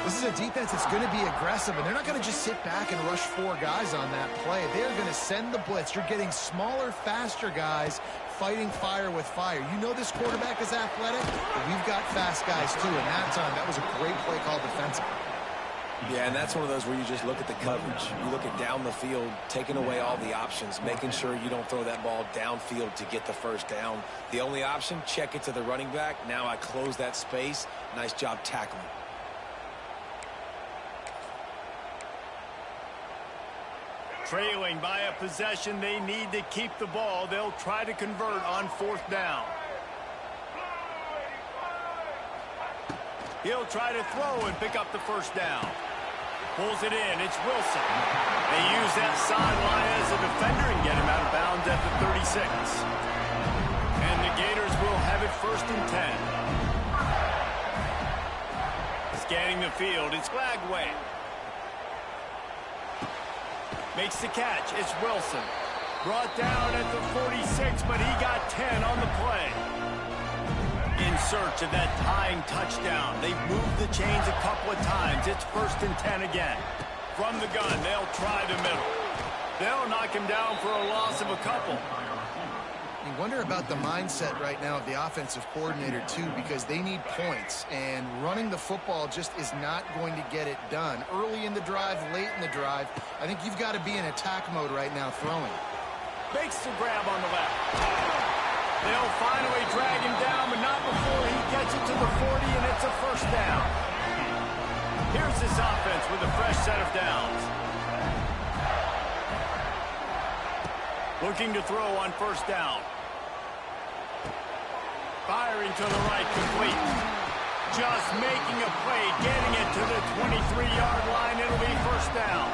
This is is a defense that's going to be aggressive, and they're not going to just sit back and rush 4 guys on that play. They're going to send the blitz. You're getting smaller, faster guys fighting fire with fire. You know this quarterback is athletic, but we've got fast guys too, and that was a great play call defensively. Yeah, and that's one of those where you just look at the coverage. You look at down the field, taking away all the options, making sure you don't throw that ball downfield to get the first down. The only option, check it to the running back. Now I close that space. Nice job tackling. Trailing by a possession, they need to keep the ball. They'll try to convert on 4th down. He'll try to throw and pick up the first down. Pulls it in. It's Wilson. They use that sideline as a defender and get him out of bounds at the 36. And the Gators will have it 1st and 10. Scanning the field, it's Lagway. Makes the catch. It's Wilson. Brought down at the 46, but he got 10 on the play. In search of that tying touchdown. They've moved the chains a couple of times. It's 1st and 10 again. From the gun, they'll try the middle. They'll knock him down for a loss of a couple. You wonder about the mindset right now of the offensive coordinator, too, because they need points, and running the football just is not going to get it done. Early in the drive, late in the drive, I think you've got to be in attack mode right now throwing. Makes the grab on the left. They'll finally drag him down, but not before he gets it to the 40, and it's a 1st down. Here's this offense with a fresh set of downs. Looking to throw on 1st down. Firing to the right, complete. Just making a play, getting it to the 23-yard line. It'll be 1st down.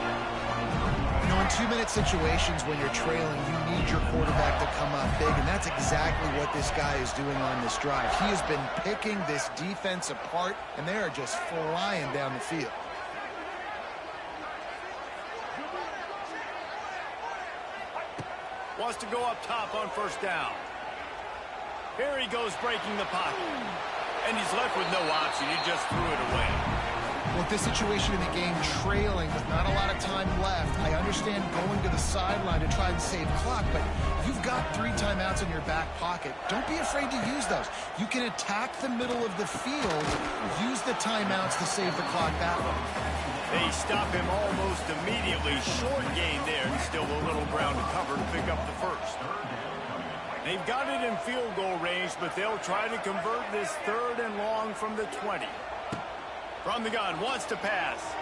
You know, in 2-minute situations when you're trailing, you need your quarterback to come up big, and that's exactly what this guy is doing on this drive. He has been picking this defense apart, and they are just flying down the field. Wants to go up top on 1st down. Here he goes breaking the pocket. And he's left with no option. He just threw it away. Well, this situation in the game, trailing with not a lot of time left, I understand going to the sideline to try and save clock, but you've got 3 timeouts in your back pocket. Don't be afraid to use those. You can attack the middle of the field, use the timeouts to save the clock that way. They stop him almost immediately. Short gain there, and still a little ground to cover to pick up the 1st. They've got it in field goal range, but they'll try to convert this 3rd and long from the 20. From the gun, wants to pass.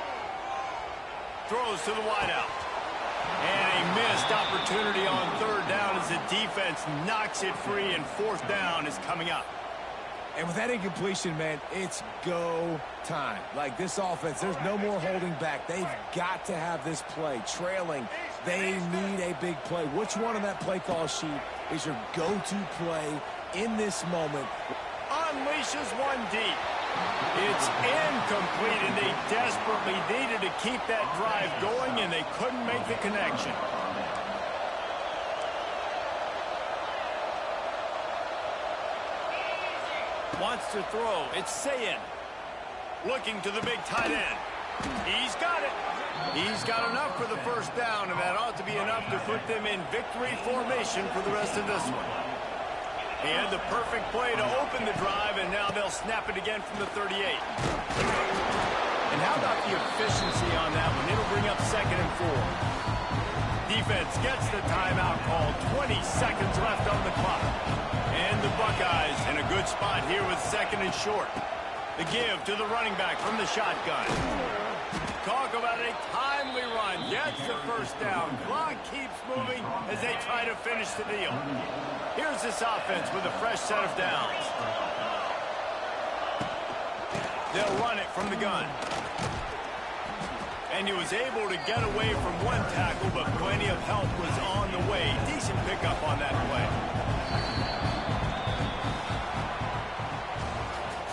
Throws to the wideout. And a missed opportunity on 3rd down as the defense knocks it free, and 4th down is coming up. And with that incompletion, man, it's go time. Like this offense, there's no more holding back. They've got to have this play. Trailing, they need a big play. Which one on that play call sheet is your go-to play in this moment? Unleashes one deep. It's incomplete, and they desperately needed to keep that drive going, and they couldn't make the connection. Wants to throw. It's Sayin. Looking to the big tight end. He's got it. He's got enough for the 1st down, and that ought to be enough to put them in victory formation for the rest of this one. He had the perfect play to open the drive, and now they'll snap it again from the 38. And how about the efficiency on that one? It'll bring up 2nd and 4. Defense gets the timeout call. 20 seconds left on the clock. And the Buckeyes in a good spot here with 2nd and short. The give to the running back from the shotgun. Talk about a timely run. Gets the 1st down. Clock keeps moving as they try to finish the deal. Here's this offense with a fresh set of downs. They'll run it from the gun. And he was able to get away from one tackle, but plenty of help was on the way. Decent pickup on that play.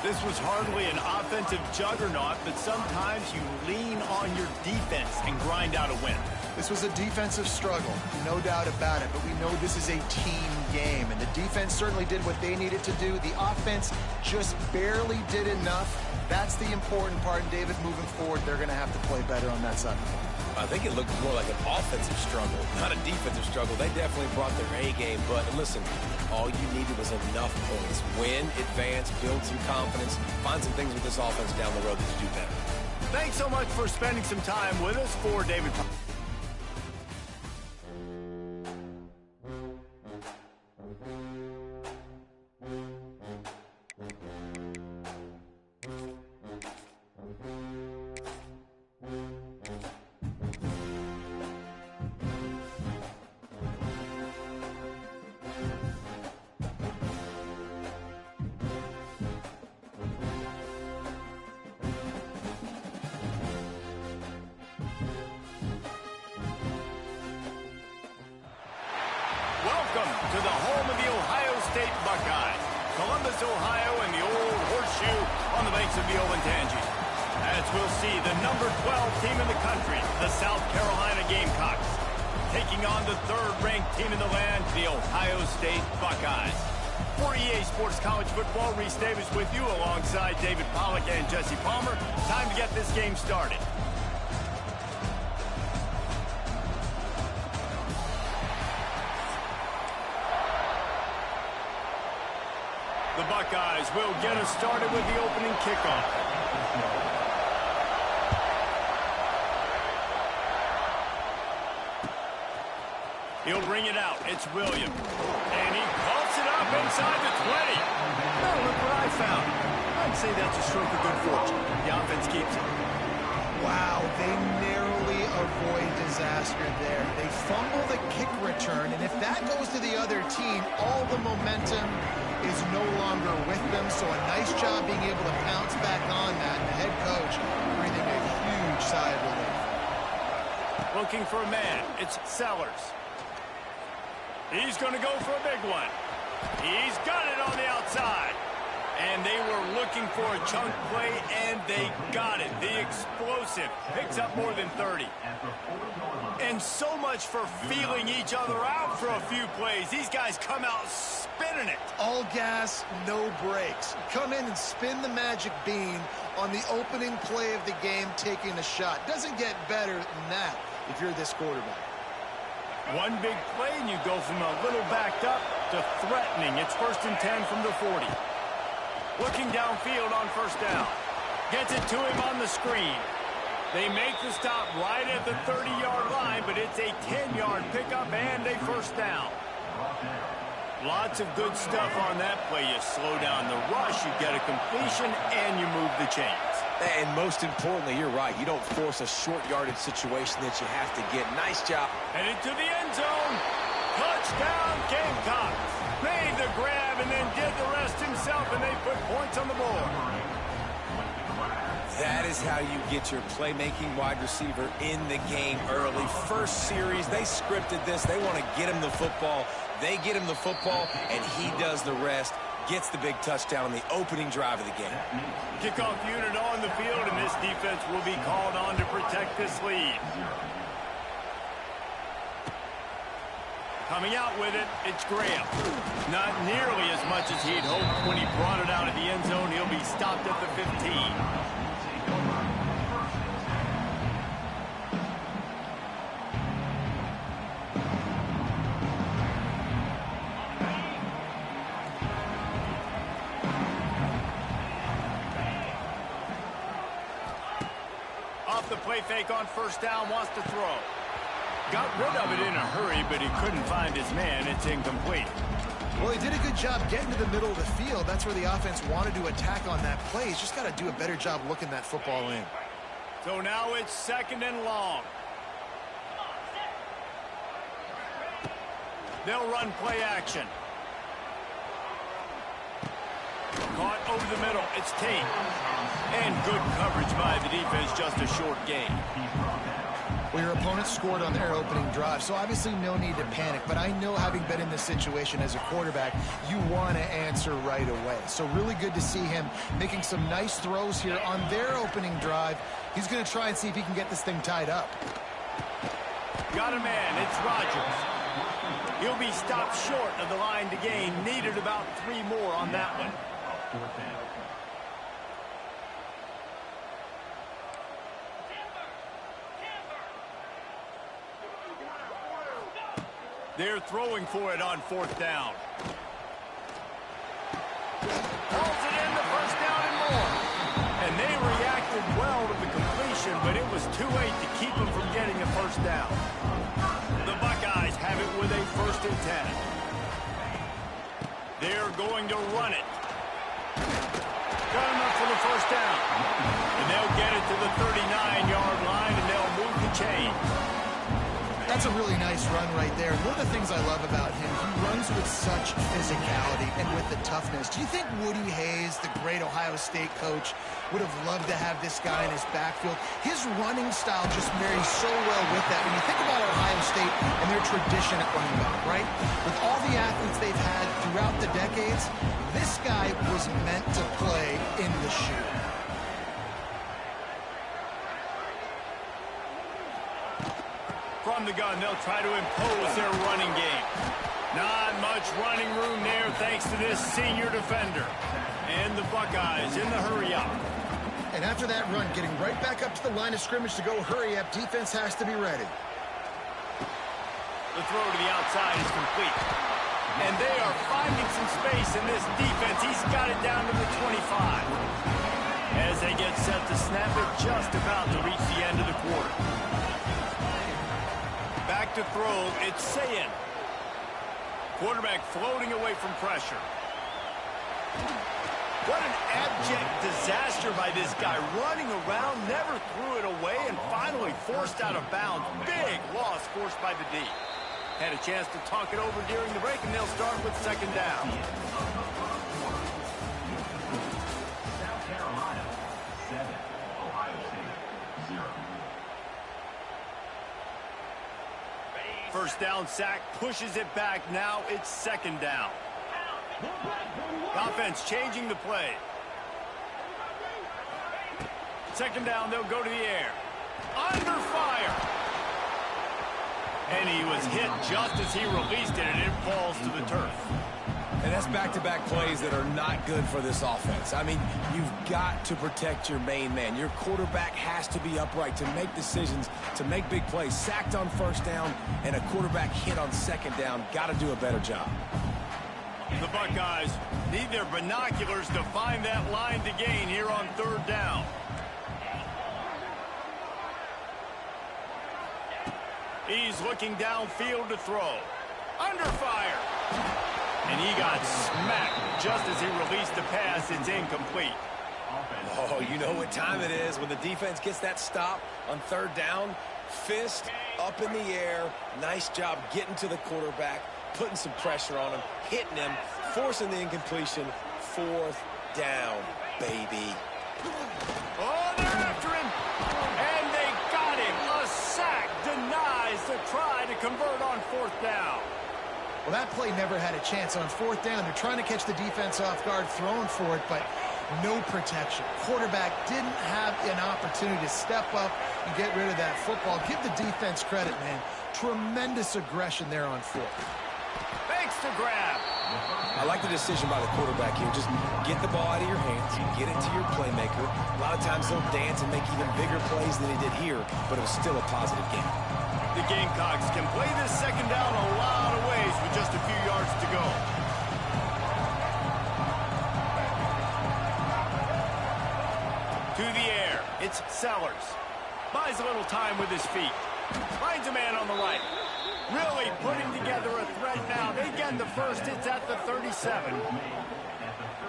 This was hardly an offensive juggernaut, but sometimes you lean on your defense and grind out a win. This was a defensive struggle, no doubt about it, but we know this is a team game, and the defense certainly did what they needed to do. The offense just barely did enough. That's the important part, and David, moving forward, they're going to have to play better on that side. I think it looked more like an offensive struggle, not a defensive struggle. They definitely brought their A game, but listen, all you needed was enough points. Win, advance, build some confidence, find some things with this offense down the road that you do better. Thanks so much for spending some time with us. For David. Welcome to the home of the Ohio State Buckeyes, Columbus, Ohio, and the old horseshoe on the banks of the Olentangy. As we'll see, the number 12 team in the country, the South Carolina Gamecocks, taking on the third-ranked team in the land, the Ohio State Buckeyes. For EA Sports College Football, Reese Davis with you alongside David Pollack and Jesse Palmer. Time to get this game started. The Buckeyes will get us started with the opening kickoff. He'll bring it out. It's William. And he pumps it up inside the 20. Now look what I found. I'd say that's a stroke of good fortune. The offense keeps it. Wow, they narrowly avoid disaster there. They fumble the kick return, and if that goes to the other team, all the momentum is no longer with them, so a nice job being able to pounce back on that, and the head coach breathing a huge sigh of relief. Looking for a man. It's Sellers. He's going to go for a big one. He's got it on the outside. And they were looking for a chunk play, and they got it. The explosive picks up more than 30. And so much for feeling each other out for a few plays. These guys come out spinning it. All gas, no brakes. Come in and spin the magic bean on the opening play of the game, taking a shot. Doesn't get better than that if you're this quarterback. One big play, and you go from a little backed up to threatening. It's 1st and 10 from the 40. Looking downfield on first down. Gets it to him on the screen. They make the stop right at the 30-yard line, but it's a 10-yard pickup and a first down. Lots of good stuff on that play. You slow down the rush, you get a completion, and you move the chains. And most importantly, you're right. You don't force a short yardage situation that you have to get. Nice job. Headed to the end zone. Touchdown, Gamecocks. Made the grab and then did the rest himself, and they put points on the board. That is how you get your playmaking wide receiver in the game early. First series, they scripted this. They want to get him the football. They get him the football, and he does the rest. Gets the big touchdown on the opening drive of the game. Kickoff unit on the field, and this defense will be called on to protect this lead. Coming out with it, it's Graham. Not nearly as much as he'd hoped when he brought it out of the end zone. He'll be stopped at the 15. Off the play fake on first down, wants to throw. Got rid of it in a hurry, but he couldn't find his man. It's incomplete. Well, he did a good job getting to the middle of the field. That's where the offense wanted to attack on that play. He's just got to do a better job looking that football in. So now it's 2nd and long. They'll run play action. Caught over the middle. It's Tate. And good coverage by the defense, just a short gain. Well, your opponent scored on their opening drive, so obviously no need to panic. But I know, having been in this situation as a quarterback, you want to answer right away. So really good to see him making some nice throws here on their opening drive. He's going to try and see if he can get this thing tied up. Got a man. It's Rodgers. He'll be stopped short of the line to gain. Needed about 3 more on that one. They're throwing for it on 4th down. Pulls it in, the 1st down and more. And they reacted well to the completion, but it was too late to keep them from getting the 1st down. The Buckeyes have it with a 1st and 10. They're going to run it. Got enough for the 1st down. And they'll get it to the 39-yard line, and they'll move the chain. That's a really nice run right there. One of the things I love about him, he runs with such physicality and with the toughness. Do you think Woody Hayes, the great Ohio State coach, would have loved to have this guy in his backfield? His running style just marries so well with that. When you think about Ohio State and their tradition at running back, right? With all the athletes they've had throughout the decades, this guy was meant to play in the shoe. From the gun, they'll try to impose their running game. Not much running room there thanks to this senior defender. And the Buckeyes in the hurry-up. And after that run, getting right back up to the line of scrimmage to go hurry-up, defense has to be ready. The throw to the outside is complete. And they are finding some space in this defense. He's got it down to the 25. As they get set to snap it, just about to reach the end of the quarter. Back to throw, it's Sayin. Quarterback floating away from pressure. What an abject disaster by this guy. Running around, never threw it away, and finally forced out of bounds. Big loss forced by the D. Had a chance to talk it over during the break, and they'll start with 2nd down. South Carolina, 7. Ohio State, 0. 1st down sack, pushes it back. Now it's 2nd down. Offense changing the play. 2nd down, they'll go to the air. Under fire. And he was hit just as he released it, and it falls to the turf. And that's back-to-back plays that are not good for this offense. I mean, you've got to protect your main man. Your quarterback has to be upright to make decisions, to make big plays. Sacked on 1st down and a quarterback hit on 2nd down. Got to do a better job. The Buckeyes need their binoculars to find that line to gain here on 3rd down. He's looking downfield to throw. Under fire. And he got smacked just as he released the pass. It's incomplete. Oh, you know what time it is when the defense gets that stop on 3rd down. Fist up in the air. Nice job getting to the quarterback, putting some pressure on him, hitting him, forcing the incompletion. 4th down, baby. Oh, they're after him. And they got him. A sack denies the try to convert on 4th down. Well, that play never had a chance. On 4th down, they're trying to catch the defense off guard, throwing for it, but no protection. Quarterback didn't have an opportunity to step up and get rid of that football. Give the defense credit, man. Tremendous aggression there on 4th. Fakes the grab. I like the decision by the quarterback here. Just get the ball out of your hands, get it to your playmaker. A lot of times they'll dance and make even bigger plays than he did here, but it was still a positive game. The Gamecocks can play this 2nd down a lot of ways with just a few yards to go. To the air, it's Sellers. Buys a little time with his feet. Finds a man on the right. Really putting together a threat now. They get the 1st. It's at the 37.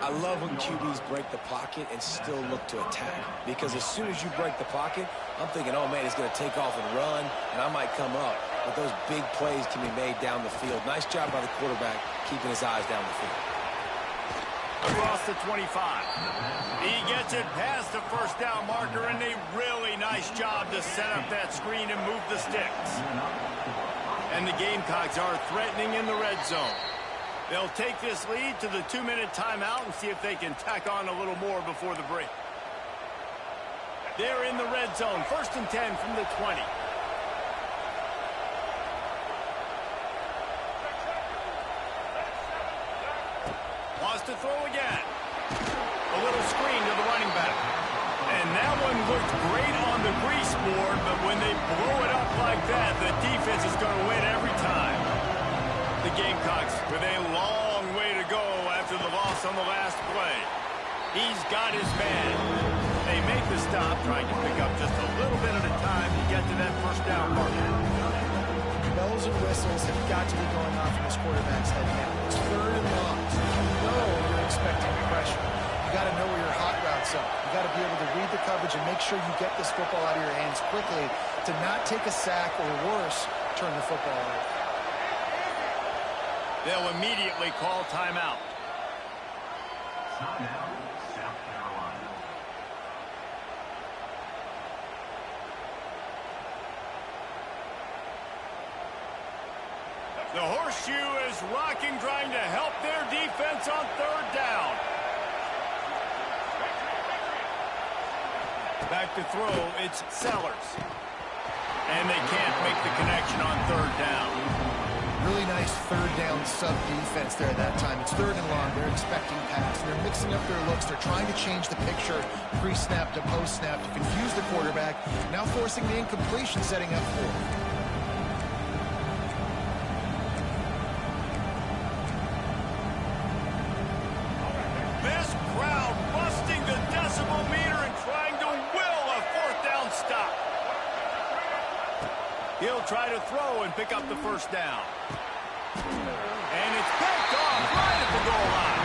I love when QBs break the pocket and still look to attack. Because as soon as you break the pocket, I'm thinking, oh, man, he's going to take off and run, and I might come up. But those big plays can be made down the field. Nice job by the quarterback keeping his eyes down the field. Across the 25. He gets it past the 1st down marker, and a really nice job to set up that screen and move the sticks. And the Gamecocks are threatening in the red zone. They'll take this lead to the 2-minute timeout and see if they can tack on a little more before the break. They're in the red zone. 1st and 10 from the 20. to throw again. A little screen to the running back. And that one looked great on the grease board, but when they blow it up like that, the defense is going to win every time. The Gamecocks with a long way to go after the loss on the last play. He's got his man. They make the stop, trying to pick up just a little bit at a time to get to that first down marker. Bells and whistles have got to be going off in this quarterback's head now. It's third and long, so you know you're expecting pressure. You got to know where your hot routes are. You got to be able to read the coverage and make sure you get this football out of your hands quickly to not take a sack or worse, turn the football over. They'll immediately call timeout. Timeout, South Carolina. The horseshoe is rocking, trying to help their defense on third down. Back to throw, it's Sellers. And they can't make the connection on third down. Really nice third down sub defense there at that time. It's third and long. They're expecting pass. And they're mixing up their looks. They're trying to change the picture pre-snap to post-snap to confuse the quarterback. Now forcing the incompletion, setting up for it. This crowd busting the decibel meter and trying to will a fourth down stop. He'll try to throw and pick up the first down. And it's picked off right at the goal line.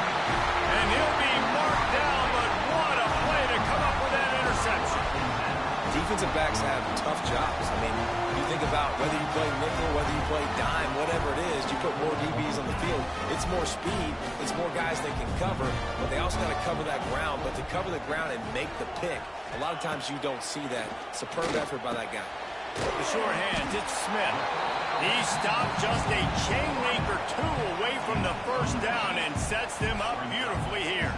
And he'll be marked down, but what a play to come up with that interception. Defensive backs have tough jobs. I mean, you think about whether you play nickel, whether you play dime, whatever it is, you put more DBs on the field. It's more speed. It's more guys they can cover, but they also got to cover that ground. But to cover the ground and make the pick, a lot of times you don't see that. Superb effort by that guy. The short hands, it's Smith. He stopped just a chain link or two away from the first down and sets them up beautifully here.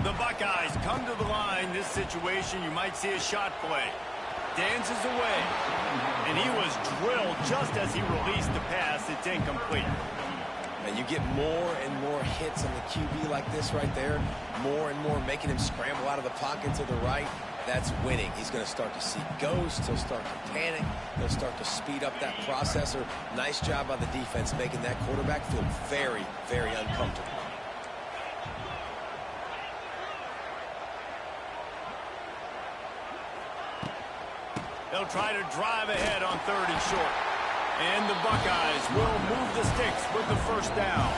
The Buckeyes come to the line. This situation, you might see a shot play. Dances away. And he was drilled just as he released the pass. It's incomplete. And you get more and more hits on the QB like this right there. More and more making him scramble out of the pocket to the right. That's winning. He's going to start to see ghosts. He'll start to panic. He'll start to speed up that processor. Nice job by the defense making that quarterback feel very, very uncomfortable. They'll try to drive ahead on third and short. And the Buckeyes will move the sticks with the first down.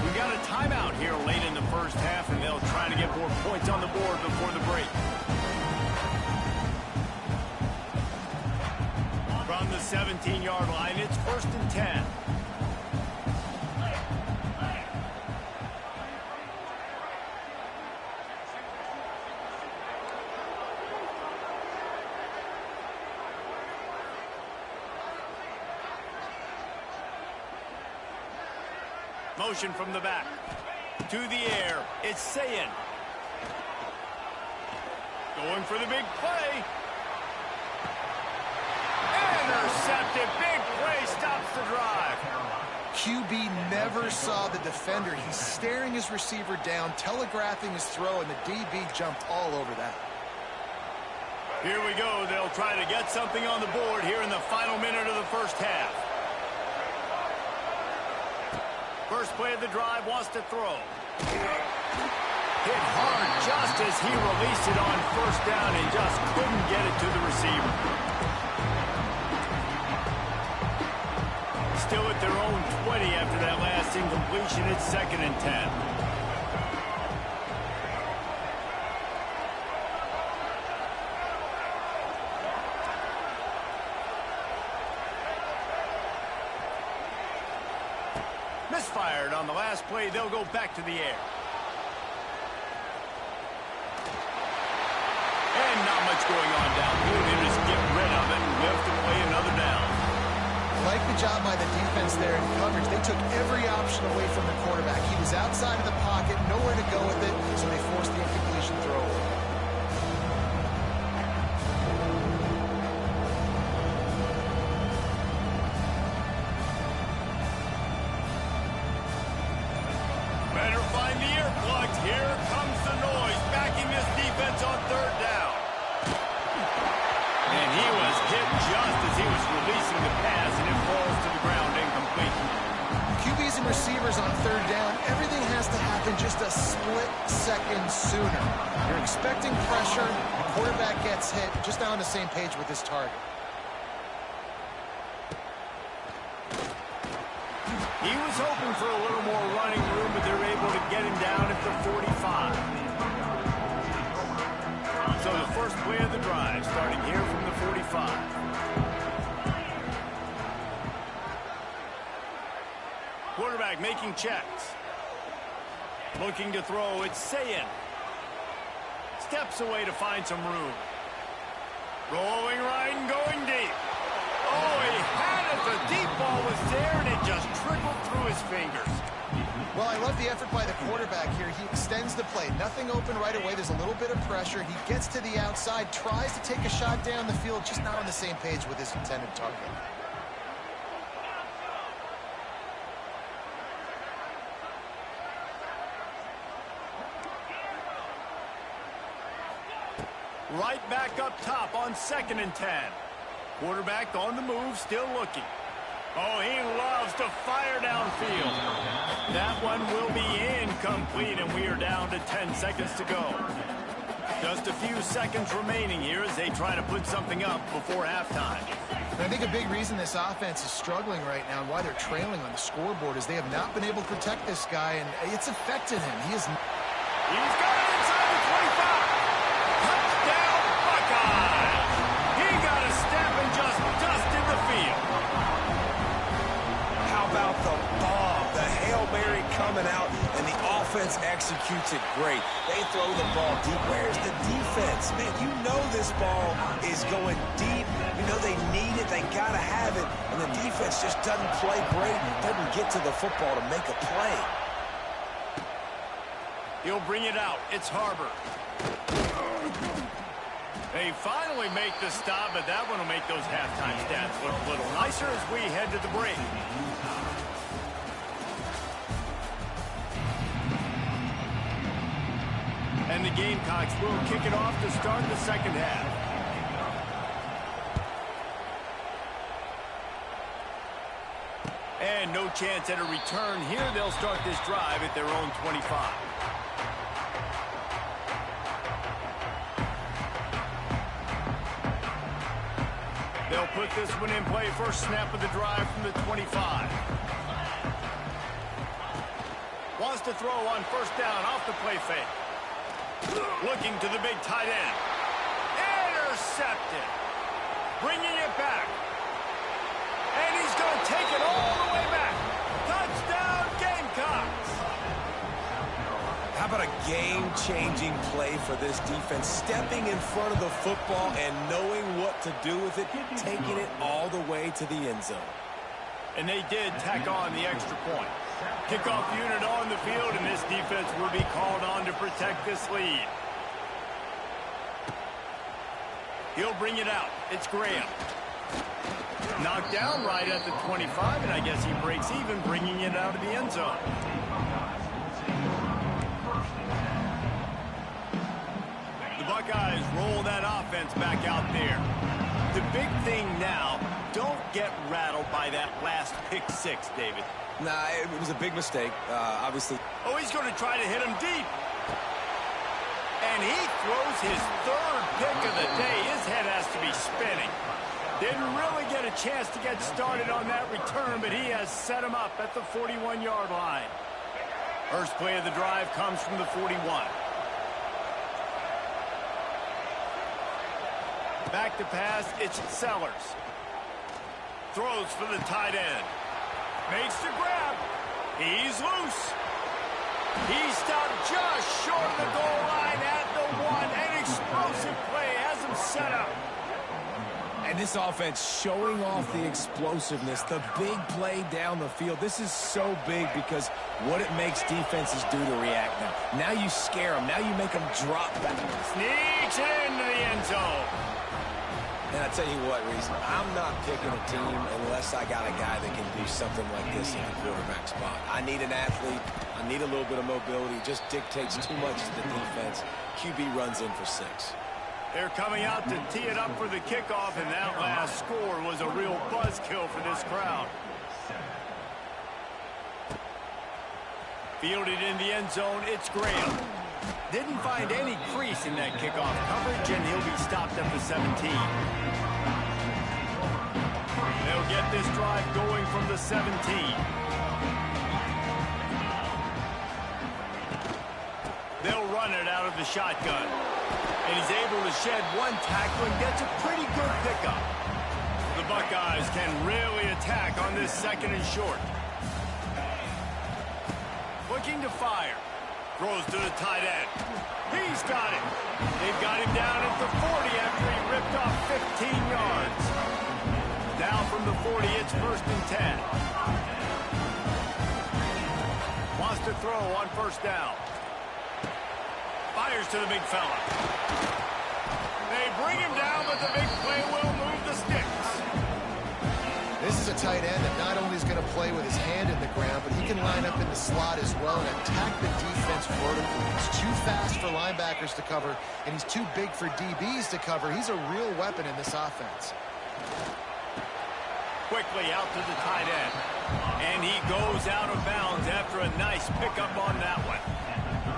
We got a timeout here late in the first half, and they'll try to get more points on the board before the break. From the 17-yard line, it's 1st and 10. Motion from the back. To the air. It's Sayin. Going for the big play. Intercepted. Big play stops the drive. QB never saw the defender. He's staring his receiver down, telegraphing his throw, and the DB jumped all over that. Here we go. They'll try to get something on the board here in the final minute of the first half. First play of the drive, wants to throw. Hit hard just as he released it on first down and just couldn't get it to the receiver. Still at their own 20 after that last incompletion. It's 2nd and 10. Misfired on the last play. They'll go back to the air. And not much going on downfield. They just get rid of it and live to play another down. Like the job by the defense there in coverage. They took every option away from the quarterback. He was outside of the pocket, nowhere to go with it, so they forced the incompletion throw. Better even just a split second sooner. You're expecting pressure, the quarterback gets hit, just now on the same page with his target. He was hoping for a little more running room, but they're able to get him down at the 45. So the first play of the drive, starting here from the 45. Quarterback making checks. Looking to throw, it's Sayin. Steps away to find some room. Rolling right and going deep. Oh, he had it. The deep ball was there, and it just trickled through his fingers. Well, I love the effort by the quarterback here. He extends the play. Nothing open right away. There's a little bit of pressure. He gets to the outside, tries to take a shot down the field, just not on the same page with his intended target. Right back up top on 2nd and 10. Quarterback on the move, still looking. Oh, he loves to fire downfield. That one will be incomplete, and we are down to 10 seconds to go. Just a few seconds remaining here as they try to put something up before halftime. I think a big reason this offense is struggling right now and why they're trailing on the scoreboard is they have not been able to protect this guy, and it's affected him. He's got it inside the 25. Touchdown, Buckeyes. He got a step and just dusted the field. How about the bomb? The Hail Mary coming out, and the offense executes it great. They throw the ball deep. Where's the defense? Man, you know this ball is going deep. You know they need it. They got to have it. And the defense just doesn't play great. Doesn't get to the football to make a play. He'll bring it out. It's Harbor. They finally make the stop, but that one will make those halftime stats look a little nicer as we head to the break. And the Gamecocks will kick it off to start the second half. And no chance at a return here. They'll start this drive at their own 25. They'll put this one in play. First snap of the drive from the 25. Wants to throw on first down off the play fake. Looking to the big tight end. Intercepted. Bringing it back. And he's going to take it all the way back. Touchdown, Gamecocks. How about a game-changing play for this defense? Stepping in front of the football and knowing what to do with it, taking it all the way to the end zone. And they did tack on the extra point. Kickoff unit on the field, and this defense will be called on to protect this lead. He'll bring it out. It's Graham. Knocked down right at the 25, and I guess he breaks even, bringing it out of the end zone. The Buckeyes roll that offense back out there. The big thing now, don't get rattled by that last pick six, David. Nah, it was a big mistake, obviously. Oh, he's going to try to hit him deep. And he throws his third pick of the day. His head has to be spinning. Didn't really get a chance to get started on that return, but he has set him up at the 41-yard line. First play of the drive comes from the 41. Back to pass, it's Sellers. Throws for the tight end. Makes the grab. He's loose. He stopped just short of the goal line at the 1. An explosive play has him set up. And this offense showing off the explosiveness, the big play down the field. This is so big because what it makes defenses do to react now. Now you scare them. Now you make them drop back. Sneaks into the end zone. And I tell you what, Reese, I'm not picking a team unless I got a guy that can do something like this in the quarterback spot. I need an athlete. I need a little bit of mobility. It just dictates too much to the defense. QB runs in for 6. They're coming out to tee it up for the kickoff, and that last score was a real buzzkill for this crowd. Fielded in the end zone, it's Graham. Didn't find any crease in that kickoff coverage, and he'll be stopped at the 17. They'll get this drive going from the 17. They'll run it out of the shotgun. And he's able to shed one tackle and gets a pretty good pickup. The Buckeyes can really attack on this second and short. Looking to fire. Throws to the tight end. He's got it. They've got him down at the 40 after he ripped off 15 yards. Down from the 40, it's 1st and 10. Wants to throw on 1st down. Fires to the big fella. They bring him down, but the big play will move the sticks. This is a tight end that not only is going to play with his hand in the ground, but he can line up in the slot as well and attack the defense vertically. He's too fast for linebackers to cover, and he's too big for DBs to cover. He's a real weapon in this offense. Quickly out to the tight end. And he goes out of bounds after a nice pickup on that one.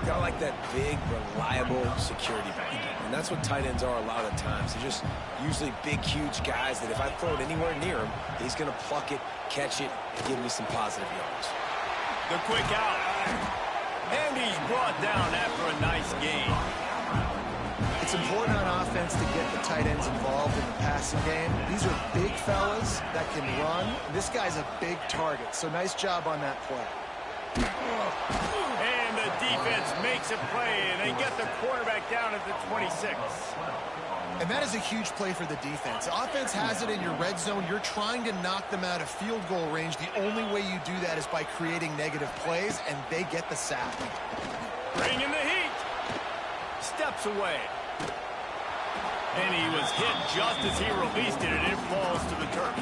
Got like that big, reliable security blanket. And that's what tight ends are a lot of the times. They're just usually big, huge guys that if I throw it anywhere near him, he's going to pluck it, catch it, and give me some positive yards. The quick out. And he's brought down after a nice gain. It's important on offense to get the tight ends involved in the passing game. These are big fellas that can run. This guy's a big target, so nice job on that play. And the defense makes a play, and they get the quarterback down at the 26. And that is a huge play for the defense. Offense has it in your red zone. You're trying to knock them out of field goal range. The only way you do that is by creating negative plays, and they get the sack. Bringing the heat. Steps away. And he was hit just as he released it, and it falls to the turf.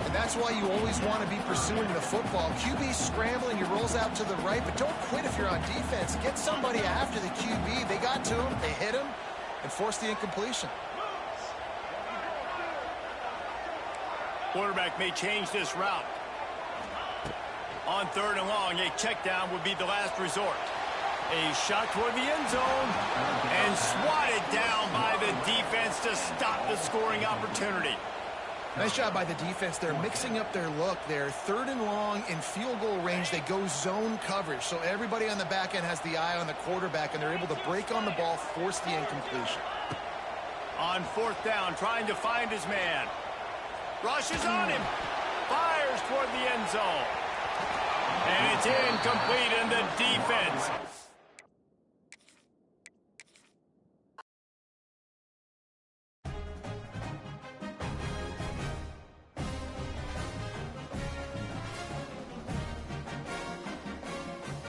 And that's why you always want to be pursuing the football. QB's scrambling, he rolls out to the right, but don't quit if you're on defense. Get somebody after the QB. They got to him, they hit him, and forced the incompletion. Quarterback may change this route. On 3rd and long, a check down would be the last resort. A shot toward the end zone and swatted down by the defense to stop the scoring opportunity. Nice job by the defense. They're mixing up their look there. 3rd and long in field goal range. They go zone coverage. So everybody on the back end has the eye on the quarterback, and they're able to break on the ball, force the incompletion. On 4th down, trying to find his man. Rushes on him. Fires toward the end zone. And it's incomplete, and the defense